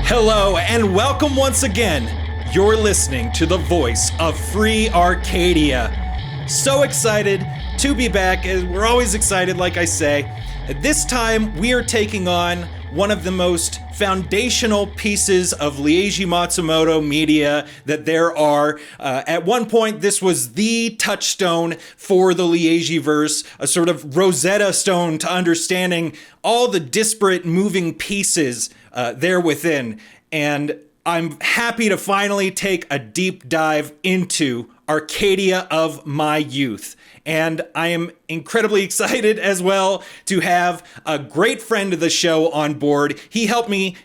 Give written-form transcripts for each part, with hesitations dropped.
Hello and welcome once again. You're listening to the voice of Free Arcadia. So excited to be back. We're always excited, like I say. This time we are taking on one of the most foundational pieces of Leiji Matsumoto media that there are. At one point, this was the touchstone for the Leijiverse, a sort of Rosetta Stone to understanding all the disparate moving pieces there within. And I'm happy to finally take a deep dive into Arcadia of My Youth. And I am incredibly excited as well to have a great friend of the show on board. He helped me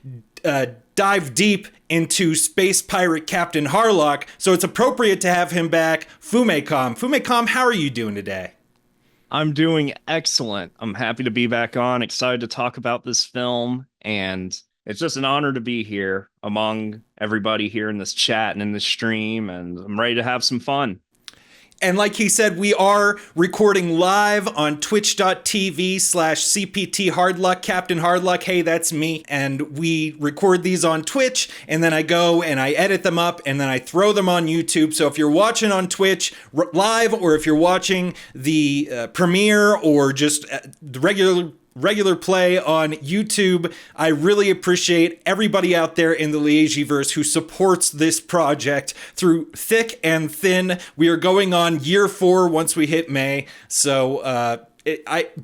dive deep into Space Pirate Captain Harlock, so it's appropriate to have him back. FumeiCom. FumeiCom, how are you doing today? I'm doing excellent. I'm happy to be back on, excited to talk about this film, and it's just an honor to be here among everybody here in this chat and in this stream, and I'm ready to have some fun. And like he said, we are recording live on twitch.tv/CPT Hardluck, Captain Hardluck. Hey, that's me. And we record these on Twitch, and then I go and I edit them up, and then I throw them on YouTube. So if you're watching on Twitch live, or if you're watching the premiere or just the regular play on YouTube, I really appreciate everybody out there in the Leijiverse who supports this project through thick and thin. We are going on year 4 once we hit May, so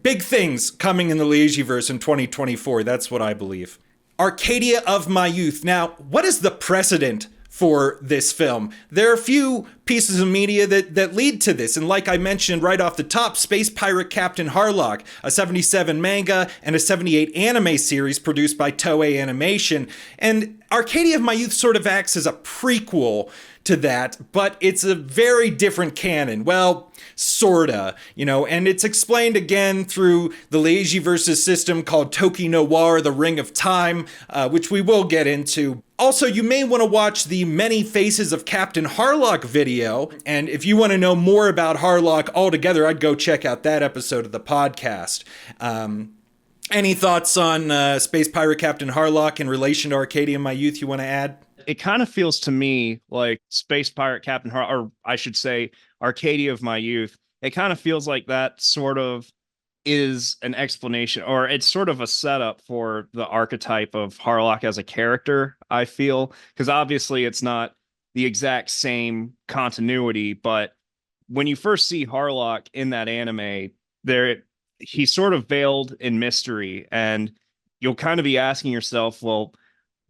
big things coming in the Leijiverse in 2024. That's what I believe. Arcadia of My Youth. Now, what is the precedent for this film? There are a few pieces of media that lead to this, and like I mentioned right off the top, Space Pirate Captain Harlock, a 77 manga and a 78 anime series produced by Toei Animation, and Arcadia of My Youth sort of acts as a prequel to that, but it's a very different canon. Well, sorta, and it's explained again through the Leijiverse's system called Toki no War, the Ring of Time, which we will get into. Also, you may want to watch the Many Faces of Captain Harlock video, and if you want to know more about Harlock altogether, I'd go check out that episode of the podcast. Any thoughts on Space Pirate Captain Harlock in relation to Arcadia of My Youth you want to add? It kind of feels to me like Space Pirate Captain Harlock, or I should say Arcadia of My Youth, it kind of feels like that sort of is an explanation, or it's sort of a setup for the archetype of Harlock as a character, I feel, because obviously it's not the exact same continuity, but when you first see Harlock in that anime, he's sort of veiled in mystery, and you'll kind of be asking yourself, well,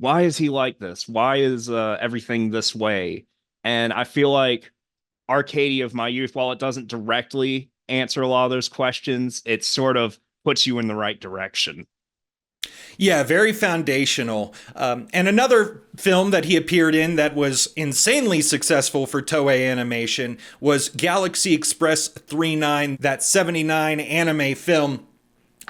why is he like this? Why is everything this way? And I feel like Arcadia of My Youth, while it doesn't directly answer a lot of those questions, it sort of puts you in the right direction. Yeah, very foundational. And another film that he appeared in that was insanely successful for Toei Animation was Galaxy Express 39, that 79 anime film.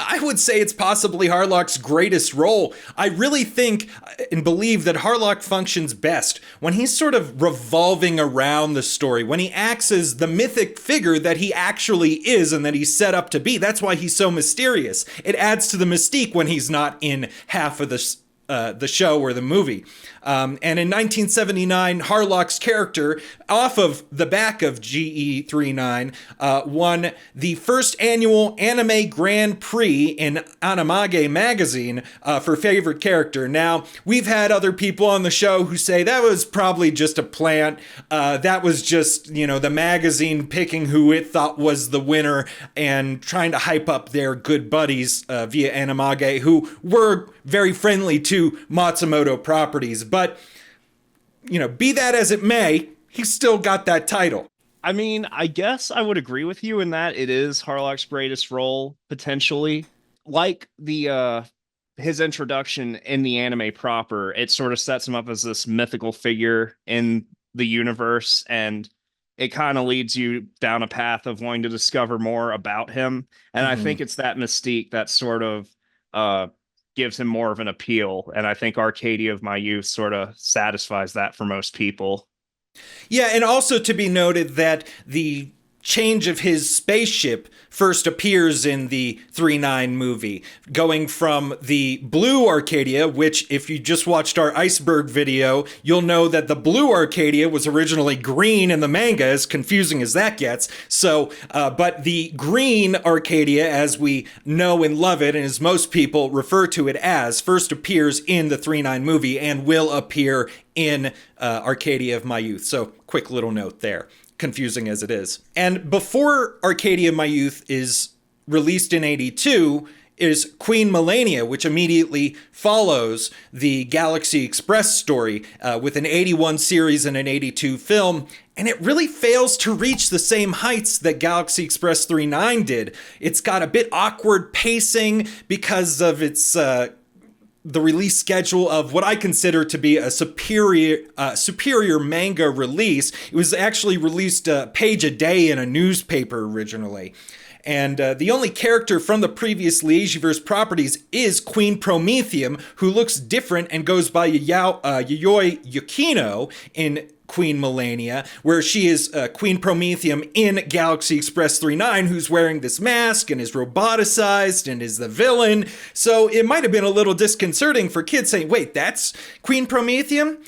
I would say it's possibly Harlock's greatest role. I really think and believe that Harlock functions best when he's sort of revolving around the story, when he acts as the mythic figure that he actually is and that he's set up to be. That's why he's so mysterious. It adds to the mystique when he's not in half of the show or the movie. And in 1979, Harlock's character, off of the back of GE39, won the first annual Anime Grand Prix in Animage magazine for favorite character. Now, we've had other people on the show who say that was probably just a plant. That was just, the magazine picking who it thought was the winner and trying to hype up their good buddies via Animage, who were very friendly to Matsumoto properties. But, be that as it may, he's still got that title. I mean, I guess I would agree with you in that it is Harlock's greatest role, potentially. Like his introduction in the anime proper, it sort of sets him up as this mythical figure in the universe, and it kind of leads you down a path of wanting to discover more about him. And I think it's that mystique that sort of gives him more of an appeal. And I think Arcadia of My Youth sort of satisfies that for most people. Yeah, and also to be noted that the change of his spaceship first appears in the 3-9 movie, going from the blue Arcadia, which if you just watched our iceberg video, you'll know that the blue Arcadia was originally green in the manga, as confusing as that gets. So, but the green Arcadia, as we know and love it, and as most people refer to it as, first appears in the 3-9 movie and will appear in Arcadia of My Youth. So, quick little note there, confusing as it is. And before Arcadia of My Youth is released in 82 is Queen Melenia, which immediately follows the Galaxy Express story with an 81 series and an 82 film. And it really fails to reach the same heights that Galaxy Express 3-9 did. It's got a bit awkward pacing because of its the release schedule of what I consider to be a superior manga release. It was actually released a page a day in a newspaper originally. And the only character from the previous Leijiverse properties is Queen Prometheum, who looks different and goes by Yayoi Yukino in Queen Millennia, where she is Queen Prometheum in Galaxy Express 3-9, who's wearing this mask and is roboticized and is the villain. So it might have been a little disconcerting for kids saying, wait, that's Queen Prometheum?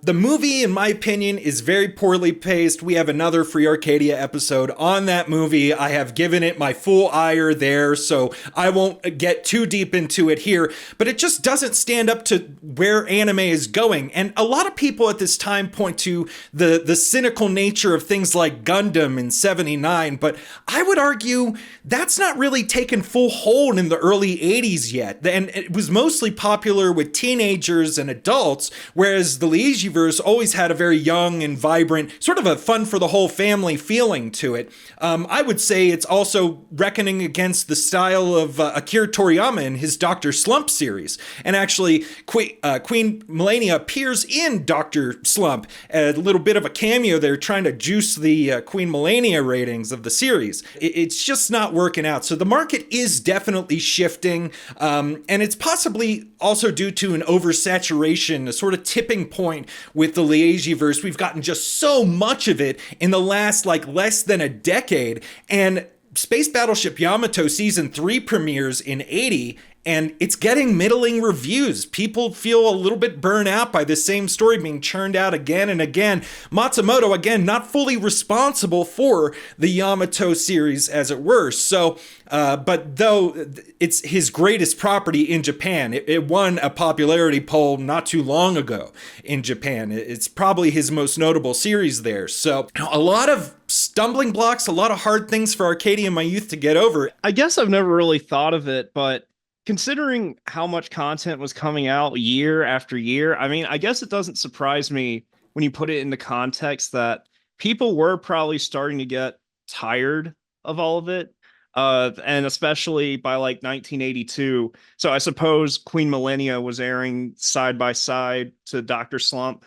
The movie, in my opinion, is very poorly paced. We have another Free Arcadia episode on that movie. I have given it my full ire there, so I won't get too deep into it here, but it just doesn't stand up to where anime is going. And a lot of people at this time point to the cynical nature of things like Gundam in 79, but I would argue that's not really taken full hold in the early 80s yet. And it was mostly popular with teenagers and adults, whereas the Leijiverse always had a very young and vibrant, sort of a fun for the whole family feeling to it. I would say it's also reckoning against the style of Akira Toriyama in his Dr. Slump series. And actually, Queen Melenia appears in Dr. Slump, a little bit of a cameo there, trying to juice the Queen Melenia ratings of the series. It's just not working out. So the market is definitely shifting, and it's possibly also due to an oversaturation, a sort of tipping point with the Leijiverse. We've gotten just so much of it in the last less than a decade, and Space Battleship Yamato Season 3 premieres in 80, and it's getting middling reviews. People feel a little bit burnt out by the same story being churned out again and again. Matsumoto, again, not fully responsible for the Yamato series, as it were. So, but though it's his greatest property in Japan, it won a popularity poll not too long ago in Japan. It's probably his most notable series there. So, a lot of stumbling blocks, a lot of hard things for Arcadia of My Youth to get over. I guess I've never really thought of it, but considering how much content was coming out year after year, I mean, I guess it doesn't surprise me when you put it into context that people were probably starting to get tired of all of it. And especially by 1982. So I suppose Queen Millennia was airing side by side to Dr. Slump.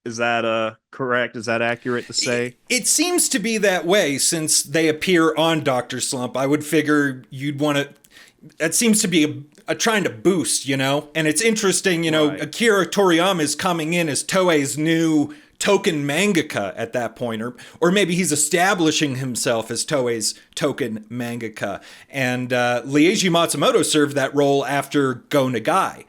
Is that correct? Is that accurate to say? It seems to be that way since they appear on Dr. Slump. I would figure you'd want to. That seems to be a trying to boost, And it's interesting, right. Akira Toriyama is coming in as Toei's new token mangaka at that point, or maybe he's establishing himself as Toei's token mangaka. And Leiji Matsumoto served that role after Go Nagai.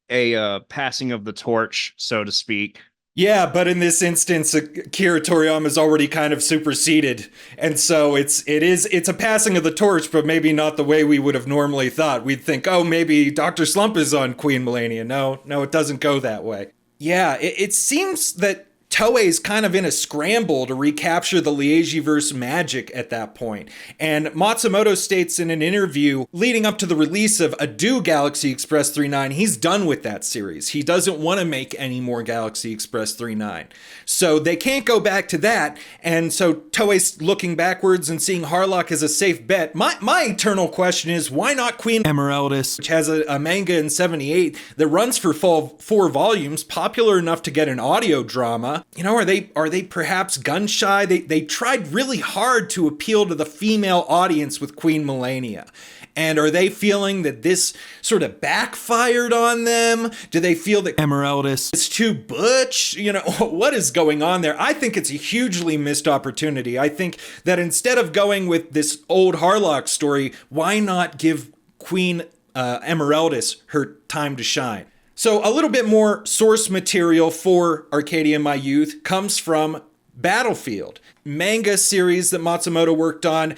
A passing of the torch, so to speak. Yeah, but in this instance, Akira Toriyama is already kind of superseded, and so it's a passing of the torch, but maybe not the way we would have normally thought. We'd think, oh, maybe Dr. Slump is on Queen Millennia. No, it doesn't go that way. Yeah, it seems that Toei's kind of in a scramble to recapture the Leijiverse magic at that point. And Matsumoto states in an interview leading up to the release of Adieu Galaxy Express 3-9, he's done with that series. He doesn't want to make any more Galaxy Express 3-9. So they can't go back to that. And so Toei's looking backwards and seeing Harlock as a safe bet. My eternal question is, why not Queen Emeraldus, which has a manga in 78 that runs for 4 volumes, popular enough to get an audio drama, are they perhaps gun shy? They tried really hard to appeal to the female audience with Queen Melenia. And are they feeling that this sort of backfired on them? Do they feel that Emeraldus is too butch? What is going on there? I think it's a hugely missed opportunity. I think that instead of going with this old Harlock story, why not give Queen Emeraldus her time to shine? So a little bit more source material for Arcadia of My Youth comes from Battlefield, manga series that Matsumoto worked on,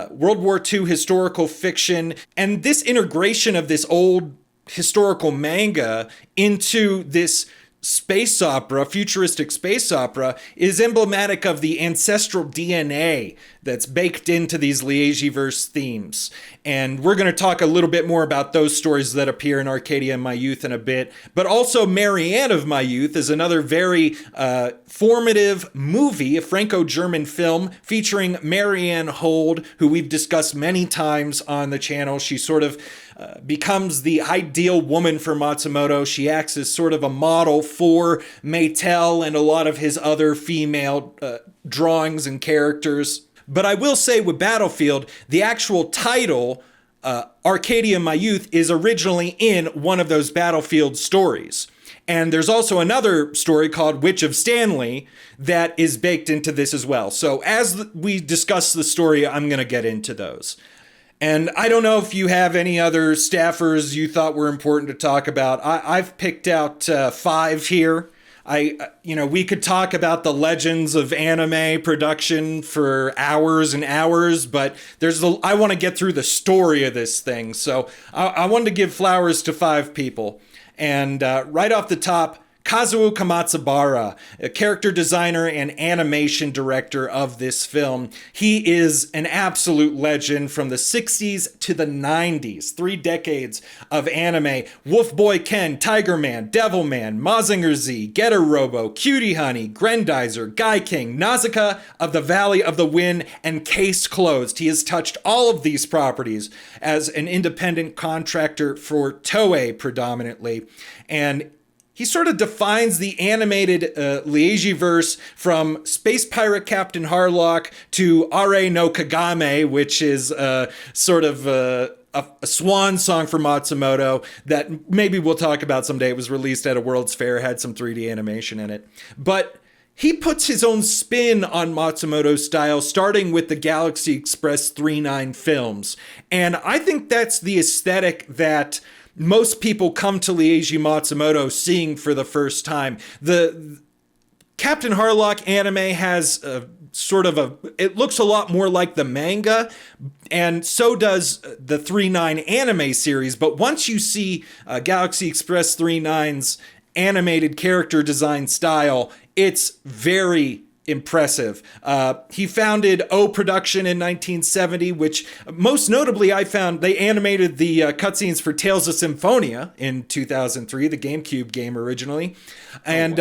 World War II historical fiction, and this integration of this old historical manga into this space opera, futuristic space opera, is emblematic of the ancestral DNA that's baked into these Leijiverse themes. And we're going to talk a little bit more about those stories that appear in Arcadia of My Youth in a bit. But also Marianne of My Youth is another very formative movie, a Franco-German film featuring Marianne Hold, who we've discussed many times on the channel. She sort of becomes the ideal woman for Matsumoto. She acts as sort of a model for Maytel and a lot of his other female drawings and characters. But I will say with Battlefield, the actual title, Arcadia of My Youth, is originally in one of those Battlefield stories. And there's also another story called Witch of Stanley that is baked into this as well. So as we discuss the story, I'm going to get into those. And I don't know if you have any other staffers you thought were important to talk about. I've picked out 5 here. We could talk about the legends of anime production for hours and hours, but I want to get through the story of this thing. So I wanted to give flowers to 5 people. And right off the top, Kazo Kamatsaara, a character designer and animation director of this film. He is an absolute legend from the 60s to the 90s, 3 decades of anime. Wolf Boy Ken, Tiger Man, Devil Man, Mazinger Z, Getter Robo, Cutie Honey, Grendizer, Guy King, Nausicaa of the Valley of the Wind, and Case Closed. He has touched all of these properties as an independent contractor for Toei predominantly. And he sort of defines the animated Leijiverse from Space Pirate Captain Harlock to Are no Kagame, which is sort of a swan song for Matsumoto that maybe we'll talk about someday. It was released at a World's Fair, had some 3D animation in it. But he puts his own spin on Matsumoto's style, starting with the Galaxy Express 39 films. And I think that's the aesthetic that most people come to Leiji Matsumoto seeing for the first time. The Captain Harlock anime has it looks a lot more like the manga, and so does the 39 anime series. But once you see Galaxy Express 39's animated character design style, it's very impressive. He founded O Production in 1970, which most notably I found they animated the cutscenes for Tales of Symphonia in 2003, the GameCube game originally. And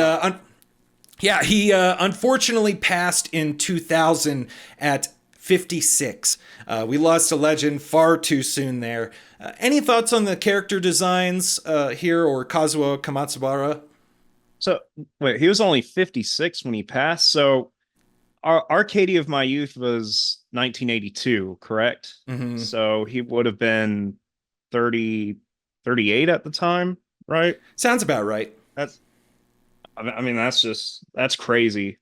he unfortunately passed in 2000 at 56. We lost a legend far too soon there. Any thoughts on the character designs here, or Kazuo Kamatsaara? So, wait, he was only 56 when he passed. So, Arcadia of My Youth was 1982, correct? Mm-hmm. So, he would have been 38 at the time, right? Sounds about right. That's crazy,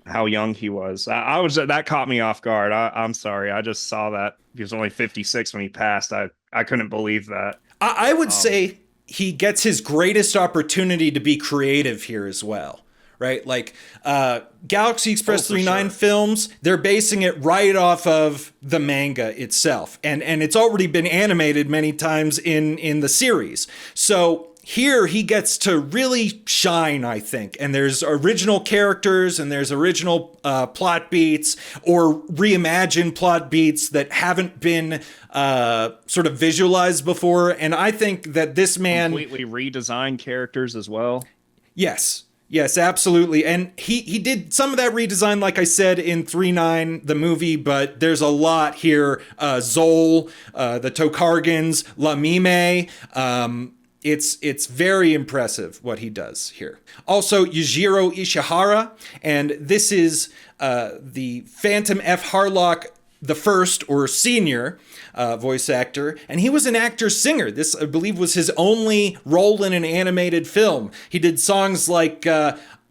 how young he was. That caught me off guard. I'm sorry. I just saw that he was only 56 when he passed. I couldn't believe that. I would say he gets his greatest opportunity to be creative here as well, right? Like Galaxy Express 39 films, they're basing it right off of the manga itself. And it's already been animated many times in the series. So here he gets to really shine, I think. And there's original characters and there's original plot beats or reimagined plot beats that haven't been sort of visualized before. And I think that this man completely redesigned characters as well. Yes, absolutely. And he did some of that redesign, like I said, in 39, the movie, but there's a lot here. Zol, the Tokargans, La Mime, It's very impressive what he does here. Also, Yujiro Ishihara, and this is the Phantom F. Harlock the first, or senior, voice actor, and he was an actor-singer. This, I believe, was his only role in an animated film. He did songs like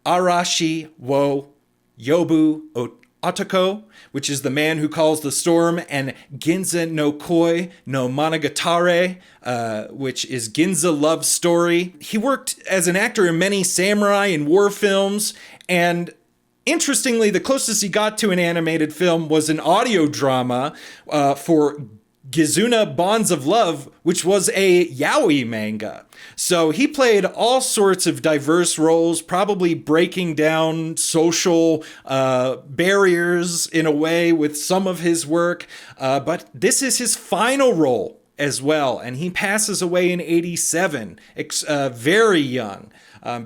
Arashi wo Yobu Otoko, which is The Man Who Calls the Storm, and Ginza no Koi no Monogatare, which is Ginza Love Story. He worked as an actor in many samurai and war films, and interestingly, the closest he got to an animated film was an audio drama for Gizuna Bonds of Love, which was a yaoi manga. So he played all sorts of diverse roles, probably breaking down social barriers in a way with some of his work. But this is his final role as well, and he passes away in 87, very young.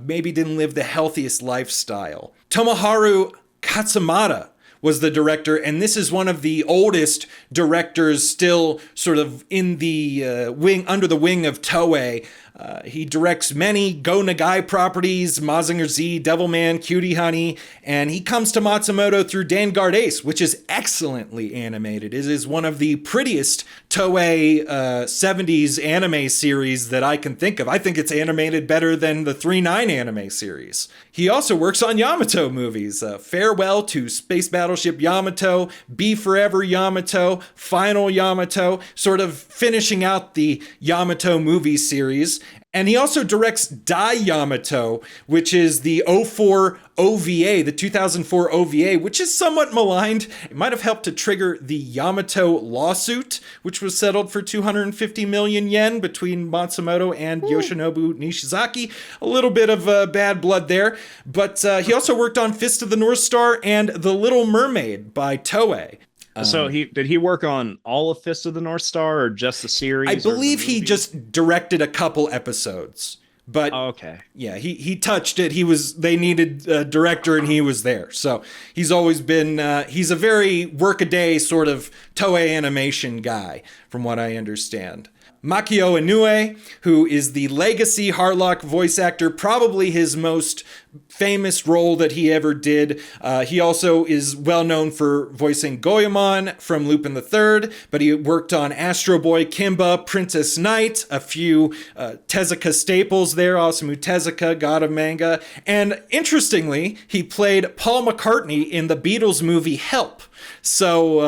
Maybe didn't live the healthiest lifestyle. Tomoharu Katsumata was the director, and this is one of the oldest directors still sort of in the under the wing of Toei. He directs many Go Nagai properties, Mazinger Z, Devilman, Cutie Honey, and he comes to Matsumoto through Vanguard Ace, which is excellently animated. It is one of the prettiest Toei 70s anime series that I can think of. I think it's animated better than the 3-9 anime series. He also works on Yamato movies. Farewell to Space Battleship Yamato, Be Forever Yamato, Final Yamato, sort of finishing out the Yamato movie series. And he also directs Dai Yamato, which is the 04 OVA, the 2004 OVA, which is somewhat maligned. It might have helped to trigger the Yamato lawsuit, which was settled for 250 million yen between Matsumoto and Yoshinobu Nishizaki. A little bit of bad blood there. But he also worked on Fist of the North Star and The Little Mermaid by Toei. So did he work on all of Fist of the North Star, or just the series? I believe he just directed a couple episodes. But okay, yeah, he touched it. They needed a director, and he was there. So he's always been he's a very work-a-day sort of Toei animation guy, from what I understand. Makio Inoue, who is the legacy Harlock voice actor, probably his most famous role that he ever did. He also is well known for voicing Goemon from Lupin the Third, but he worked on Astro Boy, Kimba, Princess Knight, a few Tezuka staples there, Osamu Tezuka, God of Manga, and interestingly, he played Paul McCartney in the Beatles movie Help. So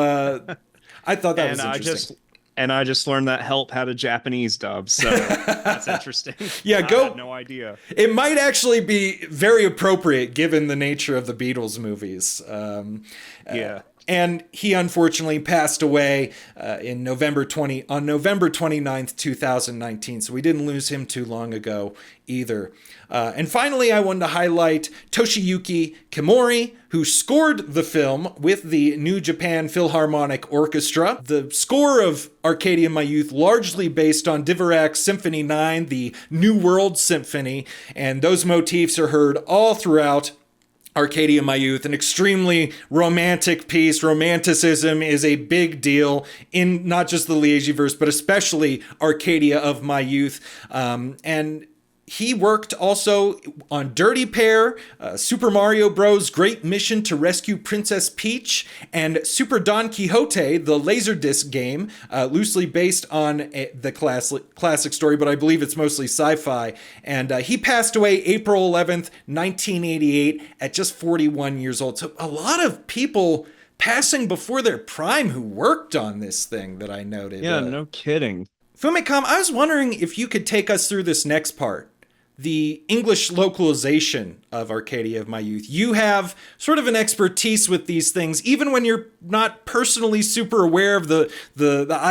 I thought that was interesting. I just learned that Help had a Japanese dub, so that's interesting. Yeah, I had no idea. It might actually be very appropriate given the nature of the Beatles movies. Yeah. And he unfortunately passed away on November 29th, 2019. So we didn't lose him too long ago either. And finally, I wanted to highlight Toshiyuki Kimori, who scored the film with the New Japan Philharmonic Orchestra. The score of Arcadia of My Youth largely based on Dvorak's Symphony 9, the New World Symphony, and those motifs are heard all throughout Arcadia of My Youth, an extremely romantic piece. Romanticism is a big deal in not just the Leijiverse, but especially Arcadia of My Youth. And he worked also on Dirty Pair, Super Mario Bros. Great Mission to Rescue Princess Peach, and Super Don Quixote, the Laserdisc game, loosely based on the classic story, but I believe it's mostly sci-fi. And he passed away April 11th, 1988, at just 41 years old. So a lot of people passing before their prime who worked on this thing that I noted. Yeah, no kidding. FumeiCom, I was wondering if you could take us through this next part. The English localization of Arcadia of My Youth. You have sort of an expertise with these things, even when you're not personally super aware of the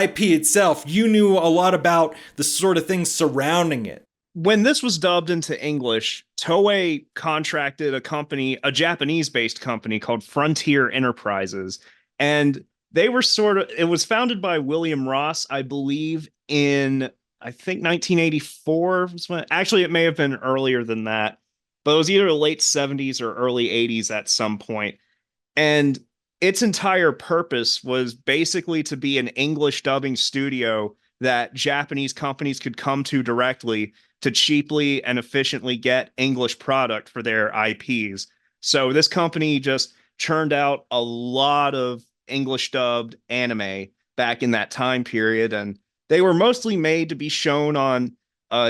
IP itself. You knew a lot about the sort of things surrounding it. When this was dubbed into English, Toei contracted a Japanese-based company called Frontier Enterprises, and they were it was founded by William Ross, I believe, I think 1984 was when, actually it may have been earlier than that, but it was either late 70s or early 80s at some point. And its entire purpose was basically to be an English dubbing studio that Japanese companies could come to directly to cheaply and efficiently get English product for their IPs. So this company just churned out a lot of English dubbed anime back in that time period, and they were mostly made to be shown on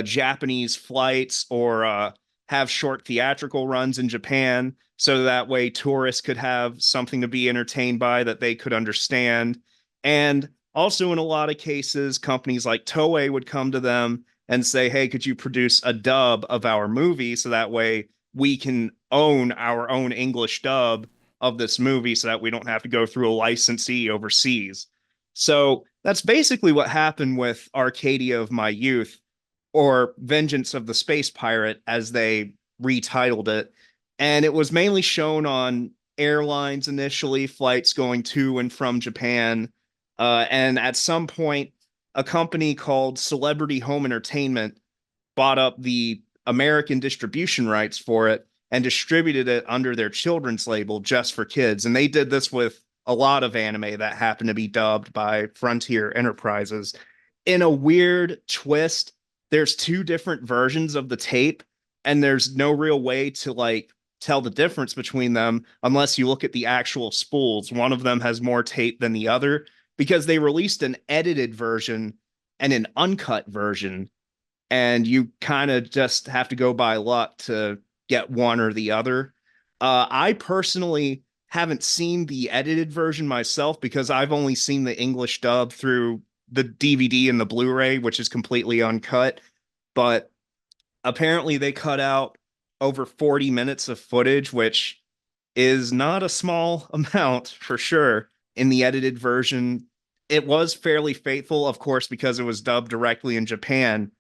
Japanese flights or have short theatrical runs in Japan, so that way tourists could have something to be entertained by that they could understand. And also, in a lot of cases, companies like Toei would come to them and say, hey, could you produce a dub of our movie so that way we can own our own English dub of this movie so that we don't have to go through a licensee overseas. So that's basically what happened with Arcadia of My Youth, or Vengeance of the Space Pirate, as they retitled it. And it was mainly shown on airlines initially, flights going to and from Japan. And at some point, a company called Celebrity Home Entertainment bought up the American distribution rights for it and distributed it under their children's label just for kids. And they did this with a lot of anime that happened to be dubbed by Frontier Enterprises. In a weird twist, there's two different versions of the tape, and there's no real way to like tell the difference between them unless you look at the actual spools. One of them has more tape than the other because they released an edited version and an uncut version, and you kind of just have to go by luck to get one or the other. I personally haven't seen the edited version myself because I've only seen the English dub through the DVD and the Blu-ray, which is completely uncut. But apparently they cut out over 40 minutes of footage, which is not a small amount for sure. In the edited version, it was fairly faithful, of course, because it was dubbed directly in Japan.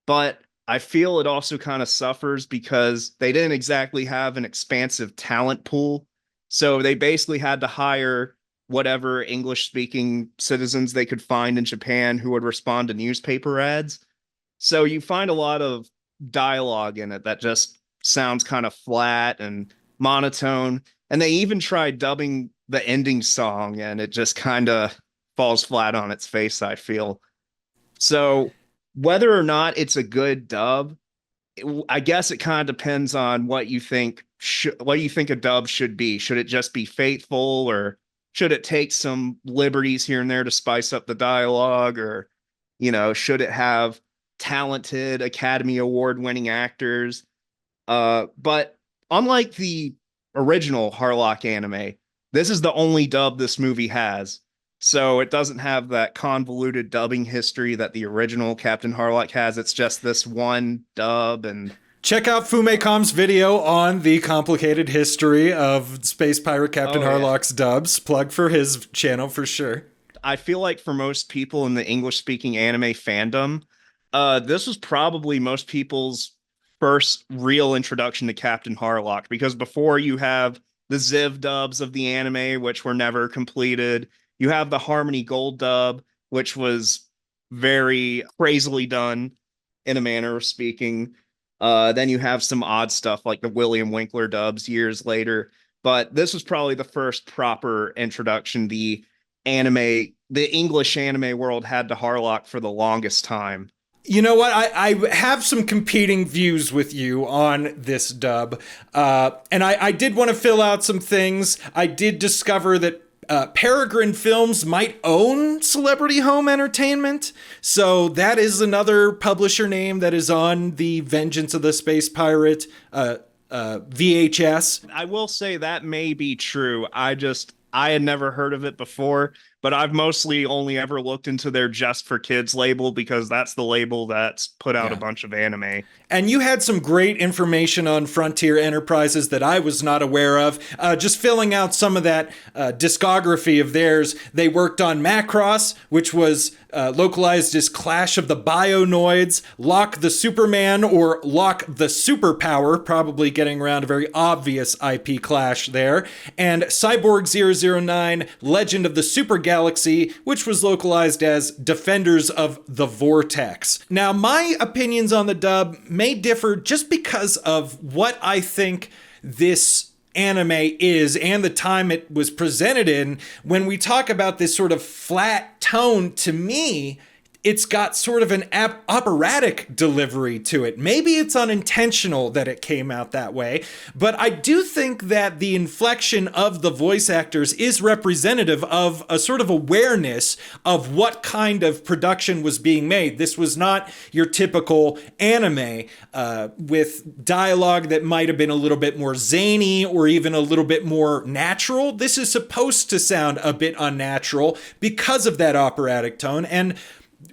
But I feel it also kind of suffers because they didn't exactly have an expansive talent pool. So they basically had to hire whatever English-speaking citizens they could find in Japan who would respond to newspaper ads. So you find a lot of dialogue in it that just sounds kind of flat and monotone. And they even tried dubbing the ending song, and it just kind of falls flat on its face, I feel. So whether or not it's a good dub, I guess it kind of depends on what you think a dub should be. Should it just be faithful, or should it take some liberties here and there to spice up the dialogue, or should it have talented Academy Award winning actors? But unlike the original Harlock anime, this is the only dub this movie has. So it doesn't have that convoluted dubbing history that the original Captain Harlock has. It's just this one dub. And check out FumeiCom's video on the complicated history of Space Pirate Captain Harlock's dubs. Plug for his channel for sure. I feel like for most people in the English-speaking anime fandom, this was probably most people's first real introduction to Captain Harlock, because before you have the Ziv dubs of the anime, which were never completed. You have the Harmony Gold dub, which was very crazily done in a manner of speaking. Then you have some odd stuff like the William Winkler dubs years later. But this was probably the first proper introduction the English anime world had to Harlock for the longest time. You know what? I have some competing views with you on this dub. And I did want to fill out some things. I did discover that Peregrine Films might own Celebrity Home Entertainment. So that is another publisher name that is on the Vengeance of the Space Pirate VHS. I will say that may be true. I had never heard of it before, but I've mostly only ever looked into their Just for Kids label because that's the label that's put out a bunch of anime. And you had some great information on Frontier Enterprises that I was not aware of. Just filling out some of that discography of theirs. They worked on Macross, which was localized as Clash of the Bionoids, Lock the Superman, or Lock the Superpower, probably getting around a very obvious IP clash there, and Cyborg 009, Legend of the Super Galaxy, which was localized as Defenders of the Vortex. Now, my opinions on the dub may differ just because of what I think this anime is and the time it was presented in. When we talk about this sort of flat tone, to me, it's got sort of an operatic delivery to it. Maybe it's unintentional that it came out that way, but I do think that the inflection of the voice actors is representative of a sort of awareness of what kind of production was being made. This was not your typical anime with dialogue that might have been a little bit more zany or even a little bit more natural. This is supposed to sound a bit unnatural because of that operatic tone. And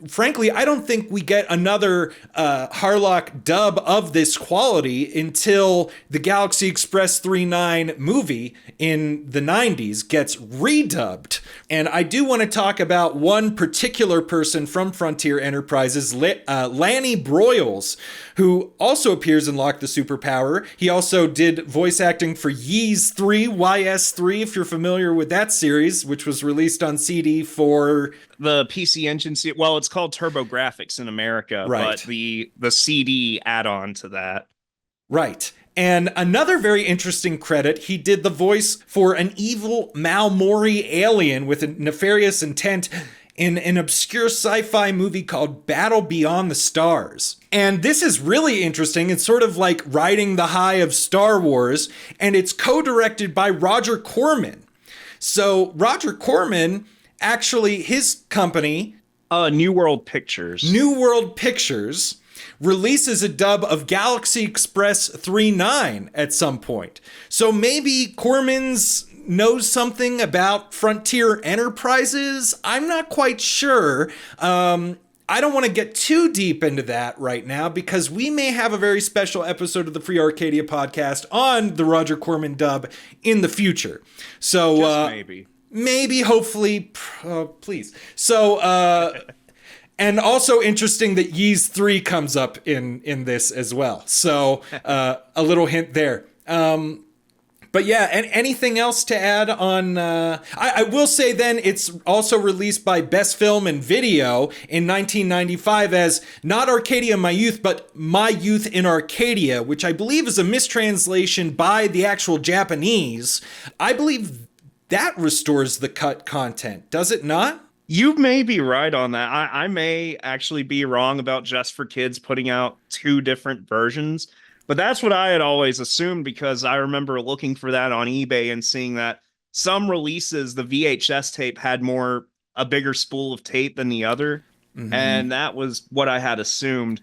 frankly, I don't think we get another Harlock dub of this quality until the Galaxy Express 39 movie in the 90s gets redubbed. And I do want to talk about one particular person from Frontier Enterprises, Lanny Broyles, who also appears in Lock the Superpower. He also did voice acting for Ys 3, YS3, if you're familiar with that series, which was released on CD for the PC Engine. Well, it's called TurboGrafx in America, right, but the CD add-on to that. Right. And another very interesting credit, he did the voice for an evil Malmori alien with a nefarious intent in an obscure sci-fi movie called Battle Beyond the Stars. And this is really interesting. It's sort of like riding the high of Star Wars, and it's co-directed by Roger Corman. So Roger Corman, actually, his company, New World Pictures, releases a dub of Galaxy Express 39 at some point. So maybe Corman's knows something about Frontier Enterprises. I'm not quite sure. I don't want to get too deep into that right now because we may have a very special episode of the Free Arcadia podcast on the Roger Corman dub in the future. So maybe, hopefully, please. So, and also interesting that Ys 3 comes up in this as well. So a little hint there. But yeah, and anything else to add on? I will say then it's also released by Best Film and Video in 1995 as not Arcadia of My Youth, but My Youth in Arcadia, which I believe is a mistranslation by the actual Japanese. I believe that restores the cut content, does it not? You may be right on that. I may actually be wrong about Just for Kids putting out two different versions. But that's what I had always assumed because I remember looking for that on eBay and seeing that some releases, the VHS tape had a bigger spool of tape than the other. Mm-hmm. And that was what I had assumed.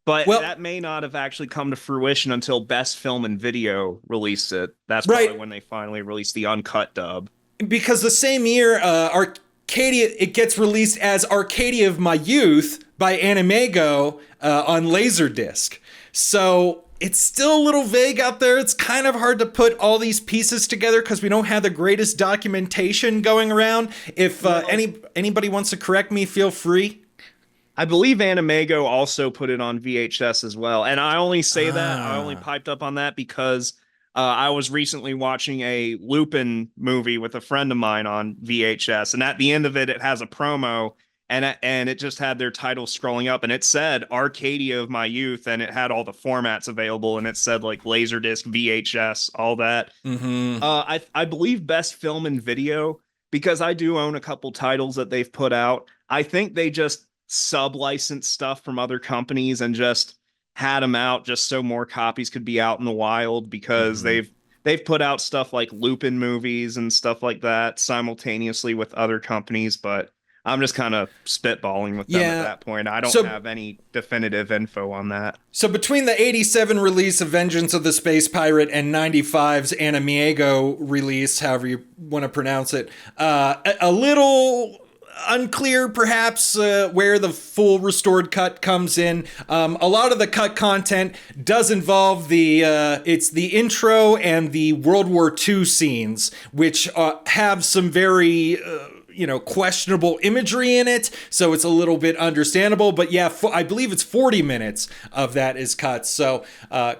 But that may not have actually come to fruition until Best Film and Video released it. That's probably when they finally released the uncut dub. Because the same year, Arcadia, it gets released as Arcadia of My Youth by Animego on Laserdisc. So it's still a little vague out there. It's kind of hard to put all these pieces together because we don't have the greatest documentation going around. If anybody wants to correct me, feel free. I believe Animego also put it on VHS as well. And I only say that, I only piped up on that because I was recently watching a Lupin movie with a friend of mine on VHS. And at the end of it, it has a promo. And it just had their title scrolling up and it said Arcadia of My Youth and it had all the formats available and it said like Laserdisc, VHS, all that. Mm-hmm. I believe Best Film and Video, because I do own a couple titles that they've put out. I think they just sub-licensed stuff from other companies and just had them out just so more copies could be out in the wild because they've put out stuff like Lupin movies and stuff like that simultaneously with other companies, but I'm just kind of spitballing with them at that point. I don't have any definitive info on that. So between the 87 release of Vengeance of the Space Pirate and 95's Animego release, however you want to pronounce it, a little unclear perhaps where the full restored cut comes in. A lot of the cut content does involve it's the intro and the World War II scenes, which have some very questionable imagery in it, so it's a little bit understandable. But yeah, I believe it's 40 minutes of that is cut. So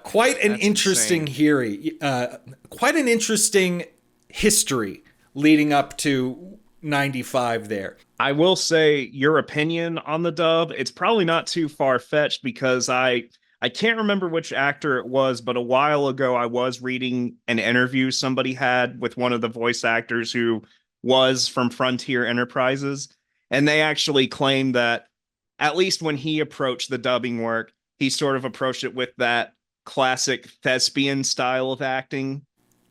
quite an interesting quite an interesting history leading up to 95 there. I will say your opinion on the dub, it's probably not too far-fetched because I can't remember which actor it was, but a while ago I was reading an interview somebody had with one of the voice actors who was from Frontier Enterprises, and they actually claimed that at least when he approached the dubbing work, he sort of approached it with that classic thespian style of acting.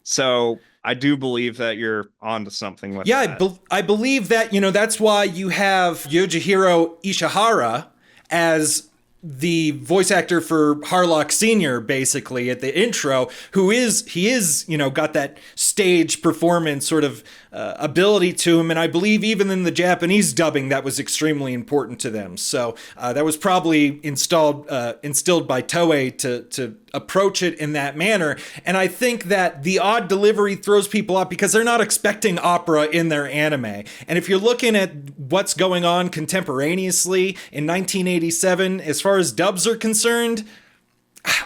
So I do believe that you're onto something with Yeah, that. I believe that, that's why you have Yojihiro Ishihara as the voice actor for Harlock Sr., basically, at the intro, he is, got that stage performance sort of ability to him. And I believe even in the Japanese dubbing, that was extremely important to them. So that was probably instilled by Toei to approach it in that manner. And I think that the odd delivery throws people off because they're not expecting opera in their anime. And if you're looking at what's going on contemporaneously in 1987, as far as dubs are concerned,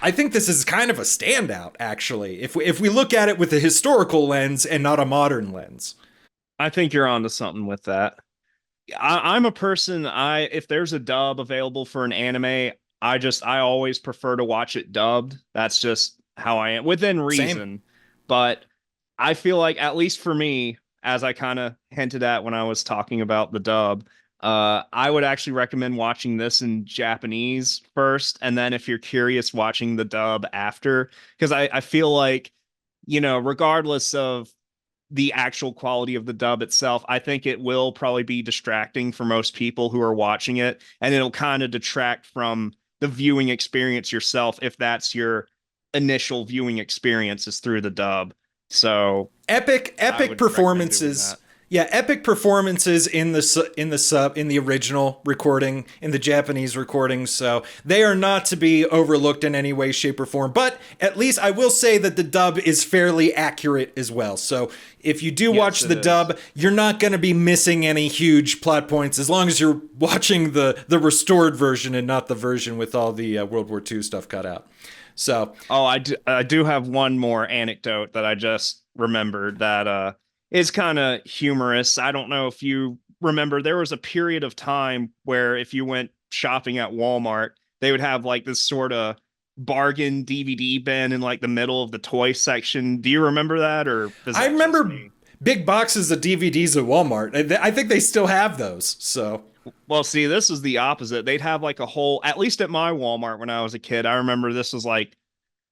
I think this is kind of a standout, actually, if we look at it with a historical lens and not a modern lens. I think you're onto something with that. I'm a person. I If there's a dub available for an anime, I always prefer to watch it dubbed. That's just how I am within Same. reason. But I feel like, at least for me, as I kind of hinted at when I was talking about the dub, I would actually recommend watching this in Japanese first, and then if you're curious, watching the dub after, because I feel like, regardless of the actual quality of the dub itself, I think it will probably be distracting for most people who are watching it, and it'll kind of detract from the viewing experience yourself if that's your initial viewing experience is through the dub. So I Epic would recommend doing performances. that. Yeah, epic performances in the original recording, in the Japanese recording. So they are not to be overlooked in any way, shape, or form. But at least I will say that the dub is fairly accurate as well. So if you do watch Yes, it the is. dub, you're not going to be missing any huge plot points as long as you're watching the restored version and not the version with all the World War II stuff cut out. So Oh, I do have one more anecdote that I just remembered that is kind of humorous. I don't know if you remember, there was a period of time where if you went shopping at Walmart, they would have like this sort of bargain DVD bin in like the middle of the toy section. Do you remember that, or is I that just remember me? big boxes of DVDs at Walmart. I think they still have those. So, Well, see, this is the opposite. They'd have like a whole, at least at my Walmart when I was a kid, I remember this was like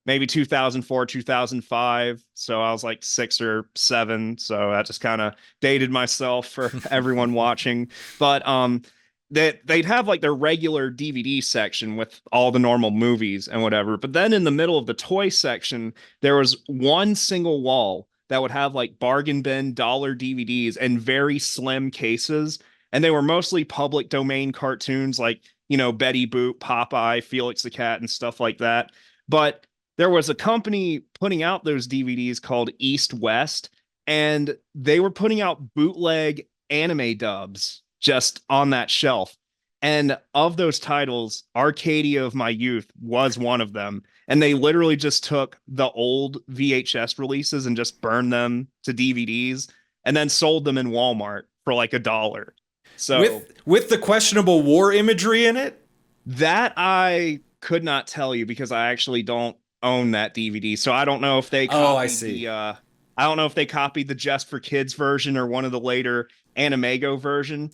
maybe 2004, 2005. So I was like 6 or 7. So that just kind of dated myself for everyone watching. But that they'd have like their regular DVD section with all the normal movies and whatever. But then in the middle of the toy section, there was one single wall that would have like bargain bin dollar DVDs and very slim cases. And they were mostly public domain cartoons like, Betty Boop, Popeye, Felix the Cat, and stuff like that. But there was a company putting out those DVDs called East West, and they were putting out bootleg anime dubs just on that shelf. And of those titles, Arcadia of My Youth was one of them. And they literally just took the old VHS releases and just burned them to DVDs and then sold them in Walmart for like $1. So with the questionable war imagery in it. that I could not tell you because I actually don't own that DVD. So I don't know if they Oh, I copied see. I don't know if they copied the Just for Kids version or one of the later Animego version.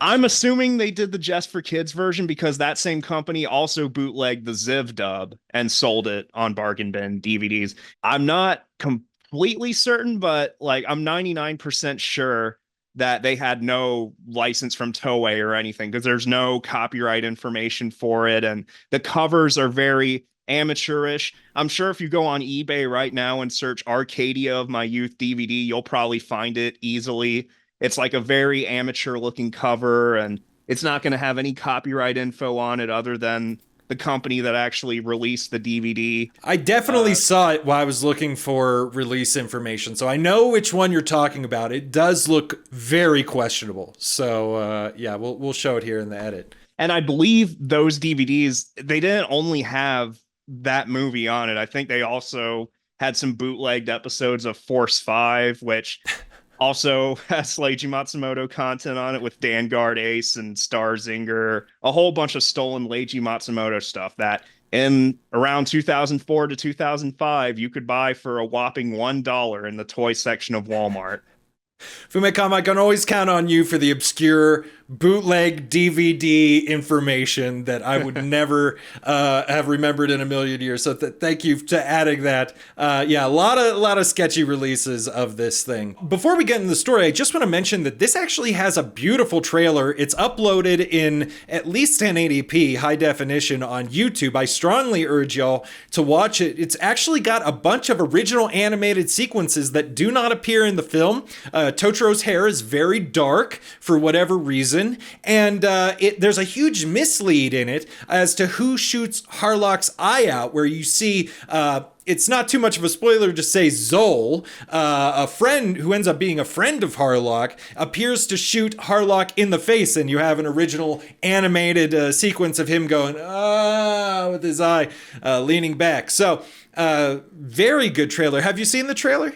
I'm Gotcha. assuming they did the Just for Kids version because that same company also bootlegged the Ziv dub and sold it on bargain bin DVDs. I'm not completely certain, but like I'm 99% sure that they had no license from Toei or anything because there's no copyright information for it. And the covers are very amateurish. I'm sure if you go on eBay right now and search Arcadia of My Youth DVD, you'll probably find it easily. It's like a very amateur looking cover, and it's not going to have any copyright info on it other than the company that actually released the DVD. I definitely Uh, saw it while I was looking for release information, so I know which one you're talking about. It does look very questionable. So yeah, we'll show it here in the edit. and I believe those DVDs, they didn't only have that movie on it. I think they also had some bootlegged episodes of Force 5, which also has Leiji Matsumoto content on it with Vanguard Ace and Star Zinger, a whole bunch of stolen Leiji Matsumoto stuff that in around 2004 to 2005 you could buy for a whopping $1 in the toy section of Walmart. FumeiCom, I can always count on you for the obscure bootleg DVD information that I would never have remembered in a million years. So thank you to adding that. Yeah, a lot of sketchy releases of this thing. Before we get into the story, I just want to mention that this actually has a beautiful trailer. It's uploaded in at least 1080p high definition on YouTube. I strongly urge y'all to watch it. It's actually got a bunch of original animated sequences that do not appear in the film. Totro's hair is very dark for whatever reason. And there's a huge mislead in it as to who shoots Harlock's eye out, where you see, it's not too much of a spoiler to say Zol, a friend who ends up being a friend of Harlock, appears to shoot Harlock in the face, and you have an original animated sequence of him going, with his eye leaning back. So, very good trailer. Have you seen the trailer?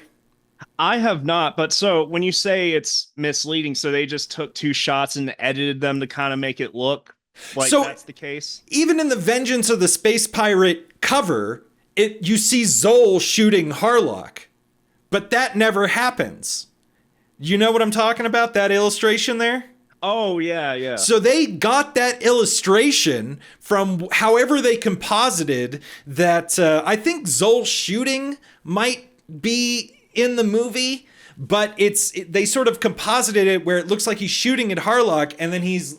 I have not, but so when you say it's misleading, so they just took two shots and edited them to kind of make it look like that's the case? Even in the Vengeance of the Space Pirate cover, you see Zol shooting Harlock, but that never happens. You know what I'm talking about? That illustration there? Oh, yeah. So they got that illustration from however they composited that. I think Zol shooting might be in the movie, but they sort of composited it where it looks like he's shooting at Harlock and then he's,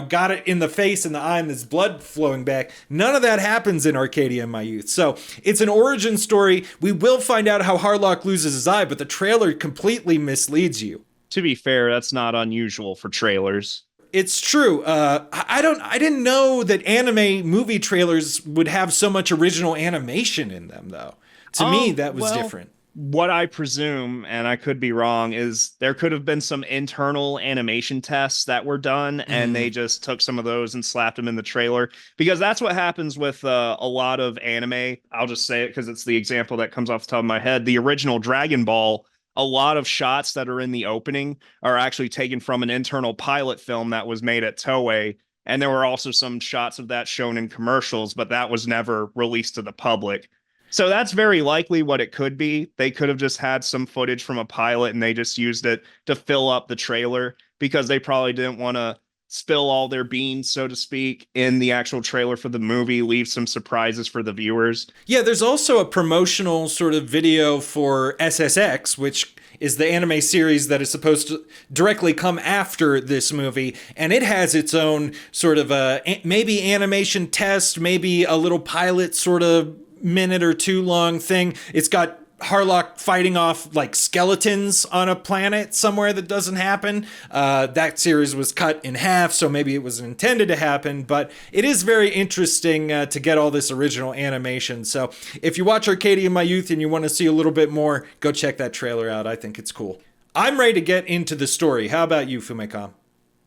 got it in the face and the eye and there's blood flowing back. None of that happens in Arcadia of My Youth. So it's an origin story. We will find out how Harlock loses his eye, but the trailer completely misleads you. To be fair, that's not unusual for trailers. It's true. I didn't know that anime movie trailers would have so much original animation in them, though. To me, that was different. What I presume, and I could be wrong, is there could have been some internal animation tests that were done, and they just took some of those and slapped them in the trailer. Because that's what happens with a lot of anime. I'll just say it because it's the example that comes off the top of my head. The original Dragon Ball, a lot of shots that are in the opening are actually taken from an internal pilot film that was made at Toei. And there were also some shots of that shown in commercials, but that was never released to the public. So that's very likely what it could be. They could have just had some footage from a pilot and they just used it to fill up the trailer because they probably didn't want to spill all their beans, so to speak, in the actual trailer for the movie, leave some surprises for the viewers. Yeah, there's also a promotional sort of video for SSX, which is the anime series that is supposed to directly come after this movie. And it has its own sort of maybe animation test, maybe a little pilot sort of minute or two long thing. It's got Harlock fighting off like skeletons on a planet somewhere that doesn't happen. That series was cut in half, so maybe it was intended to happen, but it is very interesting to get all this original animation. So if you watch Arcadia of My Youth and you want to see a little bit more, go check that trailer out. I think it's cool. I'm ready to get into the story. How about you, FumeiCom?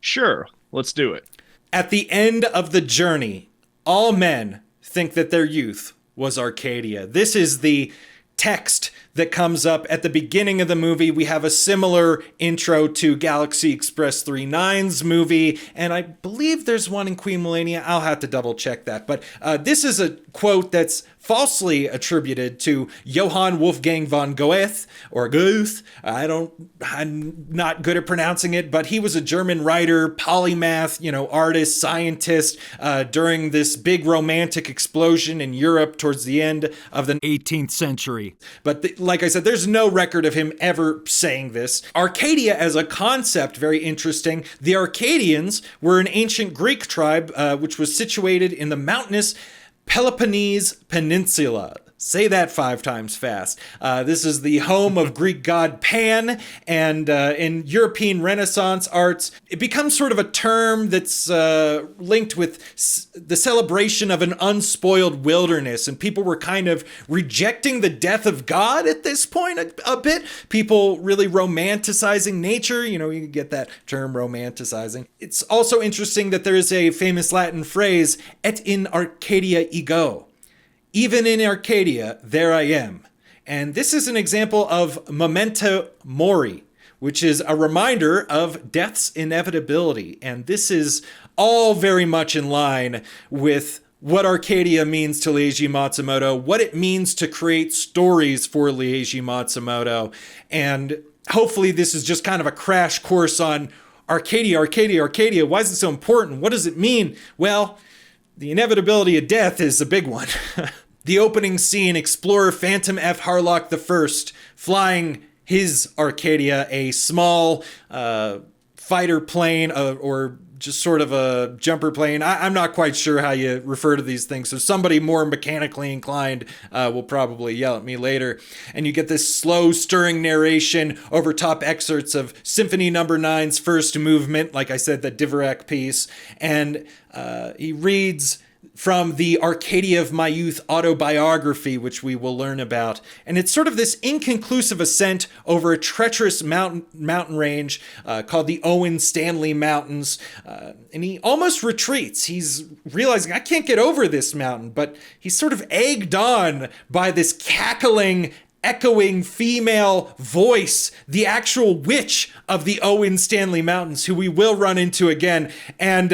Sure, let's do it. At the end of the journey, all men think that their youth was Arcadia. This is the text that comes up at the beginning of the movie. We have a similar intro to Galaxy Express 39's movie, and I believe there's one in Queen Melenia. I'll have to double check that. But this is a quote that's falsely attributed to Johann Wolfgang von Goethe, or Goethe. I'm not good at pronouncing it, but he was a German writer, polymath, artist, scientist, during this big romantic explosion in Europe towards the end of the 18th century. But like I said, there's no record of him ever saying this. Arcadia as a concept, very interesting. The Arcadians were an ancient Greek tribe, which was situated in the mountainous Peloponnese Peninsula. Say that 5 times fast. This is the home of Greek god Pan, and in European Renaissance arts, it becomes sort of a term that's linked with the celebration of an unspoiled wilderness, and people were kind of rejecting the death of God at this point a bit. People really romanticizing nature. You get that term, romanticizing. It's also interesting that there is a famous Latin phrase, et in Arcadia ego. Even in Arcadia, there I am. And this is an example of memento mori, which is a reminder of death's inevitability. And this is all very much in line with what Arcadia means to Leiji Matsumoto, what it means to create stories for Leiji Matsumoto, and hopefully this is just kind of a crash course on Arcadia. Why is it so important? What does it mean? Well, the inevitability of death is a big one. The opening scene, Explorer Phantom F. Harlock I, flying his Arcadia, a small fighter plane or just sort of a jumper plane. I'm not quite sure how you refer to these things, so somebody more mechanically inclined will probably yell at me later. And you get this slow, stirring narration over top excerpts of Symphony No. 9's first movement, like I said, the Dvorak piece. And he reads from the Arcadia of My Youth autobiography, which we will learn about. And it's sort of this inconclusive ascent over a treacherous mountain range called the Owen Stanley Mountains. And he almost retreats. He's realizing, I can't get over this mountain, but he's sort of egged on by this cackling, echoing female voice, the actual witch of the Owen Stanley Mountains, who we will run into again. And,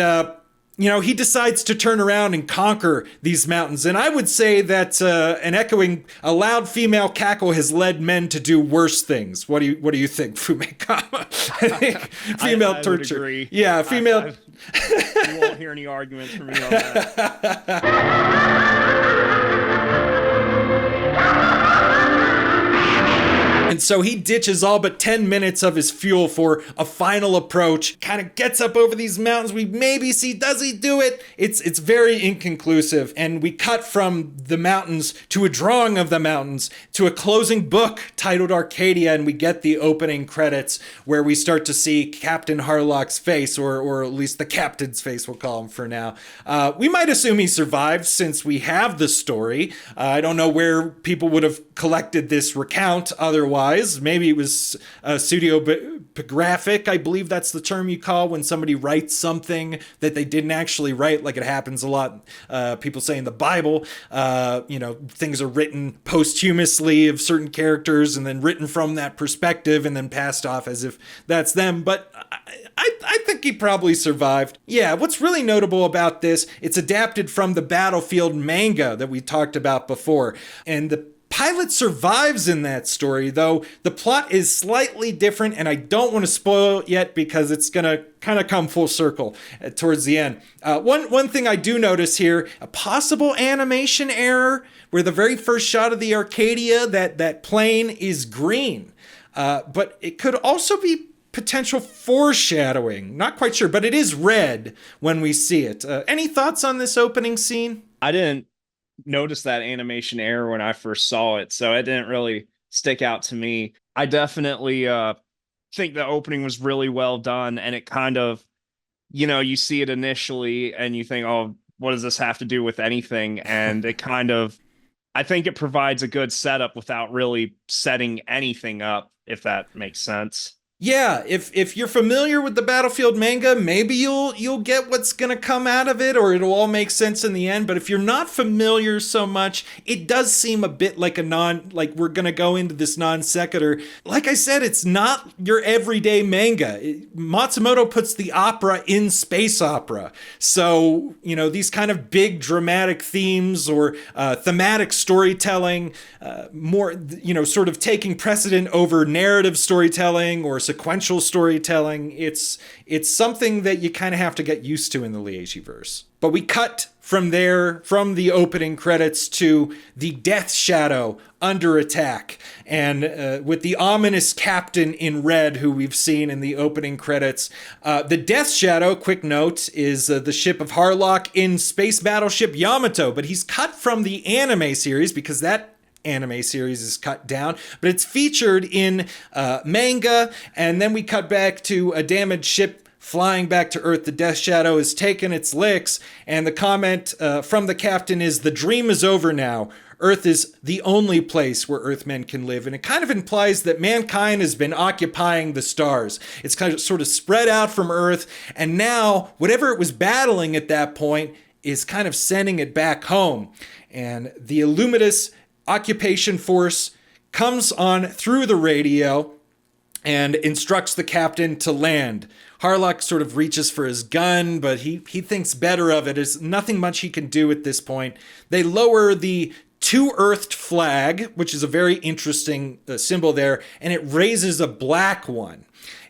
he decides to turn around and conquer these mountains. And I would say that a loud female cackle has led men to do worse things. What do you think, FumeiCom? I think female I torture. Would agree. Yeah, female. You won't hear any arguments from me on that. And so he ditches all but 10 minutes of his fuel for a final approach, kind of gets up over these mountains. We maybe see, does he do it? It's very inconclusive. And we cut from the mountains to a drawing of the mountains to a closing book titled Arcadia. And we get the opening credits where we start to see Captain Harlock's face, or at least the captain's face, we'll call him for now. We might assume he survived since we have the story. I don't know where people would have collected this recount otherwise. Maybe it was pseudepigraphic. I believe that's the term you call when somebody writes something that they didn't actually write, like it happens a lot. People say in the Bible, things are written posthumously of certain characters and then written from that perspective and then passed off as if that's them. But I think he probably survived. Yeah, what's really notable about this, it's adapted from the Battlefield manga that we talked about before. And the pilot survives in that story, though the plot is slightly different, and I don't want to spoil it yet because it's going to kind of come full circle towards the end. One thing I do notice here, a possible animation error where the very first shot of the Arcadia, that plane is green. But it could also be potential foreshadowing. Not quite sure, but it is red when we see it. Any thoughts on this opening scene? I didn't notice that animation error when I first saw it, so it didn't really stick out to me. I definitely think the opening was really well done, and it kind of, you see it initially and you think, oh, what does this have to do with anything? And it kind of, I think it provides a good setup without really setting anything up, if that makes sense. Yeah, if you're familiar with the Battlefield manga, maybe you'll get what's going to come out of it, or it'll all make sense in the end. But if you're not familiar so much, it does seem a bit like like we're going to go into this non sequitur. Like I said, it's not your everyday manga. Matsumoto puts the opera in space opera. So, these kind of big dramatic themes or thematic storytelling, more, sort of taking precedent over narrative storytelling or sequential storytelling. It's something that you kind of have to get used to in the Leijiverse. But we cut from there, from the opening credits, to the Death Shadow under attack. And with the ominous captain in red who we've seen in the opening credits. The Death Shadow, quick note, is the ship of Harlock in Space Battleship Yamato. But he's cut from the anime series because that anime series is cut down, but it's featured in manga, and then we cut back to a damaged ship flying back to Earth. The Death Shadow has taken its licks, and the comment from the captain is, "The dream is over now. Earth is the only place where Earthmen can live." And it kind of implies that mankind has been occupying the stars. It's kind of sort of spread out from Earth, and now whatever it was battling at that point is kind of sending it back home. And the Illuminatus occupation force comes on through the radio and instructs the captain to land. Harlock sort of reaches for his gun, but he thinks better of it. There's nothing much he can do at this point. They lower the two-earthed flag, which is a very interesting symbol there, and it raises a black one.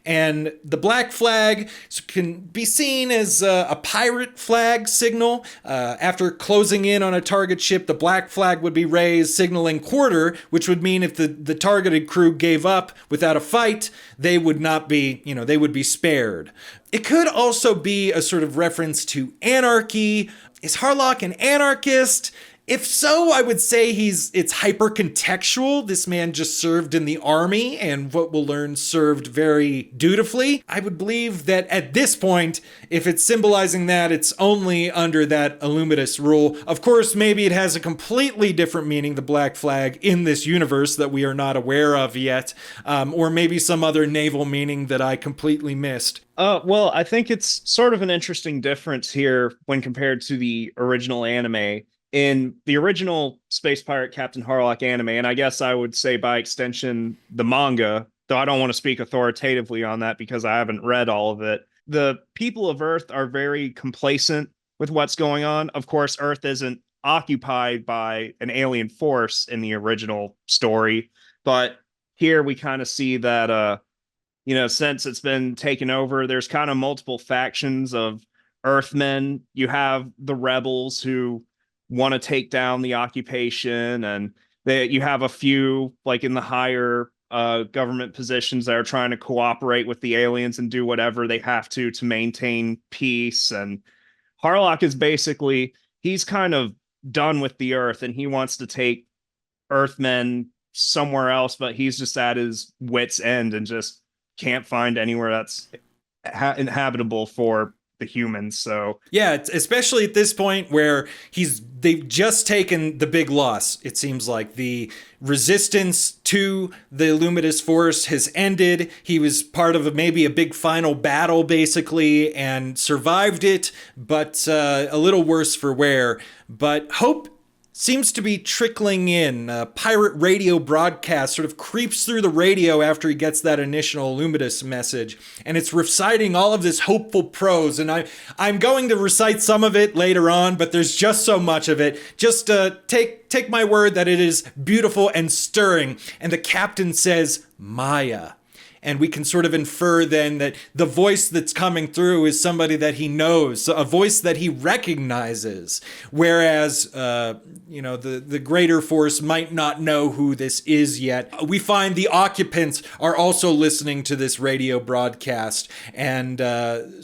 And the black flag can be seen as a pirate flag signal. After closing in on a target ship, the black flag would be raised, signaling quarter, which would mean if the targeted crew gave up without a fight, they would not be, they would be spared. It could also be a sort of reference to anarchy. Is Harlock an anarchist? If so, I would say it's hyper-contextual. This man just served in the army, and what we'll learn served very dutifully. I would believe that at this point, if it's symbolizing that, it's only under that Illuminatus rule. Of course, maybe it has a completely different meaning, the black flag, in this universe that we are not aware of yet, or maybe some other naval meaning that I completely missed. Well, I think it's sort of an interesting difference here when compared to the original anime. In the original Space Pirate Captain Harlock anime, and I guess I would say by extension the manga, though I don't want to speak authoritatively on that because I haven't read all of it, the people of Earth are very complacent with what's going on. Of course, Earth isn't occupied by an alien force in the original story, but here we kind of see that, since it's been taken over, there's kind of multiple factions of Earthmen. You have the rebels who want to take down the occupation, and you have a few like in the higher government positions that are trying to cooperate with the aliens and do whatever they have to maintain peace. And Harlock is basically, he's kind of done with the Earth and he wants to take Earthmen somewhere else, but he's just at his wit's end and just can't find anywhere that's inhabitable for the humans. So yeah, especially at this point where they've just taken the big loss. It seems like the resistance to the Illuminatus force has ended. He was part of maybe a big final battle basically and survived it, but a little worse for wear. But hope seems to be trickling in. Pirate radio broadcast sort of creeps through the radio after he gets that initial Illuminatus message, and it's reciting all of this hopeful prose. And I'm going to recite some of it later on, but there's just so much of it. Just take my word that it is beautiful and stirring. And the captain says, Maya. And we can sort of infer then that the voice that's coming through is somebody that he knows, a voice that he recognizes. Whereas, the greater force might not know who this is yet. We find the occupants are also listening to this radio broadcast. And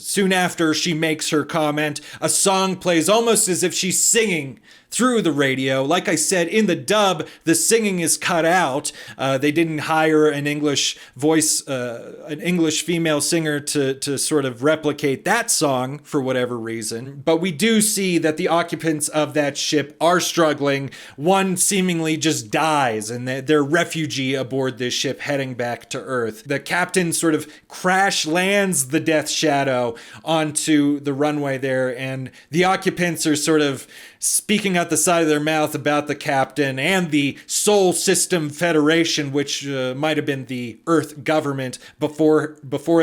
soon after she makes her comment, a song plays almost as if she's singing through the radio. Like I said, in the dub, the singing is cut out. They didn't hire an English voice, an English female singer to sort of replicate that song for whatever reason. But we do see that the occupants of that ship are struggling. One seemingly just dies, and they're refugee aboard this ship heading back to Earth. The captain sort of crash lands the Death Shadow onto the runway there, and the occupants are sort of speaking out the side of their mouth about the captain and the Sol System Federation, which might have been the Earth government before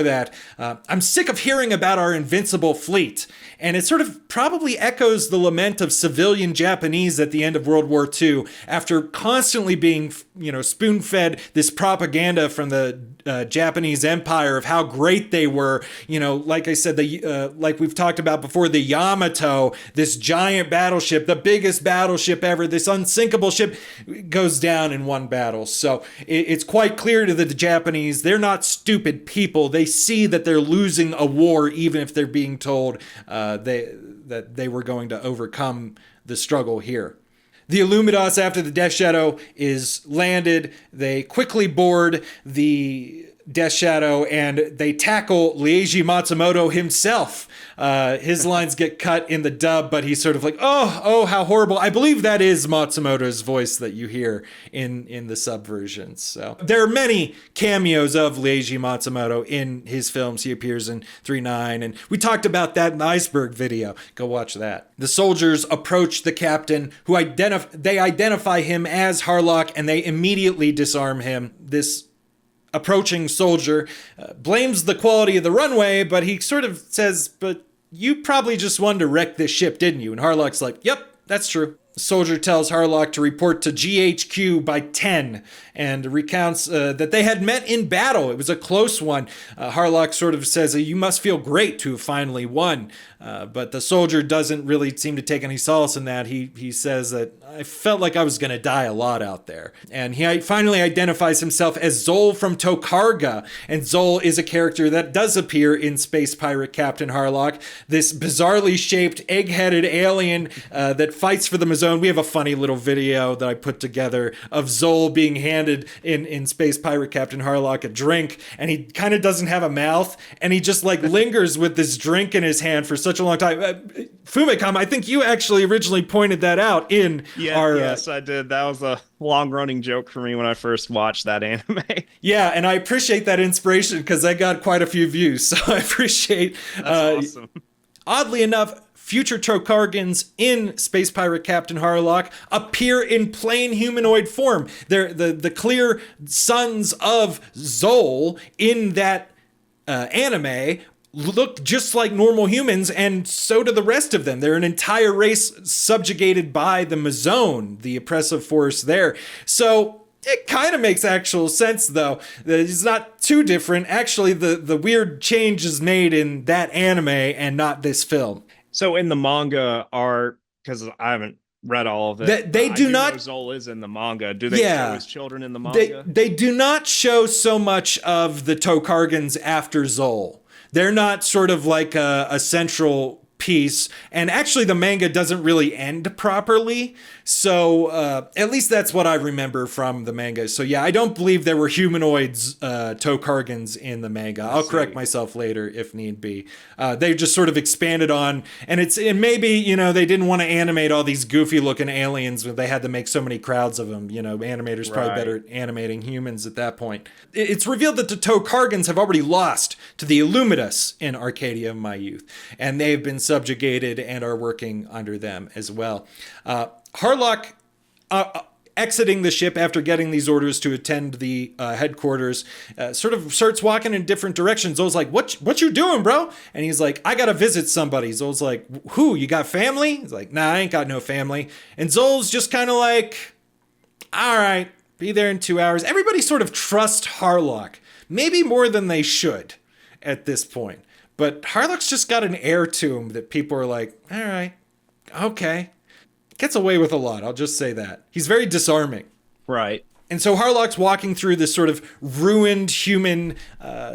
that. I'm sick of hearing about our invincible fleet. And it sort of probably echoes the lament of civilian Japanese at the end of World War II, after constantly being, spoon-fed this propaganda from the Japanese Empire of how great they were. Like I said, like we've talked about before, the Yamato, this giant battleship, the biggest battleship ever, this unsinkable ship, goes down in one battle. So it's quite clear to the Japanese, they're not stupid people. They see that they're losing a war, even if they're being told that they were going to overcome the struggle here. The Illuminatus, after the Death Shadow is landed, they quickly board the Death Shadow and they tackle Leiji Matsumoto himself. His lines get cut in the dub, but he's sort of like, oh, how horrible. I believe that is Matsumoto's voice that you hear in the subversions. So there are many cameos of Leiji Matsumoto in his films. He appears in 3-9, and we talked about that in the Iceberg video. Go watch that. The soldiers approach the captain, who they identify him as Harlock, and they immediately disarm him. This approaching soldier blames the quality of the runway, but he sort of says, but you probably just wanted to wreck this ship, didn't you? And Harlock's like, yep, that's true. soldier tells Harlock to report to GHQ by 10 and recounts that they had met in battle. It was a close one. Harlock sort of says, you must feel great to have finally won. But the soldier doesn't really seem to take any solace in that. He says that I felt like I was going to die a lot out there. And he finally identifies himself as Zol from Tokarga. And Zol is a character that does appear in Space Pirate Captain Harlock, this bizarrely shaped egg-headed alien that fights for the Mazone. We have a funny little video that I put together of Zol being handed in Space Pirate Captain Harlock a drink, and he kind of doesn't have a mouth, and he just like lingers with this drink in his hand for such a long time. FumeiCom, I think you actually originally pointed that out in our... Yes, I did. That was a long-running joke for me when I first watched that anime. Yeah, and I appreciate that inspiration because I got quite a few views, so I appreciate... That's awesome. Oddly enough, future Tokargans in Space Pirate Captain Harlock appear in plain humanoid form. They're the clear sons of Zol in that anime look just like normal humans, and so do the rest of them. They're an entire race subjugated by the Mazone, the oppressive force there. So it kind of makes actual sense, though. It's not too different. Actually, the weird change is made in that anime and not this film. So in the manga because I haven't read all of it. They do not. Know Zol is in the manga. Do they show his children in the manga? They do not show so much of the Tokargans after Zol. They're not sort of like a central piece, and actually the manga doesn't really end properly, so at least that's what I remember from the manga. So yeah, I don't believe there were humanoids Tokargans in the manga. I'll correct myself later if need be. They just sort of expanded on, and maybe they didn't want to animate all these goofy looking aliens when they had to make so many crowds of them. Animators probably better at animating humans at that point. It's revealed that the Tokargans have already lost to the Illumitus in Arcadia of My Youth, and they've been subjugated and are working under them as well. Harlock, exiting the ship after getting these orders to attend the headquarters, sort of starts walking in different directions. Zol's like, what you doing, bro? And he's like, I gotta visit somebody. Zol's like, who? You got family? He's like, nah, I ain't got no family. And Zol's just kind of like, all right, be there in 2 hours. Everybody sort of trusts Harlock, maybe more than they should at this point. But Harlock's just got an air to him that people are like, all right, okay. Gets away with a lot, I'll just say that. He's very disarming. Right. And so Harlock's walking through this sort of ruined human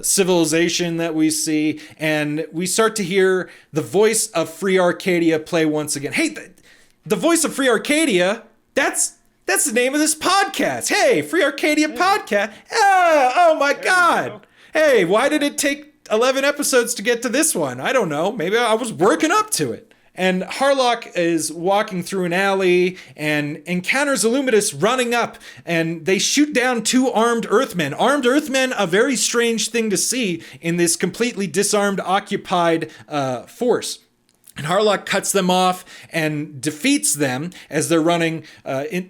civilization that we see, and we start to hear the voice of Free Arcadia play once again. Hey, the voice of Free Arcadia, that's the name of this podcast. Hey, Free Arcadia podcast. Oh my God. Hey, why did it take 11 episodes to get to this one? I don't know. Maybe I was working up to it. And Harlock is walking through an alley and encounters Illumitus running up, and they shoot down 2 armed Earthmen. Armed Earthmen, a very strange thing to see in this completely disarmed, occupied force. And Harlock cuts them off and defeats them as they're running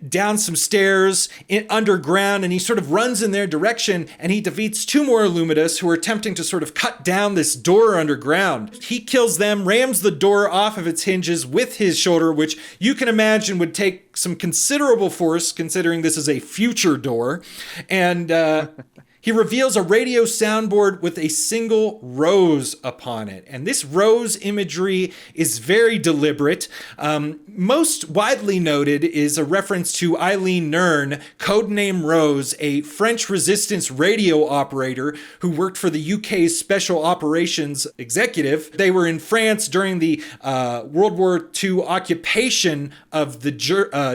down some stairs underground, and he sort of runs in their direction, and he defeats 2 more Illumitus who are attempting to sort of cut down this door underground. He kills them, rams the door off of its hinges with his shoulder, which you can imagine would take some considerable force considering this is a future door. And he reveals a radio soundboard with a single rose upon it. And this rose imagery is very deliberate. Most widely noted is a reference to Eileen Nern, codename Rose, a French resistance radio operator who worked for the UK's Special Operations Executive. They were in France during the World War II occupation of the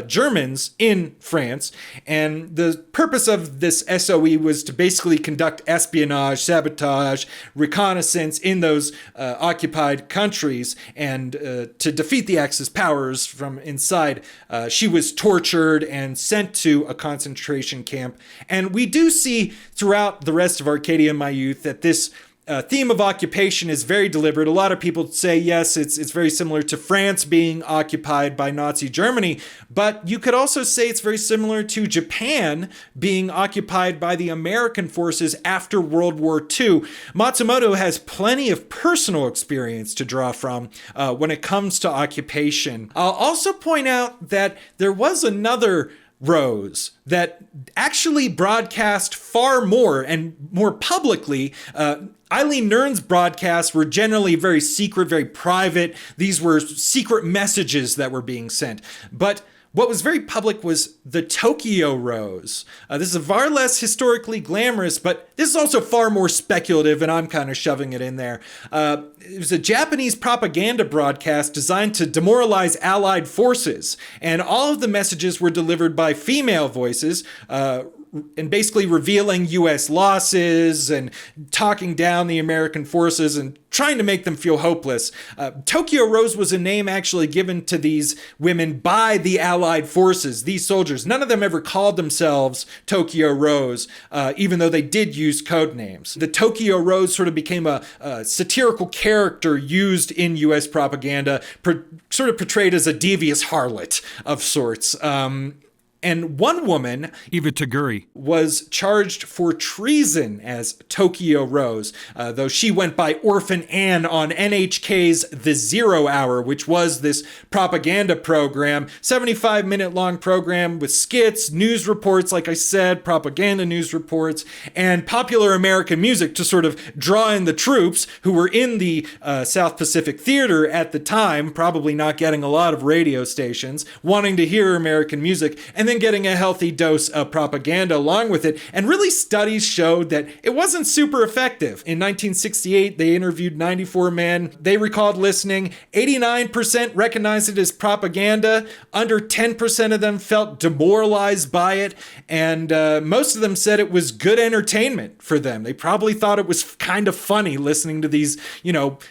Germans in France. And the purpose of this SOE was to basically conduct espionage, sabotage, reconnaissance in those occupied countries, and to defeat the Axis powers from inside. She was tortured and sent to a concentration camp. And we do see throughout the rest of Arcadia of My Youth that this theme of occupation is very deliberate. A lot of people say, yes, it's very similar to France being occupied by Nazi Germany, but you could also say it's very similar to Japan being occupied by the American forces after World War II. Matsumoto has plenty of personal experience to draw from when it comes to occupation. I'll also point out that there was another Rose that actually broadcast far more and more publicly. Eileen Nern's broadcasts were generally very secret, very private. These were secret messages that were being sent. But what was very public was the Tokyo Rose. This is far less historically glamorous, but this is also far more speculative, and I'm kind of shoving it in there. It was a Japanese propaganda broadcast designed to demoralize Allied forces, and all of the messages were delivered by female voices, and basically revealing U.S. losses and talking down the American forces and trying to make them feel hopeless. Tokyo Rose was a name actually given to these women by the Allied forces, these soldiers. None of them ever called themselves Tokyo Rose, even though they did use code names. The Tokyo Rose sort of became a satirical character used in U.S. propaganda, sort of portrayed as a devious harlot of sorts. And one woman, Eva Taguri, was charged for treason as Tokyo Rose, though she went by Orphan Anne on NHK's The Zero Hour, which was this propaganda program, 75-minute long program with skits, news reports, like I said, propaganda news reports, and popular American music to sort of draw in the troops who were in the South Pacific Theater at the time, probably not getting a lot of radio stations, wanting to hear American music, and then getting a healthy dose of propaganda along with it. And really, studies showed that it wasn't super effective. In 1968, they interviewed 94 men. They recalled listening. 89% recognized it as propaganda. Under 10% of them felt demoralized by it. And most of them said it was good entertainment for them. They probably thought it was kind of funny listening to these,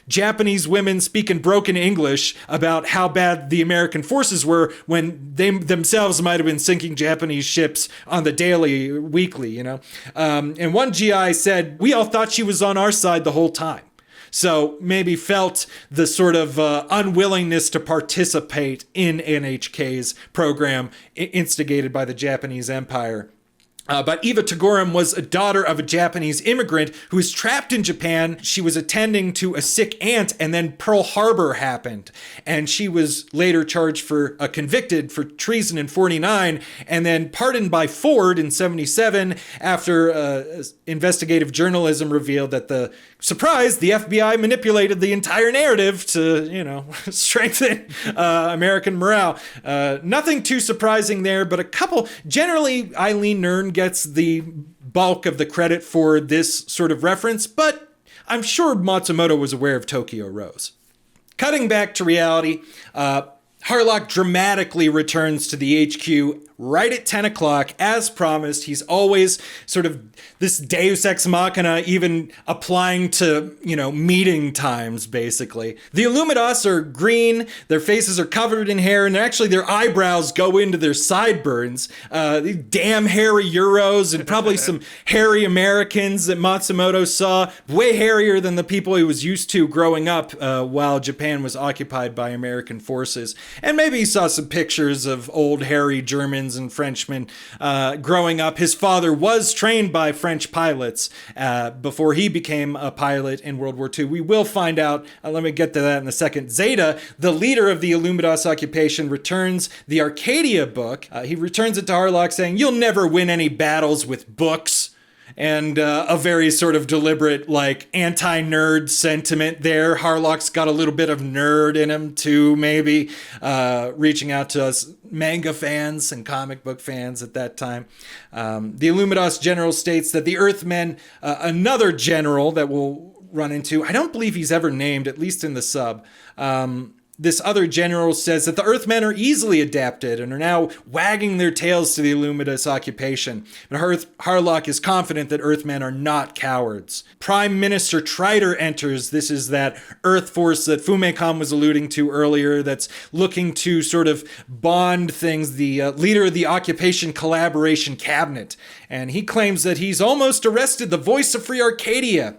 Japanese women speaking broken English about how bad the American forces were when they themselves might have been sinking Japanese ships on the daily, weekly, And one GI said, we all thought she was on our side the whole time. So maybe felt the sort of unwillingness to participate in NHK's program instigated by the Japanese Empire. But Eva Tagorum was a daughter of a Japanese immigrant who was trapped in Japan. She was attending to a sick aunt, and then Pearl Harbor happened. And she was later convicted for treason in 49, and then pardoned by Ford in 77 after investigative journalism revealed that the FBI manipulated the entire narrative to, strengthen American morale. Nothing too surprising there, but a couple. Generally, Eileen Nern gets the bulk of the credit for this sort of reference, but I'm sure Matsumoto was aware of Tokyo Rose. Cutting back to reality, Harlock dramatically returns to the HQ right at 10 o'clock, as promised. He's always sort of this deus ex machina, even applying to, meeting times, basically. The Illumidas are green, their faces are covered in hair, and actually their eyebrows go into their sideburns. These damn hairy Euros and probably some hairy Americans that Matsumoto saw, way hairier than the people he was used to growing up while Japan was occupied by American forces. And maybe he saw some pictures of old hairy Germans and Frenchmen growing up. His father was trained by French pilots before he became a pilot in World War II. We will find out, let me get to that in a second. Zeta, the leader of the Illumidas occupation, returns the Arcadia book. He returns it to Harlock saying, "You'll never win any battles with books." And a very sort of deliberate, anti-nerd sentiment there. Harlock's got a little bit of nerd in him, too, maybe. Reaching out to us manga fans and comic book fans at that time. The Illumidas general states that the Earthmen, another general that we'll run into, I don't believe he's ever named, at least in the sub, this other general says that the Earthmen are easily adapted and are now wagging their tails to the Illumidas occupation. But Harlock is confident that Earthmen are not cowards. Prime Minister Trider enters. This is that Earth force that FumeiCom was alluding to earlier that's looking to sort of bond things, the leader of the Occupation Collaboration Cabinet. And he claims that he's almost arrested the voice of Free Arcadia.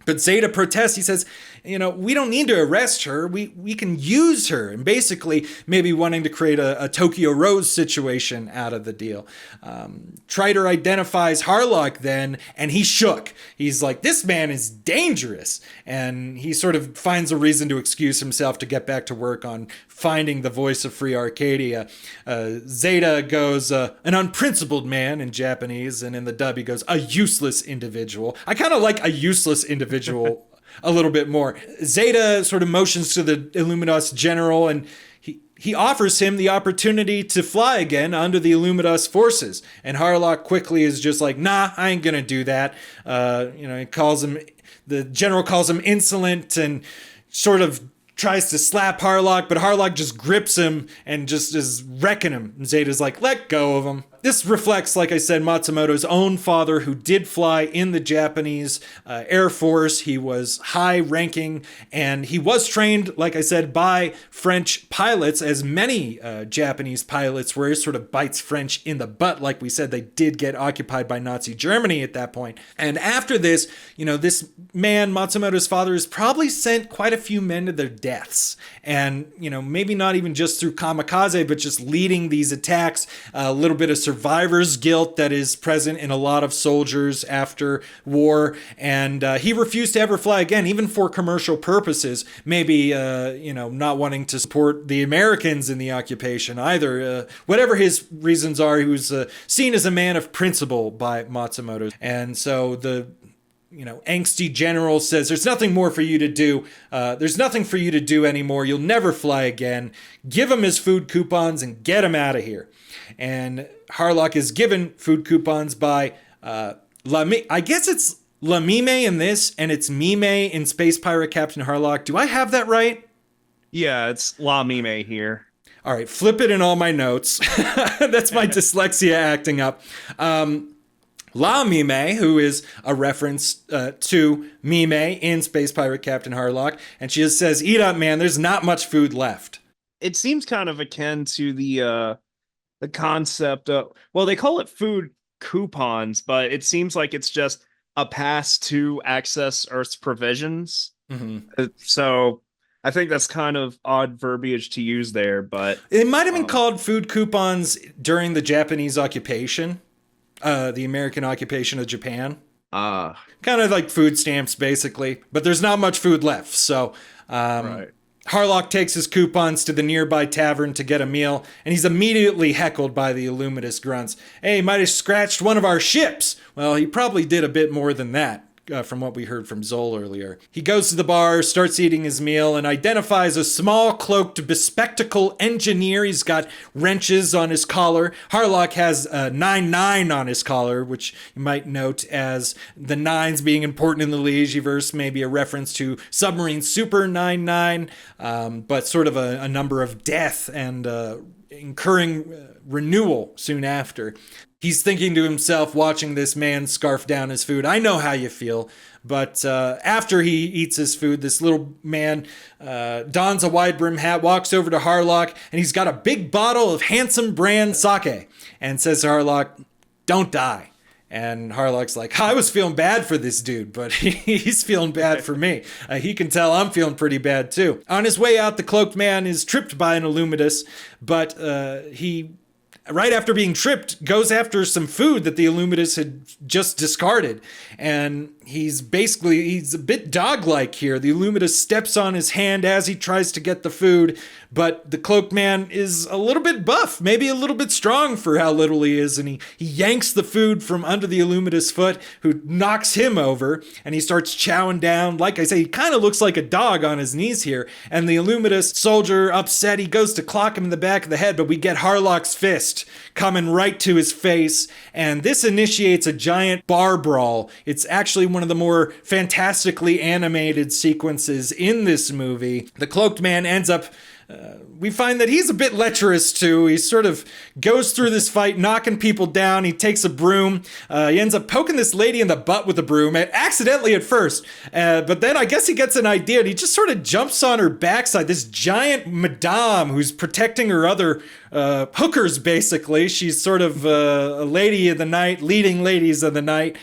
But Zeta protests. He says, we don't need to arrest her. We can use her. And basically maybe wanting to create a Tokyo Rose situation out of the deal. Triter identifies Harlock then, and he's shook. He's like, this man is dangerous. And he sort of finds a reason to excuse himself to get back to work on finding the voice of Free Arcadia. Zeta goes, an unprincipled man in Japanese, and in the dub he goes, a useless individual. I kind of like a useless individual a little bit more. Zeta sort of motions to the Illuminos general, and he offers him the opportunity to fly again under the Illuminos forces. And Harlock quickly is just like, nah, I ain't gonna do that. He calls him, the general calls him insolent and sort of tries to slap Harlock, but Harlock just grips him and just is wrecking him. And Zeta's like, let go of him. This reflects, like I said, Matsumoto's own father, who did fly in the Japanese Air Force. He was high ranking, and he was trained, like I said, by French pilots, as many Japanese pilots were. He sort of bites French in the butt. Like we said, they did get occupied by Nazi Germany at that point. And after this, this man, Matsumoto's father, has probably sent quite a few men to their deaths. And, maybe not even just through kamikaze, but just leading these attacks, a little bit of survivor's guilt that is present in a lot of soldiers after war. And he refused to ever fly again, even for commercial purposes. Maybe, not wanting to support the Americans in the occupation either. Whatever his reasons are, he was seen as a man of principle by Matsumoto. And so the angsty general says, there's nothing more for you to do. There's nothing for you to do anymore. You'll never fly again. Give him his food coupons and get him out of here. And Harlock is given food coupons by I guess it's Lamime in this, and it's Mime in Space Pirate Captain Harlock. Do I have that right? Yeah, it's La Mime here. All right, flip it in all my notes. That's my dyslexia acting up. La Mime, who is a reference to Mime in Space Pirate Captain Harlock, and she just says, eat up, man, there's not much food left. It seems kind of akin to the concept of, well, they call it food coupons, but it seems like it's just a pass to access Earth's provisions. Mm-hmm. So I think that's kind of odd verbiage to use there, but it might have been called food coupons during the Japanese occupation. The American occupation of Japan. Kind of like food stamps, basically. But there's not much food left. So right. Harlock takes his coupons to the nearby tavern to get a meal, and he's immediately heckled by the Illuminous grunts. Hey, he might have scratched one of our ships. Well, he probably did a bit more than that. From what we heard from Zol earlier. He goes to the bar, starts eating his meal, and identifies a small, cloaked, bespectacled engineer. He's got wrenches on his collar. Harlock has a 9-9 on his collar, which you might note as the nines being important in the Leijiverse, maybe a reference to Submarine Super 9-9, but sort of a number of death and incurring renewal soon after. He's thinking to himself, watching this man scarf down his food. I know how you feel. But after he eats his food, this little man dons a wide brim hat, walks over to Harlock, and he's got a big bottle of Handsome brand sake and says to Harlock, don't die. And Harlock's like, I was feeling bad for this dude, but he's feeling bad for me. He can tell I'm feeling pretty bad too. On his way out, the cloaked man is tripped by an Illuminus, but he, right after being tripped, goes after some food that the Illuminus had just discarded. And he's a bit dog-like here. The Illuminus steps on his hand as he tries to get the food, but the cloaked man is a little bit buff, maybe a little bit strong for how little he is, and he yanks the food from under the Illuminus' foot, who knocks him over, and he starts chowing down. Like I say, he kind of looks like a dog on his knees here, and the Illuminus soldier, upset, he goes to clock him in the back of the head, but we get Harlock's fist coming right to his face, and this initiates a giant bar brawl. It's actually one of the more fantastically animated sequences in this movie. The cloaked man ends up we find that he's a bit lecherous too. He sort of goes through this fight, knocking people down. He takes a broom. He ends up poking this lady in the butt with the broom, accidentally at first. But then I guess he gets an idea, and he just sort of jumps on her backside. This giant madame who's protecting her other hookers, basically. She's sort of a lady of the night, leading ladies of the night,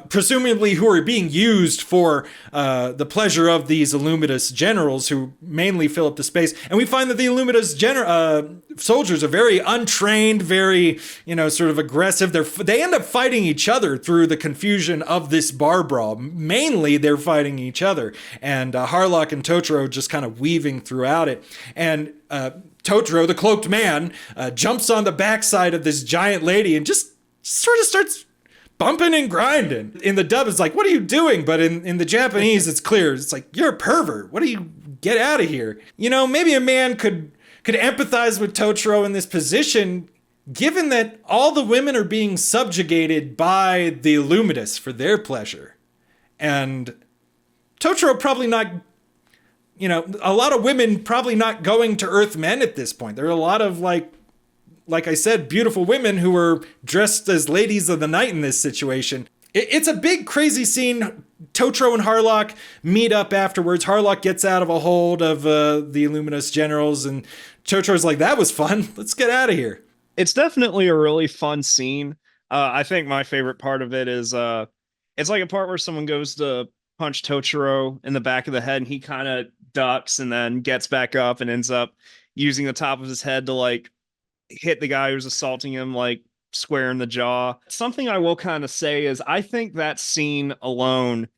presumably who are being used for the pleasure of these Illuminatus generals who mainly fill up the space. And we find that the Illuminatus soldiers are very untrained, very, sort of aggressive. They end up fighting each other through the confusion of this bar brawl. Mainly, they're fighting each other. And Harlock and Totoro just kind of weaving throughout it. And Totoro, the cloaked man, jumps on the backside of this giant lady and just sort of starts bumping and grinding. In the dub, it's like, what are you doing? But in the Japanese, it's clear. It's like, you're a pervert. What do you... Get out of here. Maybe a man could empathize with Totoro in this position, given that all the women are being subjugated by the Illuminatus for their pleasure. And Totoro probably not, a lot of women probably not going to Earth men at this point. There are a lot of, like I said, beautiful women who are dressed as ladies of the night in this situation. It's a big, crazy scene. Totoro and Harlock meet up afterwards. Harlock gets out of a hold of the Illuminatus generals, and Totoro's like, that was fun. Let's get out of here. It's definitely a really fun scene. I think my favorite part of it is it's like a part where someone goes to punch Totoro in the back of the head, and he kind of ducks and then gets back up and ends up using the top of his head to like hit the guy who's assaulting him like square in the jaw. Something I will kind of say is I think that scene alone,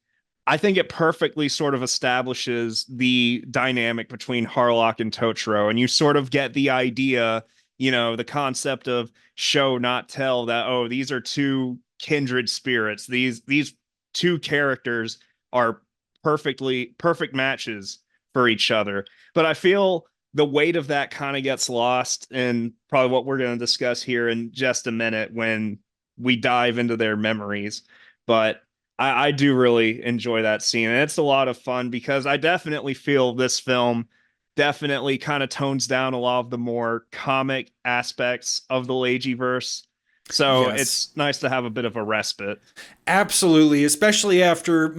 I think it perfectly sort of establishes the dynamic between Harlock and Totoro. And you sort of get the idea, the concept of show, not tell, that, oh, these are two kindred spirits. These two characters are perfect matches for each other. But I feel the weight of that kind of gets lost in probably what we're going to discuss here in just a minute when we dive into their memories. But I do really enjoy that scene. And it's a lot of fun because I definitely feel this film definitely kind of tones down a lot of the more comic aspects of the Leijiverse. So yes, it's nice to have a bit of a respite. Absolutely. Especially after,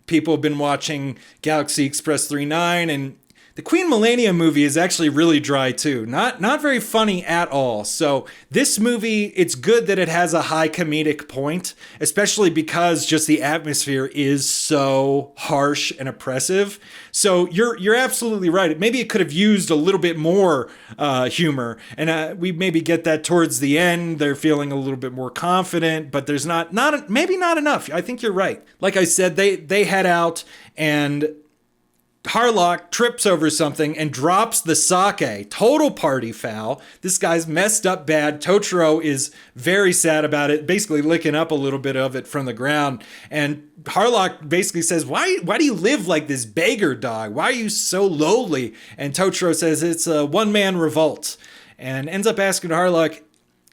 people have been watching Galaxy Express 39, and the Queen Melenia movie is actually really dry too. Not very funny at all. So this movie, it's good that it has a high comedic point, especially because just the atmosphere is so harsh and oppressive. So you're absolutely right. Maybe it could have used a little bit more humor, and we maybe get that towards the end. They're feeling a little bit more confident, but there's maybe not enough. I think you're right. Like I said, they head out, and Harlock trips over something and drops the sake. Total party foul. This guy's messed up bad. Totoro is very sad about it, basically licking up a little bit of it from the ground. And Harlock basically says, why do you live like this beggar dog? Why are you so lowly? And Totoro says it's a one-man revolt. And ends up asking Harlock,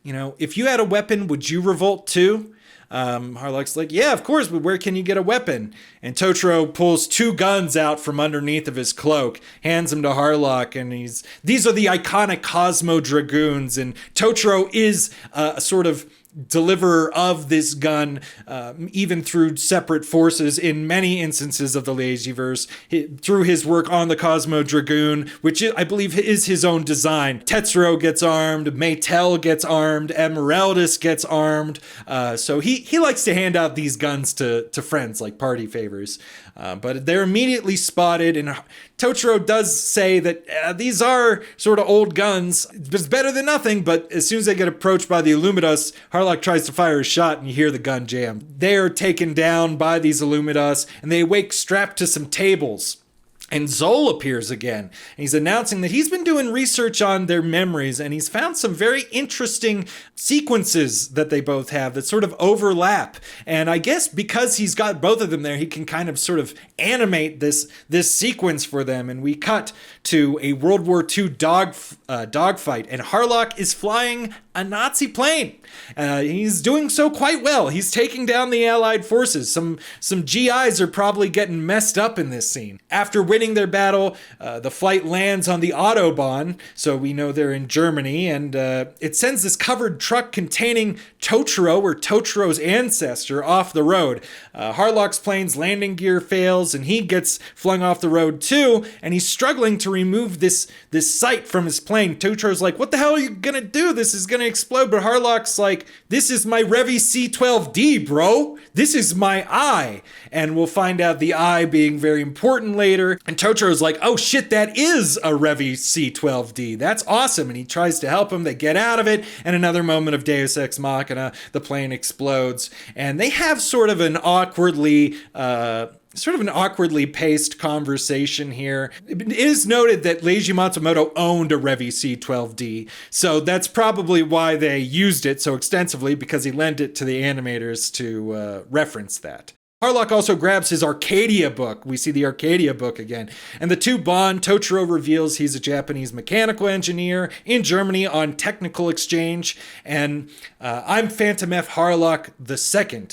if you had a weapon, would you revolt too? Harlock's like, yeah, of course, but where can you get a weapon? And Totoro pulls two guns out from underneath of his cloak, hands them to Harlock, and these are the iconic Cosmo Dragoons, and Totoro is a sort of deliverer of this gun, even through separate forces in many instances of the Leijiverse, through his work on the Cosmo Dragoon, which I believe is his own design. Tetsuro gets armed, Maytel gets armed, Emeraldus gets armed, so he likes to hand out these guns to friends like party favors. But they're immediately spotted, and Totoro does say that these are sort of old guns. It's better than nothing, but as soon as they get approached by the Illuminatus, Harlock tries to fire a shot, and you hear the gun jam. They are taken down by these Illuminatus, and they awake strapped to some tables. And Zol appears again. And he's announcing that he's been doing research on their memories, and he's found some very interesting sequences that they both have that sort of overlap. And I guess because he's got both of them there, he can kind of sort of animate this sequence for them. And we cut to a World War II dogfight, and Harlock is flying a Nazi plane. He's doing so quite well. He's taking down the Allied forces. Some GIs are probably getting messed up in this scene. After winning beginning their battle, the flight lands on the Autobahn, so we know they're in Germany, and it sends this covered truck containing Totoro, or Totoro's ancestor, off the road. Harlock's plane's landing gear fails, and he gets flung off the road too, and he's struggling to remove this sight from his plane. Totoro's like, what the hell are you gonna do? This is gonna explode. But Harlock's like, this is my Revi C12D, bro. This is my eye. And we'll find out the eye being very important later. And Totoro's like, oh shit, that is a Revi C12D. That's awesome. And he tries to help him. They get out of it. And another moment of Deus Ex Machina, the plane explodes. And they have sort of an awkwardly paced conversation here. It is noted that Leiji Matsumoto owned a Revi C12D, so that's probably why they used it so extensively, because he lent it to the animators to reference that. Harlock also grabs his Arcadia book. We see the Arcadia book again. And the two bond. Totoro reveals he's a Japanese mechanical engineer in Germany on technical exchange. And I'm Phantom F. Harlock II.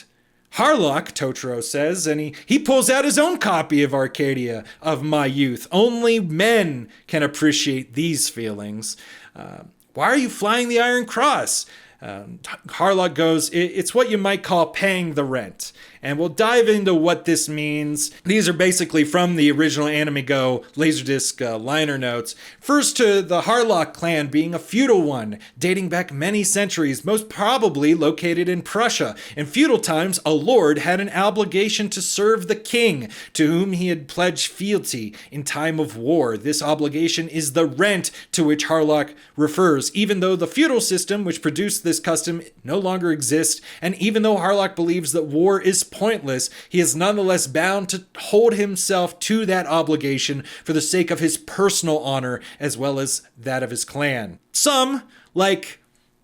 Harlock, Totoro says, and he pulls out his own copy of Arcadia of My Youth. Only men can appreciate these feelings. Why are you flying the Iron Cross? Harlock goes, it's what you might call paying the rent. And we'll dive into what this means. These are basically from the original Anime Go Laserdisc liner notes. First, to the Harlock clan being a feudal one, dating back many centuries, most probably located in Prussia. In feudal times, a lord had an obligation to serve the king, to whom he had pledged fealty in time of war. This obligation is the rent to which Harlock refers, even though the feudal system which produced this custom no longer exists, and even though Harlock believes that war is pointless, he is nonetheless bound to hold himself to that obligation for the sake of his personal honor as well as that of his clan. Some, like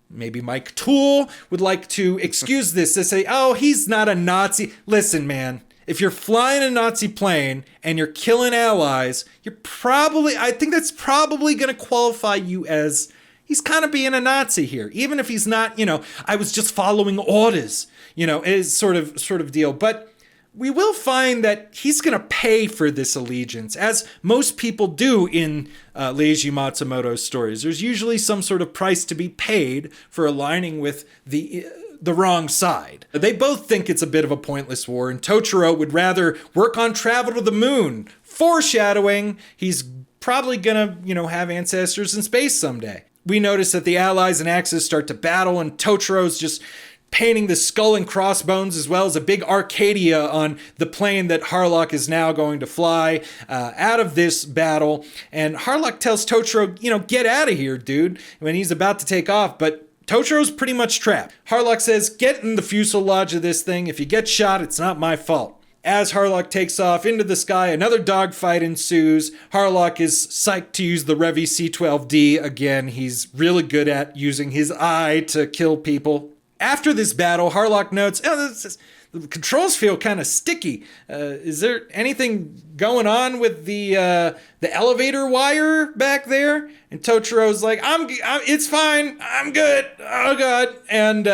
maybe Mike Toole, would like to excuse this. They say, oh, he's not a Nazi. Listen, man, if you're flying a Nazi plane and you're killing allies, I think that's probably going to qualify you as he's kind of being a Nazi here, even if he's not, I was just following orders, is sort of deal. But we will find that he's going to pay for this allegiance, as most people do in Leiji Matsumoto's stories. There's usually some sort of price to be paid for aligning with the wrong side. They both think it's a bit of a pointless war, and Totoro would rather work on travel to the moon, foreshadowing he's probably going to, have ancestors in space someday. We notice that the Allies and Axis start to battle, and Totoro's just painting the skull and crossbones as well as a big Arcadia on the plane that Harlock is now going to fly out of this battle. And Harlock tells Totoro, get out of here, dude, when he's about to take off. But Totoro's pretty much trapped. Harlock says, get in the fuselage of this thing. If you get shot, it's not my fault. As Harlock takes off into the sky, another dogfight ensues. Harlock is psyched to use the Revi C12D again. He's really good at using his eye to kill people. After this battle, Harlock notes, the controls feel kind of sticky. Is there anything going on with the elevator wire back there? And Totoro's like, it's fine. I'm good. Oh, God. And,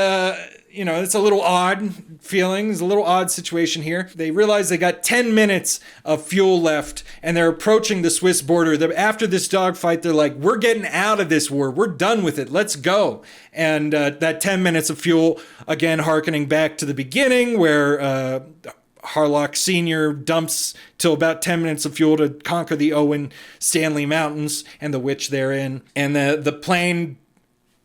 it's a little odd feeling. It's a little odd situation here. They realize they got 10 minutes of fuel left, and they're approaching the Swiss border. After this dogfight, they're like, we're getting out of this war. We're done with it. Let's go. And that 10 minutes of fuel, again, hearkening back to the beginning, where Harlock Sr. dumps till about 10 minutes of fuel to conquer the Owen Stanley Mountains and the witch therein. And the plane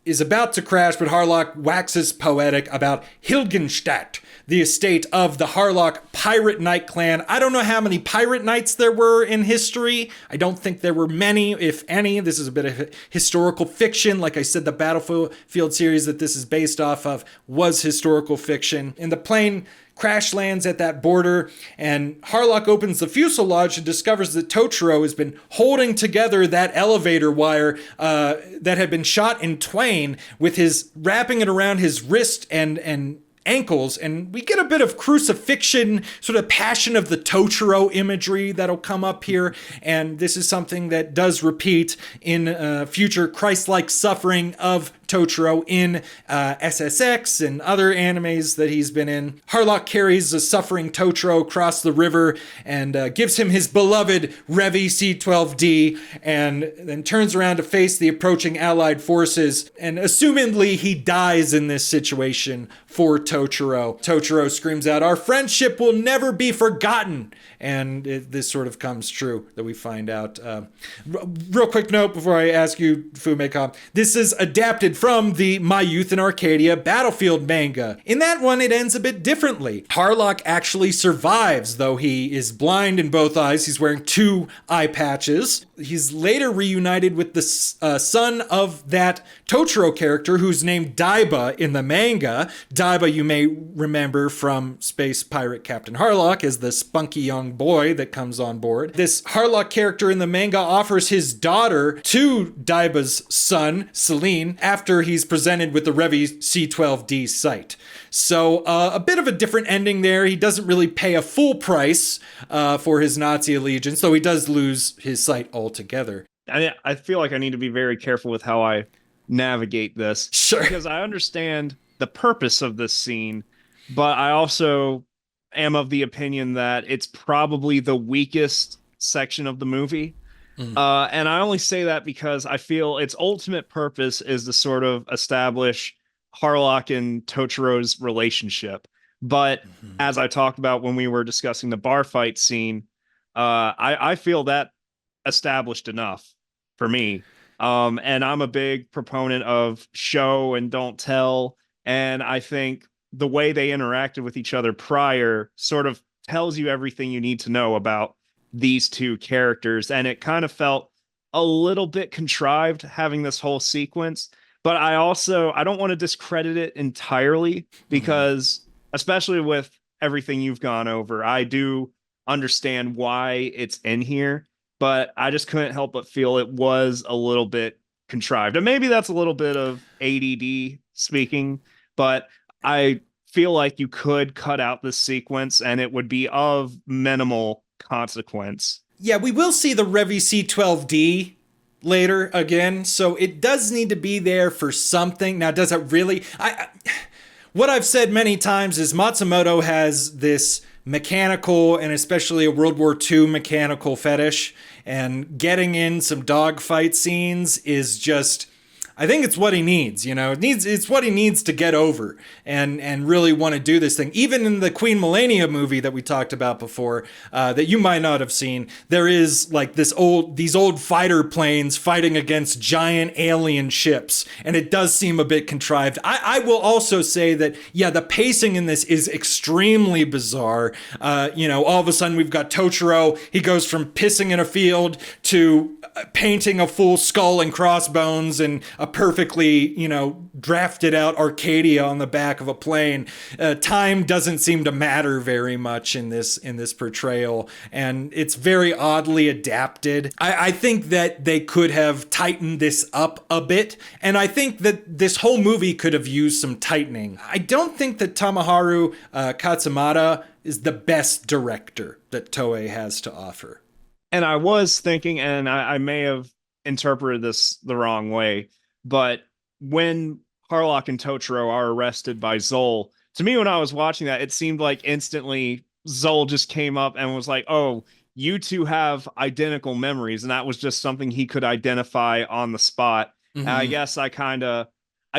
is about to crash, but Harlock waxes poetic about Hilgenstadt, the estate of the Harlock pirate knight clan. I don't know how many pirate knights there were in history. I don't think there were many, if any. This is a bit of historical fiction. Like I said, the Battlefield series that this is based off of was historical fiction. And the plane crash lands at that border, and Harlock opens the fuselage and discovers that Totoro has been holding together that elevator wire that had been shot in twain, with his wrapping it around his wrist and ankles, and we get a bit of crucifixion, sort of Passion of the Totoro imagery that'll come up here, and this is something that does repeat in future Christ-like suffering of Totoro in SSX and other animes that he's been in. Harlock carries a suffering Totoro across the river and gives him his beloved Revi C12D, and then turns around to face the approaching Allied forces, and assumedly he dies in this situation for Totoro. Totoro screams out, "Our friendship will never be forgotten!" And this sort of comes true, that we find out. Real quick note before I ask you, FumeiCom. This is adapted from the My Youth in Arcadia Battlefield manga. In that one, it ends a bit differently. Harlock actually survives, though he is blind in both eyes. He's wearing 2 eye patches. He's later reunited with the son of that Totoro character who's named Daiba in the manga. Daiba, you may remember from Space Pirate Captain Harlock as the spunky young boy that comes on board. This Harlock character in the manga offers his daughter to Daiba's son, Celine, after he's presented with the Revi C12D sight. So a bit of a different ending there. He doesn't really pay a full price for his Nazi allegiance, though he does lose his sight altogether. I feel like I need to be very careful with how I navigate this. Sure. Because I understand the purpose of this scene, but I also am of the opinion that it's probably the weakest section of the movie. And I only say that because I feel its ultimate purpose is to sort of establish Harlock and Totoro's relationship. But as I talked about when we were discussing the bar fight scene, I feel that established enough for me. And I'm a big proponent of show and don't tell. And I think the way they interacted with each other prior sort of tells you everything you need to know about these 2 characters. And it kind of felt a little bit contrived having this whole sequence. But I don't want to discredit it entirely because, especially with everything you've gone over, I do understand why it's in here, but I just couldn't help but feel it was a little bit contrived. And maybe that's a little bit of ADD speaking, but I feel like you could cut out this sequence and it would be of minimal consequence. Yeah, we will see the Revi C12D later again, so it does need to be there for something. Now, does it really? What I've said many times is Matsumoto has this mechanical and especially a World War II mechanical fetish, and getting in some dogfight scenes is just, I think it's what he needs, you know. It's what he needs to get over and really want to do this thing. Even in the Queen Millennia movie that we talked about before, that you might not have seen, there is like these old fighter planes fighting against giant alien ships, and it does seem a bit contrived. I will also say that, yeah, the pacing in this is extremely bizarre. All of a sudden we've got Totoro. He goes from pissing in a field to painting a full skull and crossbones and a perfectly, drafted out Arcadia on the back of a plane. Time doesn't seem to matter very much in this portrayal, and it's very oddly adapted. I think that they could have tightened this up a bit, and I think that this whole movie could have used some tightening. I don't think that Tomoharu Katsumata is the best director that Toei has to offer. And I was thinking, and I may have interpreted this the wrong way, but when Harlock and Totoro are arrested by Zol, to me, when I was watching that, it seemed like instantly Zol just came up and was like, "Oh, you 2 have identical memories." And that was just something he could identify on the spot. Mm-hmm. I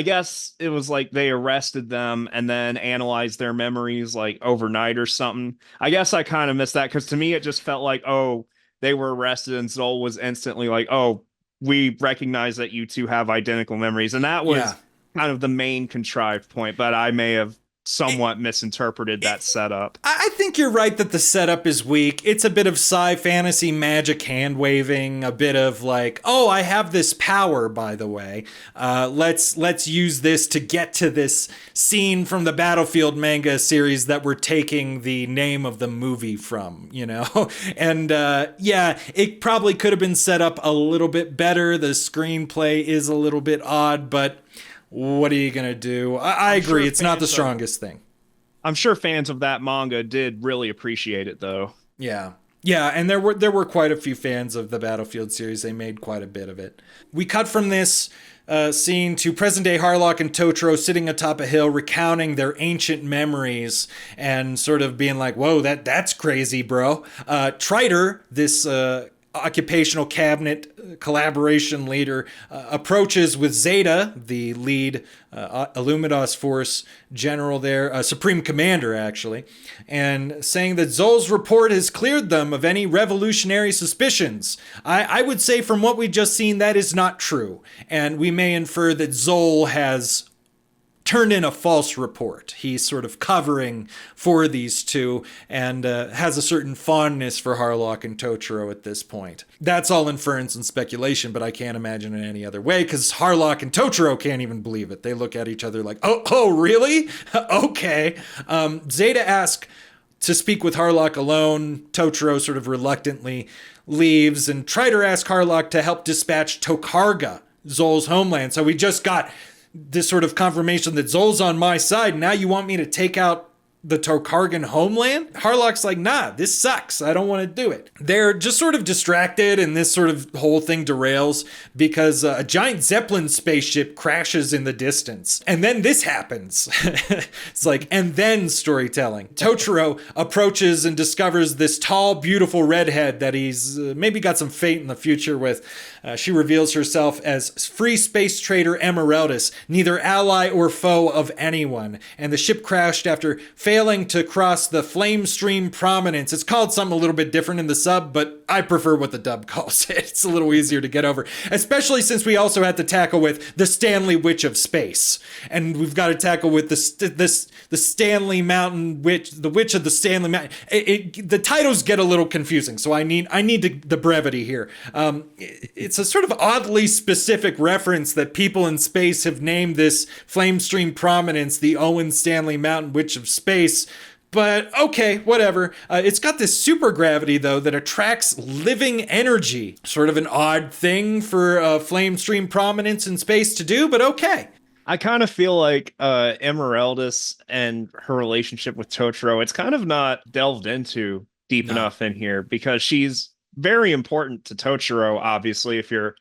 guess it was like they arrested them and then analyzed their memories like overnight or something. I guess I kind of missed that because to me, it just felt like, oh, they were arrested and Zol was instantly like, "Oh, we recognize that you 2 have identical memories." And that was kind of the main contrived point, but I may have somewhat misinterpreted that setup. I think you're right that the setup is weak. It's a bit of sci-fantasy magic hand-waving, a bit of like, oh, I have this power, by the way. Let's use this to get to this scene from the Battlefield manga series that we're taking the name of the movie from, And it probably could have been set up a little bit better. The screenplay is a little bit odd, but what are you going to do? I agree. It's not the strongest thing. I'm sure fans of that manga did really appreciate it, though. Yeah. Yeah, and there were quite a few fans of the Battlefield series. They made quite a bit of it. We cut from this scene to present-day Harlock and Totoro sitting atop a hill recounting their ancient memories and sort of being like, whoa, that's crazy, bro. Triter, this occupational cabinet collaboration leader, approaches with Zeta, the lead Illumidos Force general there, Supreme Commander, actually, and saying that Zol's report has cleared them of any revolutionary suspicions. I would say from what we've just seen, that is not true. And we may infer that Zol has turned in a false report. He's sort of covering for these two and has a certain fondness for Harlock and Totoro at this point. That's all inference and speculation, but I can't imagine it any other way because Harlock and Totoro can't even believe it. They look at each other like, oh, really? Okay. Zeta asks to speak with Harlock alone. Totoro sort of reluctantly leaves, and Triter asks Harlock to help dispatch Tokarga, Zol's homeland. So we just got this sort of confirmation that Zol's on my side. Now you want me to take out the Tokargan homeland? Harlock's like, nah, this sucks. I don't want to do it. They're just sort of distracted, and this sort of whole thing derails because a giant Zeppelin spaceship crashes in the distance. And then this happens. It's like, and then storytelling. Totoro approaches and discovers this tall, beautiful redhead that he's maybe got some fate in the future with. She reveals herself as free space trader Emeraldus, neither ally or foe of anyone. And the ship crashed after failing to cross the flame stream prominence. It's called something a little bit different in the sub, but I prefer what the dub calls it. It's a little easier to get over, especially since we also had to tackle with the Stanley Witch of Space. And we've got to tackle with the Stanley Mountain Witch, the Witch of the Stanley Mountain. The titles get a little confusing, so I need the brevity here. It's a sort of oddly specific reference that people in space have named this flame stream prominence the Owen Stanley Mountain Witch of Space. But okay, whatever. It's got this super gravity, though, that attracts living energy. Sort of an odd thing for flame stream prominence in space to do, but okay. I kind of feel like Emeraldus and her relationship with Totoro, it's kind of not delved into deep enough in here because she's very important to Totoro, obviously, if you're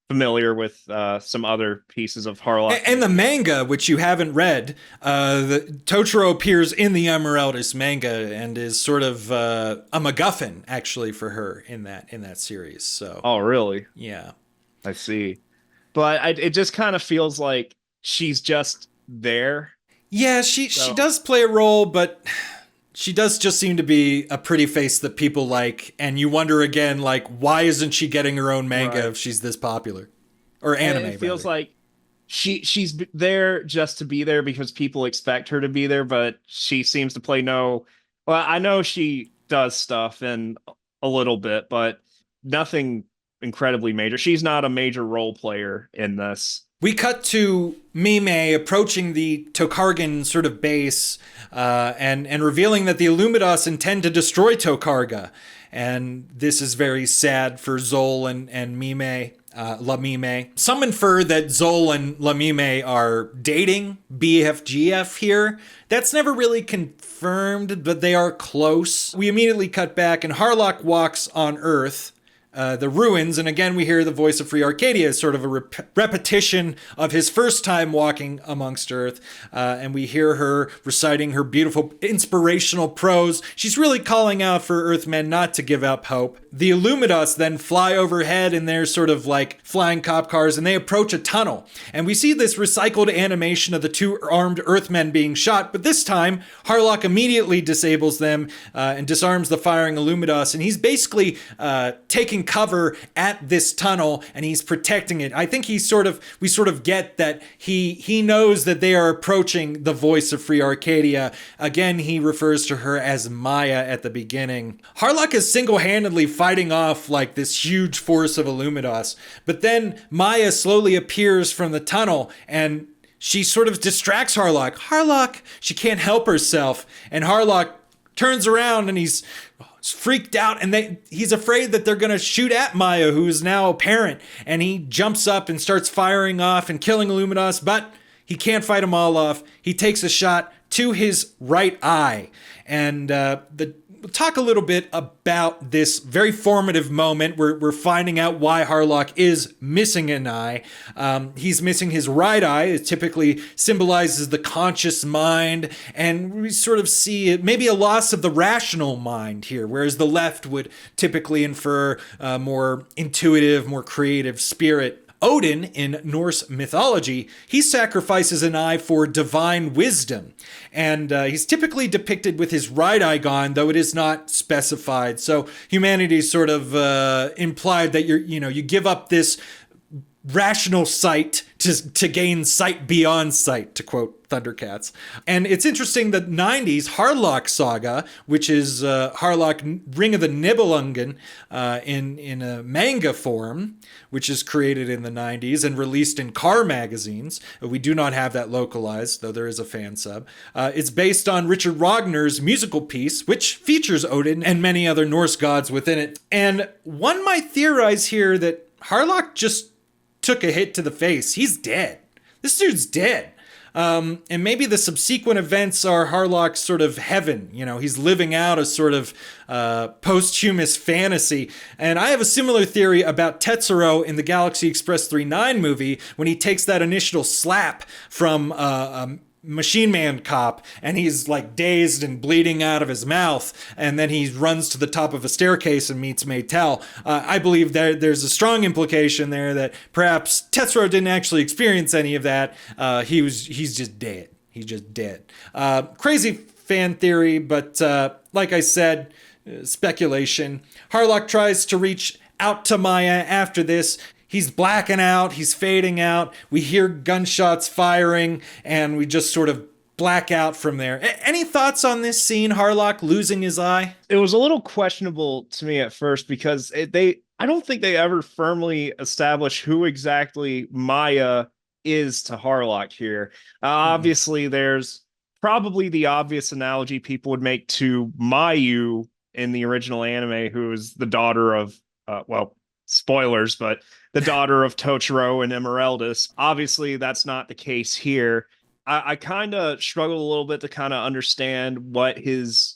familiar with some other pieces of Harlock. And the manga, which you haven't read, Totoro appears in the Emeraldus manga and is sort of a MacGuffin, actually, for her in that series. So. Oh, really? Yeah. I see. But it just kind of feels like she's just there. Yeah, she does play a role, but she does just seem to be a pretty face that people like, and you wonder again, like, why isn't she getting her own manga if she's this popular? Or anime, and it feels like she's there just to be there because people expect her to be there, but she seems to play no... Well, I know she does stuff and a little bit, but nothing incredibly major. She's not a major role player in this. We cut to Mime approaching the Tokargan sort of base and revealing that the Illumidos intend to destroy Tokarga. And this is very sad for Zol and Mime, La Mime. Some infer that Zol and La Mime are dating, BFGF here. That's never really confirmed, but they are close. We immediately cut back and Harlock walks on Earth. The ruins, and again we hear the voice of Free Arcadia as sort of a repetition of his first time walking amongst Earth, and we hear her reciting her beautiful inspirational prose. She's really calling out for Earthmen not to give up hope. The Illumidos then fly overhead in their sort of like flying cop cars, and they approach a tunnel, and we see this recycled animation of the two armed Earthmen being shot, but this time Harlock immediately disables them and disarms the firing Illumidos, and he's basically taking cover at this tunnel and he's protecting it. I think we sort of get that he knows that they are approaching the voice of Free Arcadia. Again, he refers to her as Maya at the beginning. Harlock is single-handedly fighting off like this huge force of Illumidos, but then Maya slowly appears from the tunnel and she sort of distracts Harlock. Harlock, she can't help herself, and Harlock turns around and he's freaked out, and he's afraid that they're going to shoot at Maya, who is now a parent, and he jumps up and starts firing off and killing Illuminos, but he can't fight them all off. He takes a shot to his right eye, and talk a little bit about this very formative moment where we're finding out why Harlock is missing an eye. He's missing his right eye. It typically symbolizes the conscious mind, and we sort of see it, maybe a loss of the rational mind here, whereas the left would typically infer a more intuitive, more creative spirit. Odin, in Norse mythology, he sacrifices an eye for divine wisdom. And he's typically depicted with his right eye gone, though it is not specified. So humanity sort of implied that you give up this rational sight to gain sight beyond sight, to quote Thundercats. And it's interesting that 90s Hardluck saga, which is Harlock Ring of the Nibelungen in a manga form, which is created in the 90s and released in car magazines. We do not have that localized, though there is a fan sub. It's based on Richard Wagner's musical piece, which features Odin and many other Norse gods within it. And one might theorize here that Harlock just took a hit to the face. He's dead. This dude's dead. And maybe the subsequent events are Harlock's sort of heaven. He's living out a sort of posthumous fantasy. And I have a similar theory about Tetsuro in the Galaxy Express 39 movie when he takes that initial slap from Machine Man cop, and he's like dazed and bleeding out of his mouth, and then he runs to the top of a staircase and meets Maytel. I believe there's a strong implication there that perhaps Tetsuro didn't actually experience any of that. He's just dead. He's just dead. Crazy fan theory, but like I said, speculation. Harlock tries to reach out to Maya after this. He's blacking out, he's fading out, we hear gunshots firing, and we just sort of black out from there. Any thoughts on this scene, Harlock losing his eye? It was a little questionable to me at first because I don't think they ever firmly establish who exactly Maya is to Harlock here. Obviously, there's probably the obvious analogy people would make to Mayu in the original anime, who is the daughter of, spoilers, but the daughter of Totoro and Emeraldus. Obviously, that's not the case here. I kind of struggled a little bit to kind of understand what his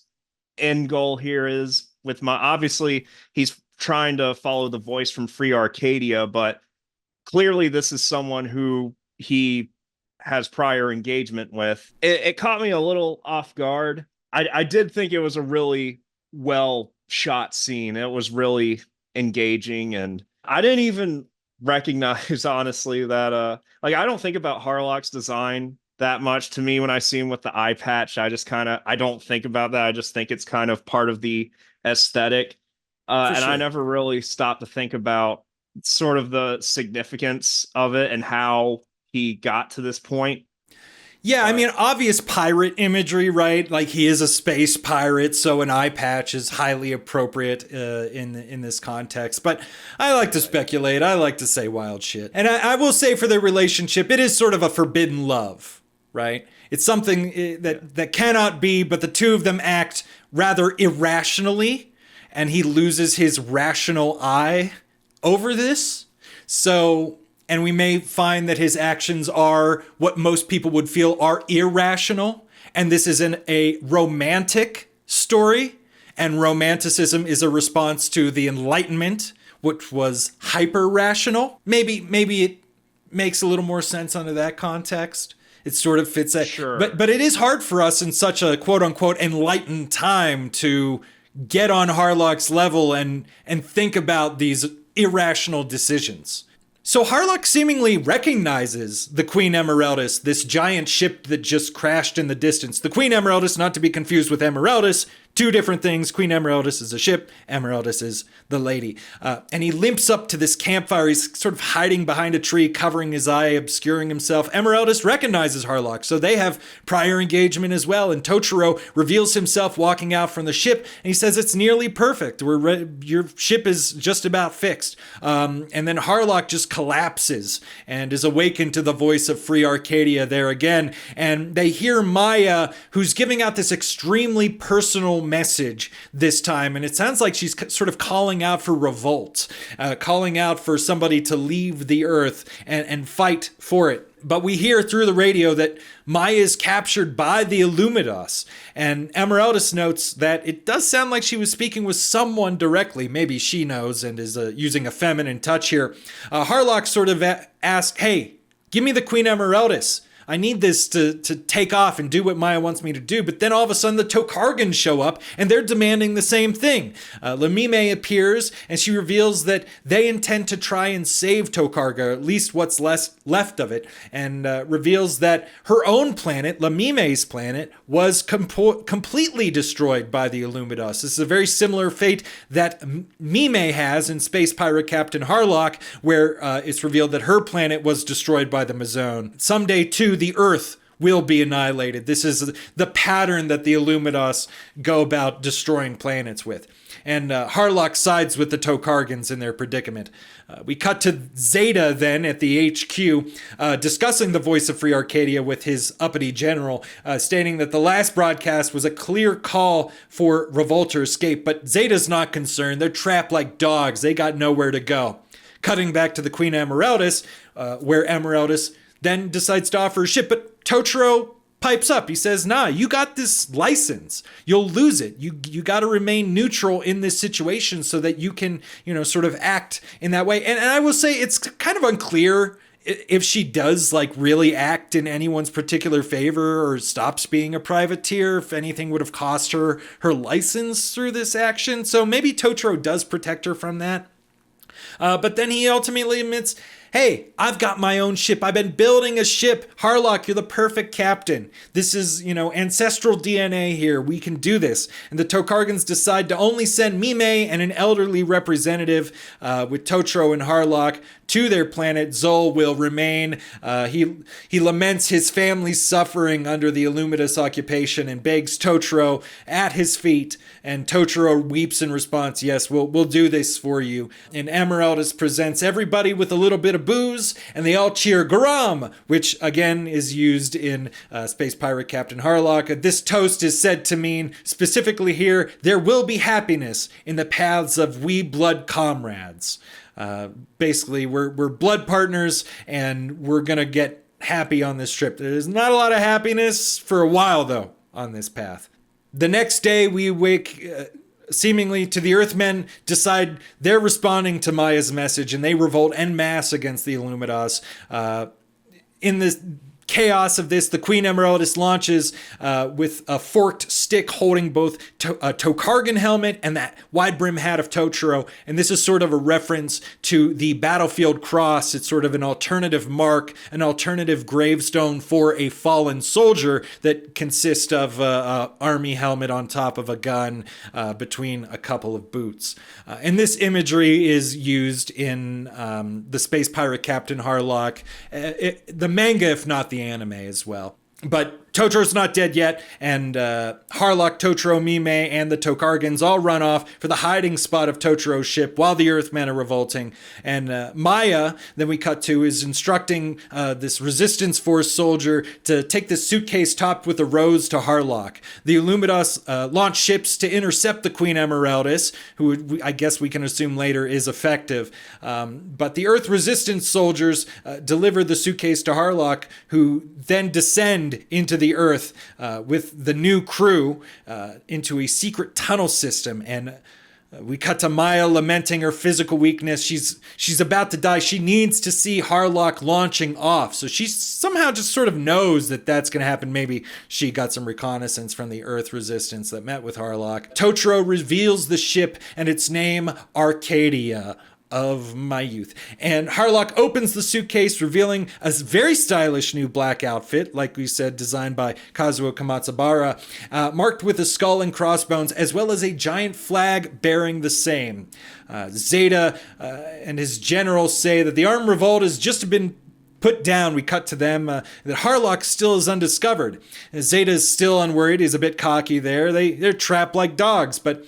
end goal here is with obviously, he's trying to follow the voice from Free Arcadia, but clearly this is someone who he has prior engagement with. It caught me a little off guard. I did think it was a really well shot scene. It was really engaging, and I didn't even recognize honestly that I don't think about Harlock's design that much. To me, when I see him with the eye patch, I don't think about that. I just think it's kind of part of the aesthetic, and sure. I never really stopped to think about sort of the significance of it and how he got to this point. Yeah, I mean, obvious pirate imagery, right? Like, he is a space pirate, so an eye patch is highly appropriate in this context. But I like to speculate. I like to say wild shit. And I will say for their relationship, it is sort of a forbidden love, right? It's something that cannot be, but the two of them act rather irrationally, and he loses his rational eye over this. And we may find that his actions are what most people would feel are irrational. And this is a romantic story. And romanticism is a response to the Enlightenment, which was hyper-rational. Maybe it makes a little more sense under that context. It sort of fits that. Sure. But it is hard for us in such a quote-unquote enlightened time to get on Harlock's level and think about these irrational decisions. So Harlock seemingly recognizes the Queen Emeraldus, this giant ship that just crashed in the distance. The Queen Emeraldus, not to be confused with Emeraldus, two different things. Queen Emeraldus is a ship, Emeraldus is the lady. And he limps up to this campfire. He's sort of hiding behind a tree, covering his eye, obscuring himself. Emeraldus recognizes Harlock, so they have prior engagement as well. And Totoro reveals himself walking out from the ship, and he says it's nearly perfect. Your ship is just about fixed. And then Harlock just collapses and is awakened to the voice of Free Arcadia there again. And they hear Maya, who's giving out this extremely personal message this time, and it sounds like she's sort of calling out for revolt, calling out for somebody to leave the earth and fight for it. But we hear through the radio that Maya is captured by the Illumidos. And Emeraldus notes that it does sound like she was speaking with someone directly. Maybe she knows and is using a feminine touch here. Harlock sort of asked, hey, give me the Queen Emeraldus. I need this to take off and do what Maya wants me to do. But then all of a sudden the Tokargans show up and they're demanding the same thing. Lamime appears and she reveals that they intend to try and save Tokarga, at least what's left of it, and reveals that her own planet, Lamime's planet, was completely destroyed by the Illumidos. This is a very similar fate that Mime has in Space Pirate Captain Harlock, where it's revealed that her planet was destroyed by the Mazone. Someday, too, the Earth will be annihilated. This is the pattern that the Illumidos go about destroying planets with. And Harlock sides with the Tokargans in their predicament. We cut to Zeta then at the HQ, discussing the voice of Free Arcadia with his uppity general, stating that the last broadcast was a clear call for revolt or escape, but Zeta's not concerned. They're trapped like dogs. They got nowhere to go. Cutting back to the Queen Emeraldus, where Emeraldus then decides to offer a ship, but Totoro pipes up. He says, nah, you got this license. You'll lose it. You got to remain neutral in this situation so that you can, sort of act in that way. And I will say it's kind of unclear if she does really act in anyone's particular favor or stops being a privateer, if anything would have cost her license through this action. So maybe Totoro does protect her from that. But then he ultimately admits, hey, I've got my own ship. I've been building a ship. Harlock, you're the perfect captain. This is, ancestral DNA here. We can do this. And the Tokargans decide to only send Mime and an elderly representative with Totoro and Harlock to their planet. Zol will remain. He laments his family's suffering under the Illumidos occupation and begs Totoro at his feet. And Totoro weeps in response, yes, we'll do this for you. And Emeraldus presents everybody with a little bit of booze, and they all cheer Garam, which again is used in Space Pirate Captain Harlock. This toast is said to mean, specifically here, there will be happiness in the paths of we blood comrades. Basically, we're blood partners, and we're gonna get happy on this trip. There's not a lot of happiness for a while, though, on this path. The next day, we wake seemingly to the Earthmen, decide they're responding to Maya's message, and they revolt en masse against the Illumidos. In this chaos of this, the Queen Emeraldus launches with a forked stick holding both a Tokargan helmet and that wide brim hat of Totoro. And this is sort of a reference to the battlefield cross. It's sort of an alternative mark, an alternative gravestone for a fallen soldier that consists of an army helmet on top of a gun between a couple of boots. And this imagery is used in the Space Pirate Captain Harlock, the manga, if not the anime as well. But Totoro's not dead yet, and Harlock, Totoro, Mime, and the Tokargans all run off for the hiding spot of Totoro's ship while the Earthmen are revolting. And Maya, then we cut to, is instructing this resistance force soldier to take this suitcase topped with a rose to Harlock. The Illumidos launch ships to intercept the Queen Emeraldus, who I guess we can assume later is effective. But the Earth resistance soldiers deliver the suitcase to Harlock, who then descend into the Earth with the new crew into a secret tunnel system. And we cut to Maya lamenting her physical weakness. She's about to die. She needs to see Harlock launching off. So she somehow just sort of knows that that's going to happen. Maybe she got some reconnaissance from the Earth resistance that met with Harlock. Totoro reveals the ship and its name, Arcadia of My Youth. And Harlock opens the suitcase, revealing a very stylish new black outfit, like we said, designed by Kazo Kamatsaara, marked with a skull and crossbones, as well as a giant flag bearing the same. Zeta and his generals say that the armed revolt has just been put down. We cut to them that Harlock still is undiscovered. Zeta is still unworried. He's a bit cocky there. They're trapped like dogs, but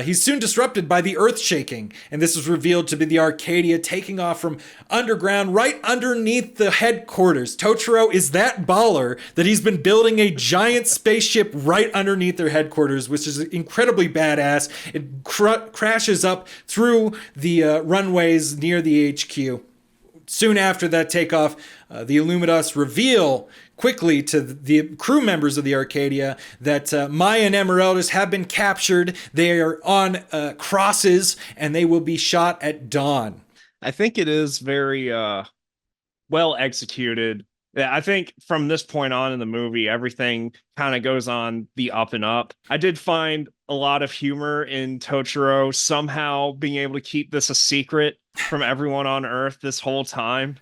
he's soon disrupted by the earth shaking, and this is revealed to be the Arcadia taking off from underground right underneath the headquarters. Totoro is that baller that he's been building a giant spaceship right underneath their headquarters, which is incredibly badass. It crashes up through the runways near the HQ. soon after that takeoff, the Illumidas reveal quickly to the crew members of the Arcadia that Maya and Emeraldus have been captured. They are on crosses, and they will be shot at dawn. I think it is very well executed. Yeah, I think from this point on in the movie, everything kind of goes on the up and up. I did find a lot of humor in Totoro somehow being able to keep this a secret from everyone on Earth this whole time,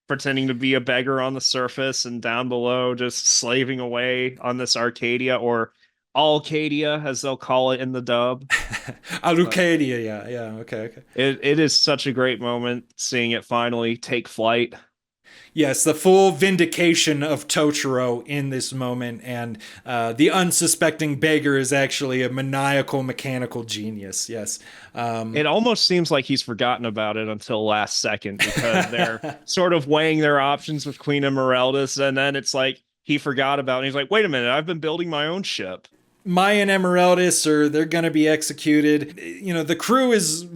pretending to be a beggar on the surface and down below just slaving away on this Arcadia, or Alcadia as they'll call it in the dub. Alucadia, yeah, okay. It is such a great moment seeing it finally take flight. Yes, the full vindication of Totoro in this moment, and the unsuspecting beggar is actually a maniacal mechanical genius. Yes. It almost seems like he's forgotten about it until last second, because they're sort of weighing their options with Queen Emeraldus, and then it's like he forgot about it. And he's like, wait a minute, I've been building my own ship. Maya and Emeraldus they're going to be executed. The crew is...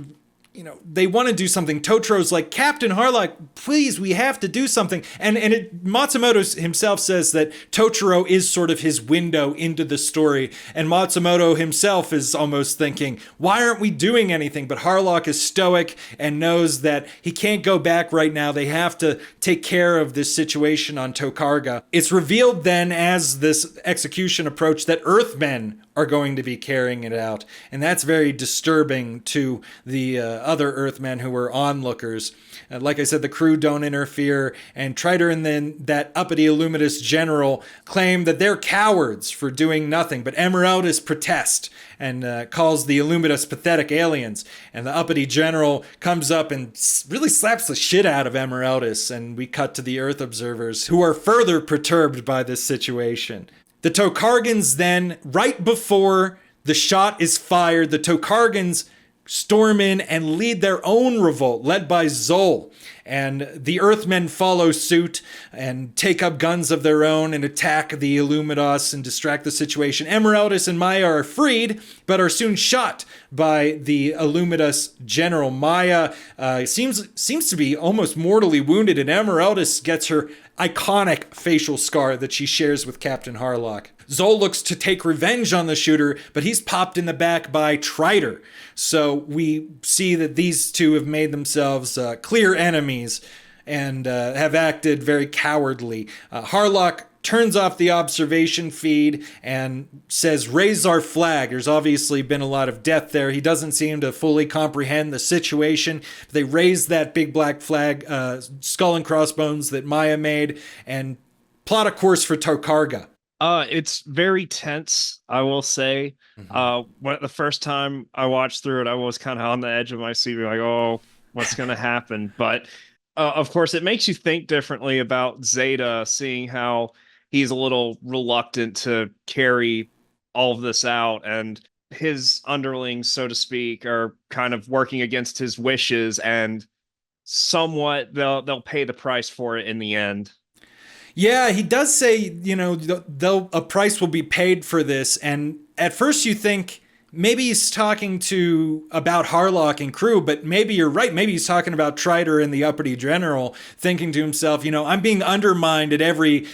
they want to do something. Totoro's like, Captain Harlock, please, we have to do something. And Matsumoto himself says that Totoro is sort of his window into the story. And Matsumoto himself is almost thinking, why aren't we doing anything? But Harlock is stoic and knows that he can't go back right now. They have to take care of this situation on Tokarga. It's revealed then as this execution approached that Earthmen are going to be carrying it out. And that's very disturbing to the other Earthmen who were onlookers. Like I said, the crew don't interfere, and Trider and then that uppity Illuminous general claim that they're cowards for doing nothing, but Emeraldus protests and calls the Illuminous pathetic aliens. And the uppity general comes up and really slaps the shit out of Emeraldus, and we cut to the Earth observers, who are further perturbed by this situation. The Tokargans then, right before the shot is fired, the Tokargans storm in and lead their own revolt, led by Zol. And the Earthmen follow suit and take up guns of their own and attack the Illumidas and distract the situation. Emeraldus and Maya are freed, but are soon shot by the Illumidas general. Maya seems to be almost mortally wounded, and Emeraldus gets her iconic facial scar that she shares with Captain Harlock. Zol looks to take revenge on the shooter, but he's popped in the back by Trider. So we see that these two have made themselves clear enemies and have acted very cowardly. Harlock turns off the observation feed and says, raise our flag. There's obviously been a lot of death there. He doesn't seem to fully comprehend the situation. They raise that big black flag, skull and crossbones that Maya made, and plot a course for Tokarga. It's very tense, I will say. When the first time I watched through it, I was kind of on the edge of my seat, like, oh, what's going to happen? But of course, it makes you think differently about Zeta, seeing how he's a little reluctant to carry all of this out, and his underlings, so to speak, are kind of working against his wishes, and somewhat they'll pay the price for it in the end. Yeah, he does say, a price will be paid for this. And at first you think maybe he's talking about Harlock and crew, but maybe you're right. Maybe he's talking about Trider and the uppity general, thinking to himself, I'm being undermined at every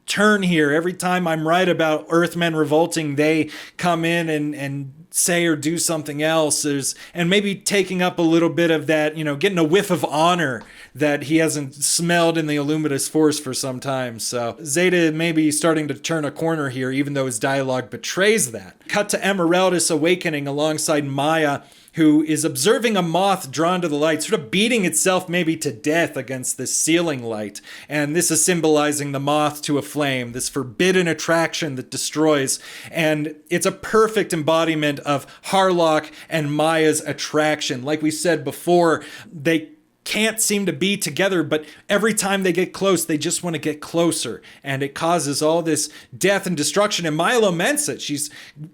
turn here. Every time I'm right about Earthmen revolting, they come in and say or do something else. And maybe taking up a little bit of that, getting a whiff of honor that he hasn't smelled in the Illumidas force for some time. So Zeta may be starting to turn a corner here, even though his dialogue betrays that. Cut to Emeraldus awakening alongside Maya, who is observing a moth drawn to the light, sort of beating itself maybe to death against this ceiling light. And this is symbolizing the moth to a flame, this forbidden attraction that destroys. And it's a perfect embodiment of Harlock and Maya's attraction. Like we said before, they can't seem to be together, but every time they get close, they just want to get closer, and it causes all this death and destruction. And Maya laments it. She's,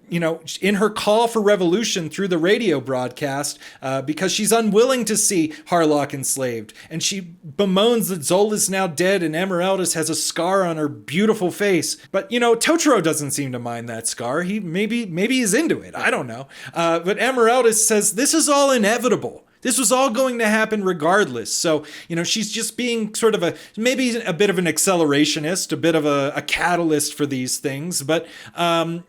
in her call for revolution through the radio broadcast, because she's unwilling to see Harlock enslaved, and she bemoans that Zol is now dead and Emeraldus has a scar on her beautiful face. But Totoro doesn't seem to mind that scar. He maybe he's into it. I don't know. But Emeraldus says this is all inevitable. This was all going to happen regardless. So, she's just being sort of maybe a bit of an accelerationist, a bit of a catalyst for these things, but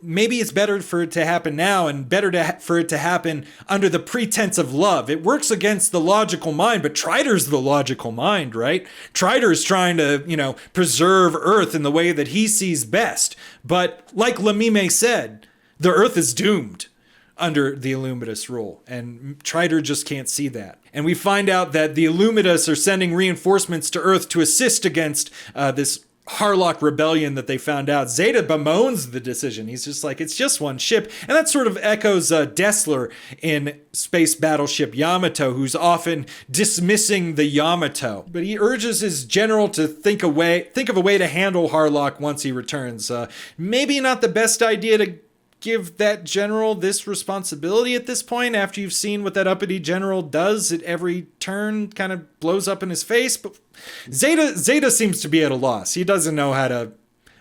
maybe it's better for it to happen now and better for it to happen under the pretense of love. It works against the logical mind, but Trider's the logical mind, right? Trider's trying to, preserve Earth in the way that he sees best. But like Lamime said, the Earth is doomed under the Illumidas rule, and Trider just can't see that. And we find out that the Illumidas are sending reinforcements to Earth to assist against this Harlock rebellion that they found out. Zeta bemoans the decision. He's just like, it's just one ship. And that sort of echoes Dessler in Space Battleship Yamato, who's often dismissing the Yamato. But he urges his general to think of a way to handle Harlock once he returns. Maybe not the best idea to give that general this responsibility at this point after you've seen what that uppity general does at every turn, kind of blows up in his face. But Zeta seems to be at a loss. He doesn't know how to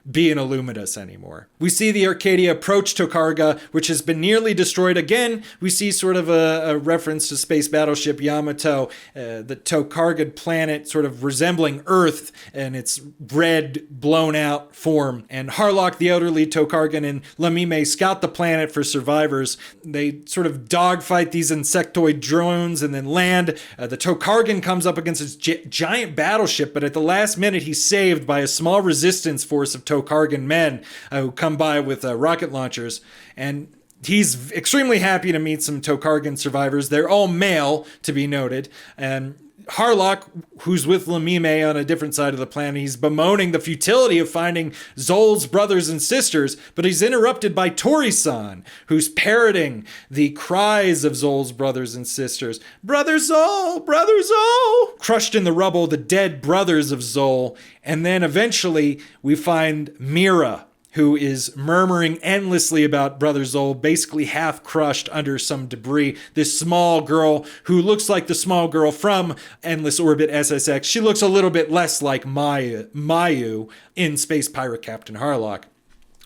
be an Illumidas anymore. We see the Arcadia approach Tokarga, which has been nearly destroyed. Again, we see sort of a reference to Space Battleship Yamato, the Tokargan planet sort of resembling Earth and its red, blown out form. And Harlock, the elderly Tokargan, and Lamime scout the planet for survivors. They sort of dogfight these insectoid drones and then land. The Tokargan comes up against his giant battleship, but at the last minute he's saved by a small resistance force of Tokargan men who come by with rocket launchers, and he's extremely happy to meet some Tokargan survivors. They're all male, to be noted, and Harlock, who's with Lamime on a different side of the planet, he's bemoaning the futility of finding Zol's brothers and sisters, but he's interrupted by Tori-san, who's parroting the cries of Zol's brothers and sisters. Brother Zol! Brother Zol! Crushed in the rubble, the dead brothers of Zol. And then eventually we find Mira, who is murmuring endlessly about Brother Zol, basically half crushed under some debris. This small girl who looks like the small girl from Endless Orbit SSX. She looks a little bit less like Mayu in Space Pirate Captain Harlock.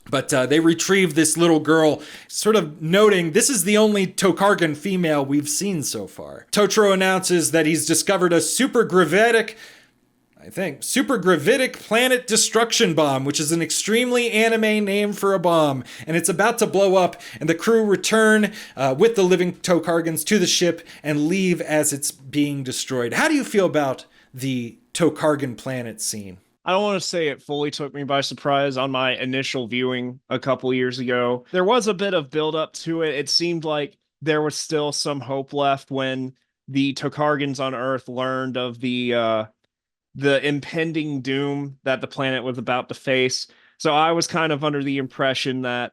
But they retrieve this little girl, sort of noting this is the only Tokargan female we've seen so far. Totoro announces that he's discovered a supergravitic planet destruction bomb, which is an extremely anime name for a bomb, and it's about to blow up, and the crew return with the living Tokargans to the ship and leave as it's being destroyed. How do you feel about the Tokargan planet scene? I don't want to say it fully took me by surprise on my initial viewing a couple years ago. There was a bit of build up to it. It seemed like there was still some hope left when the Tokargans on Earth learned of the impending doom that the planet was about to face. So I was kind of under the impression that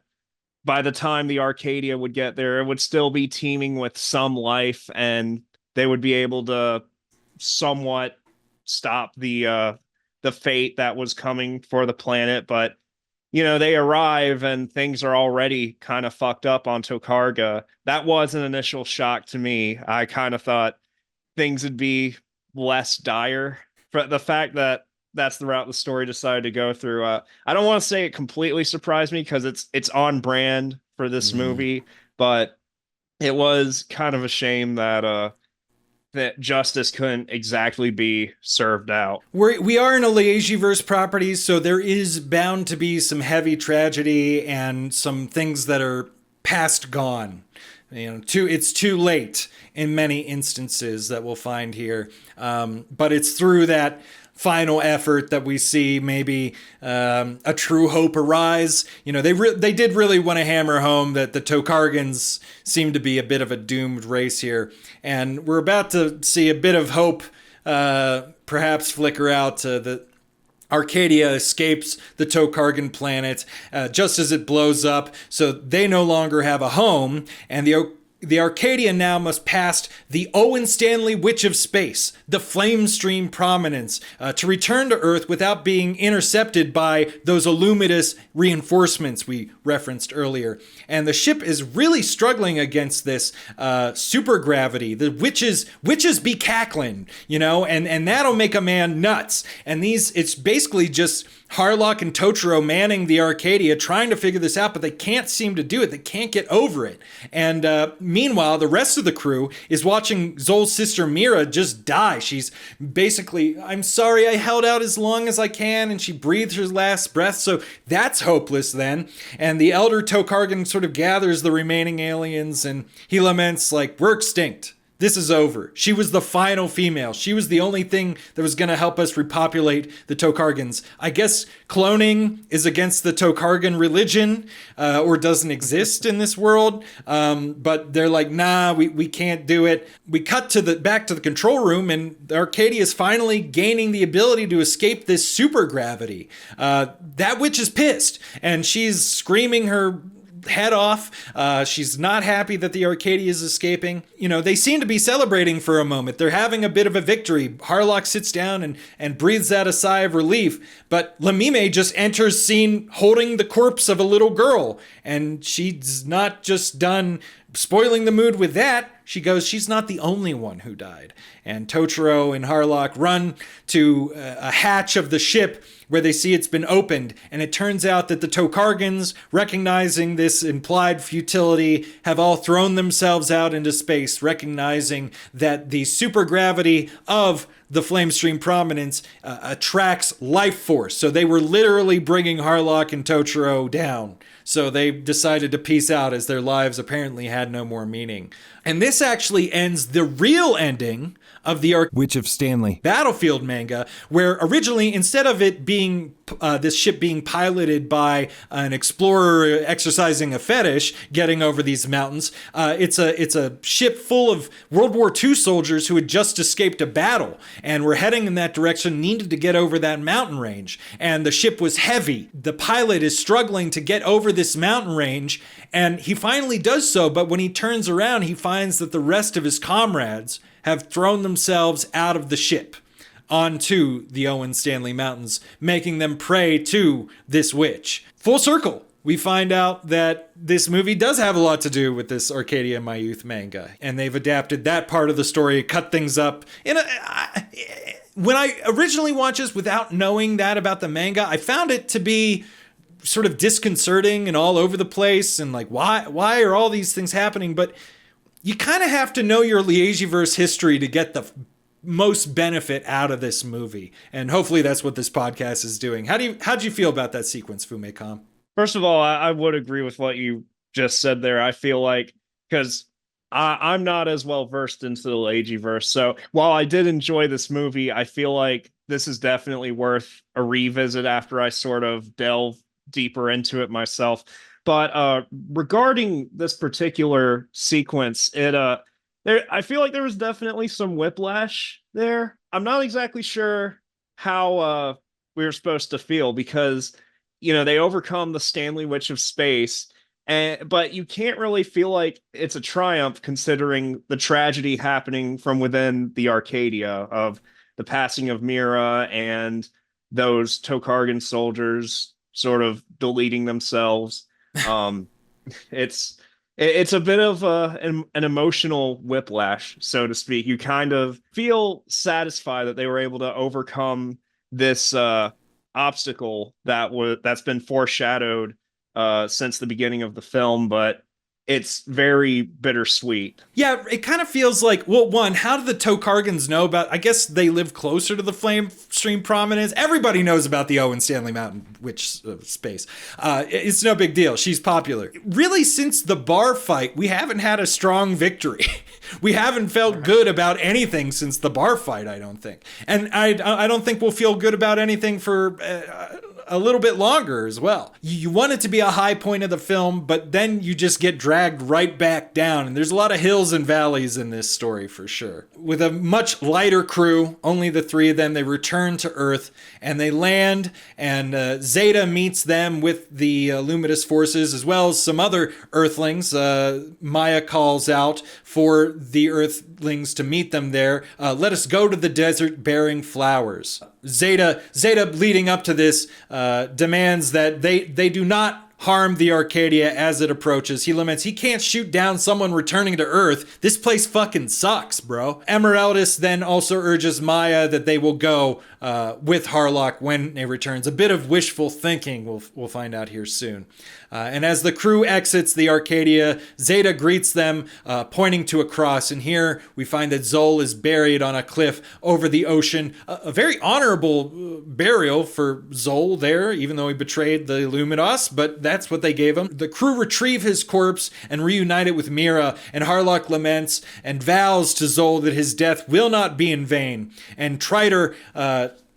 by the time the Arcadia would get there, it would still be teeming with some life, and they would be able to somewhat stop the fate that was coming for the planet. But, they arrive and things are already kind of fucked up on Tokarga. That was an initial shock to me. I kind of thought things would be less dire. For the fact that that's the route the story decided to go through. I don't want to say it completely surprised me because it's on brand for this movie, but it was kind of a shame that that justice couldn't exactly be served out. We are in a Leijiverse property, so there is bound to be some heavy tragedy and some things that are past gone. It's too late in many instances that we'll find here. But it's through that final effort that we see maybe a true hope arise. They did really want to hammer home that the Tokargans seem to be a bit of a doomed race here. And we're about to see a bit of hope perhaps flicker out. The Arcadia escapes the Tokargan planet just as it blows up, so they no longer have a home, and the Arcadia now must pass the Owen Stanley Witch of Space, the Flame Stream Prominence, to return to Earth without being intercepted by those Illumidas reinforcements we referenced earlier. And the ship is really struggling against this supergravity. The witches be cackling, and that'll make a man nuts. And it's basically just Harlock and Totoro manning the Arcadia, trying to figure this out, but they can't seem to do it. They can't get over it. And meanwhile, the rest of the crew is watching Zol's sister Mira just die. She's basically, I'm sorry, I held out as long as I can, and she breathed her last breath, so that's hopeless then. And the elder Tokargan sort of gathers the remaining aliens, and he laments, like, we're extinct. This is over. She was the final female. She was the only thing that was going to help us repopulate the Tokargans. I guess cloning is against the Tokargan religion, or doesn't exist in this world. But they're like, nah, we can't do it. We cut to back to the control room, and Arcadia is finally gaining the ability to escape this super gravity. That witch is pissed, and she's screaming her head off. She's not happy that the Arcadia is escaping. You know, they seem to be celebrating for a moment. They're having a bit of a victory. Harlock sits down and breathes out a sigh of relief, but Lamime just enters scene holding the corpse of a little girl, and she's not just done spoiling the mood with that. She goes, she's not the only one who died. And Totoro and Harlock run to a hatch of the ship where they see it's been opened. And it turns out that the Tokargans, recognizing this implied futility, have all thrown themselves out into space, recognizing that the supergravity of the Flamestream Prominence attracts life force. So they were literally bringing Harlock and Totoro down. So they decided to peace out as their lives apparently had no more meaning. And this actually ends the real ending of the Witch of Stanley Battlefield manga, where originally, instead of it being this ship being piloted by an explorer exercising a fetish, getting over these mountains, it's a ship full of World War II soldiers who had just escaped a battle and were heading in that direction, needed to get over that mountain range. And the ship was heavy. The pilot is struggling to get over this mountain range, and he finally does so, but when he turns around, he finds that the rest of his comrades have thrown themselves out of the ship onto the Owen Stanley Mountains, making them prey to this witch. Full circle. We find out that this movie does have a lot to do with this Arcadia of My Youth manga, and they've adapted that part of the story, cut things up. When I originally watched this without knowing that about the manga, I found it to be sort of disconcerting and all over the place, and like, why are all these things happening? But you kind of have to know your Leijiverse history to get the most benefit out of this movie. And hopefully that's what this podcast is doing. How'd you feel about that sequence, FumeiCom? First of all, I would agree with what you just said there. I feel like, because I'm not as well versed into the Leijiverse, so while I did enjoy this movie, I feel like this is definitely worth a revisit after I sort of delve deeper into it myself. But regarding this particular sequence, I feel like there was definitely some whiplash there. I'm not exactly sure how we were supposed to feel, because, you know, they overcome the Stanley Witch of Space, but you can't really feel like it's a triumph considering the tragedy happening from within the Arcadia of the passing of Mira and those Tokargan soldiers sort of deleting themselves. It's a bit of an emotional whiplash, so to speak. You kind of feel satisfied that they were able to overcome this obstacle that's been foreshadowed since the beginning of the film, but it's very bittersweet. Yeah, it kind of feels like, well, one, how do the Tokargans know about, I guess they live closer to the Flamestream Prominence. Everybody knows about the Owen Stanley Mountain Witch Space. It's no big deal. She's popular. Really, since the bar fight, we haven't had a strong victory. We haven't felt good about anything since the bar fight, I don't think. And I don't think we'll feel good about anything for a little bit longer as well. You want it to be a high point of the film, but then you just get dragged right back down. And there's a lot of hills and valleys in this story for sure. With a much lighter crew, only the three of them, they return to Earth and they land, and Zeta meets them with the Luminous Forces as well as some other Earthlings. Maya calls out for the Earthlings to meet them there. Let us go to the desert bearing flowers. Zeta leading up to this demands that they do not harm the Arcadia as it approaches. He laments he can't shoot down someone returning to Earth. This place fucking sucks, bro. Emeraldus then also urges Maya that they will go with Harlock when it returns. A bit of wishful thinking, we'll find out here soon. And as the crew exits the Arcadia, Zeta greets them, pointing to a cross. And here we find that Zol is buried on a cliff over the ocean. A very honorable burial for Zol there, even though he betrayed the Illuminos, but that's what they gave him. The crew retrieve his corpse and reunite it with Mira, and Harlock laments and vows to Zol that his death will not be in vain. And Triter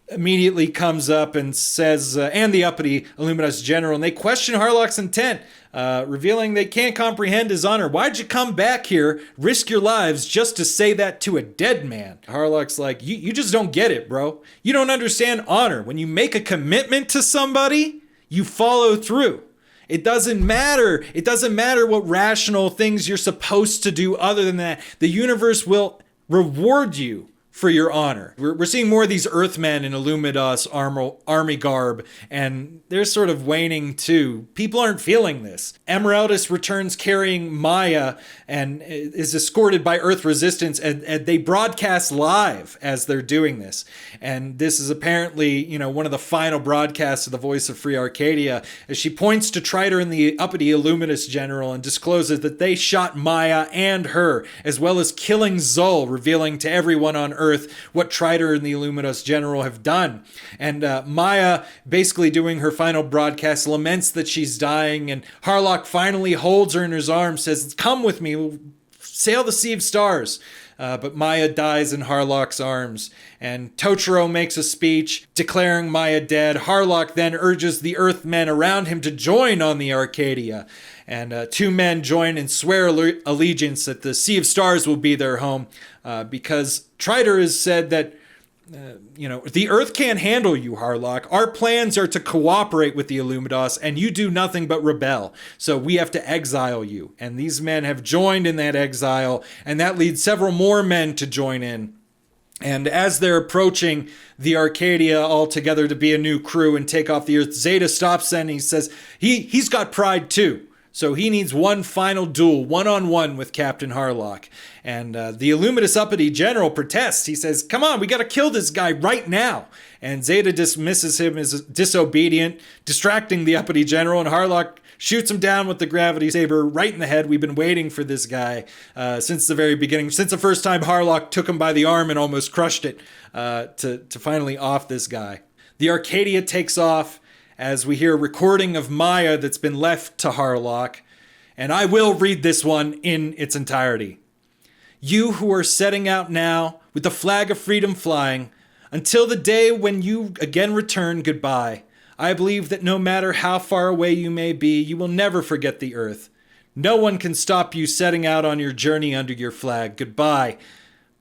immediately comes up and says, and the uppity Illuminous general, and they question Harlock's intent, revealing they can't comprehend his honor. Why'd you come back here, risk your lives just to say that to a dead man? Harlock's like, you just don't get it, bro. You don't understand honor. When you make a commitment to somebody, you follow through. It doesn't matter. It doesn't matter what rational things you're supposed to do other than that. The universe will reward you for your honor. We're seeing more of these Earthmen in Illumidos army garb, and they're sort of waning too. People aren't feeling this. Emeraldus returns carrying Maya and is escorted by Earth Resistance, and they broadcast live as they're doing this. And this is apparently, one of the final broadcasts of the Voice of Free Arcadia, as she points to Triter and the uppity Illuminous general and discloses that they shot Maya and her, as well as killing Zol, revealing to everyone on Earth what Triter and the Illuminos general have done. And Maya, basically doing her final broadcast, laments that she's dying, and Harlock finally holds her in his arms, says, "Come with me, we'll sail the Sea of Stars." But Maya dies in Harlock's arms, and Totoro makes a speech declaring Maya dead. Harlock then urges the Earthmen around him to join on the Arcadia, and two men join and swear allegiance that the Sea of Stars will be their home, because Triter has said that the Earth can't handle you, Harlock. Our plans are to cooperate with the Illumidos, and you do nothing but rebel. So we have to exile you. And these men have joined in that exile, and that leads several more men to join in. And as they're approaching the Arcadia all together to be a new crew and take off the Earth, Zeta stops them and he says he's got pride too. So he needs one final duel, one-on-one with Captain Harlock. And the Illuminous uppity general protests. He says, "Come on, we got to kill this guy right now." And Zeta dismisses him as disobedient, distracting the uppity general, and Harlock shoots him down with the gravity saber right in the head. We've been waiting for this guy since the very beginning, since the first time Harlock took him by the arm and almost crushed it, to finally off this guy. The Arcadia takes off as we hear a recording of Maya that's been left to Harlock, and I will read this one in its entirety. "You who are setting out now with the flag of freedom flying, until the day when you again return, goodbye. I believe that no matter how far away you may be, you will never forget the Earth. No one can stop you setting out on your journey under your flag. Goodbye.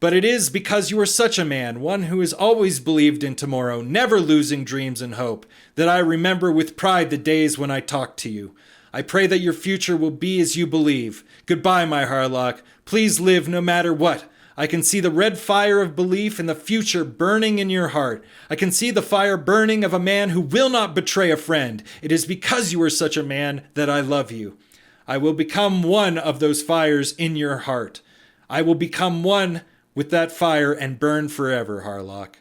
But it is because you are such a man, one who has always believed in tomorrow, never losing dreams and hope, that I remember with pride the days when I talked to you. I pray that your future will be as you believe. Goodbye, my Harlock. Please live no matter what. I can see the red fire of belief in the future burning in your heart. I can see the fire burning of a man who will not betray a friend. It is because you are such a man that I love you. I will become one of those fires in your heart. I will become one with that fire and burn forever, Harlock."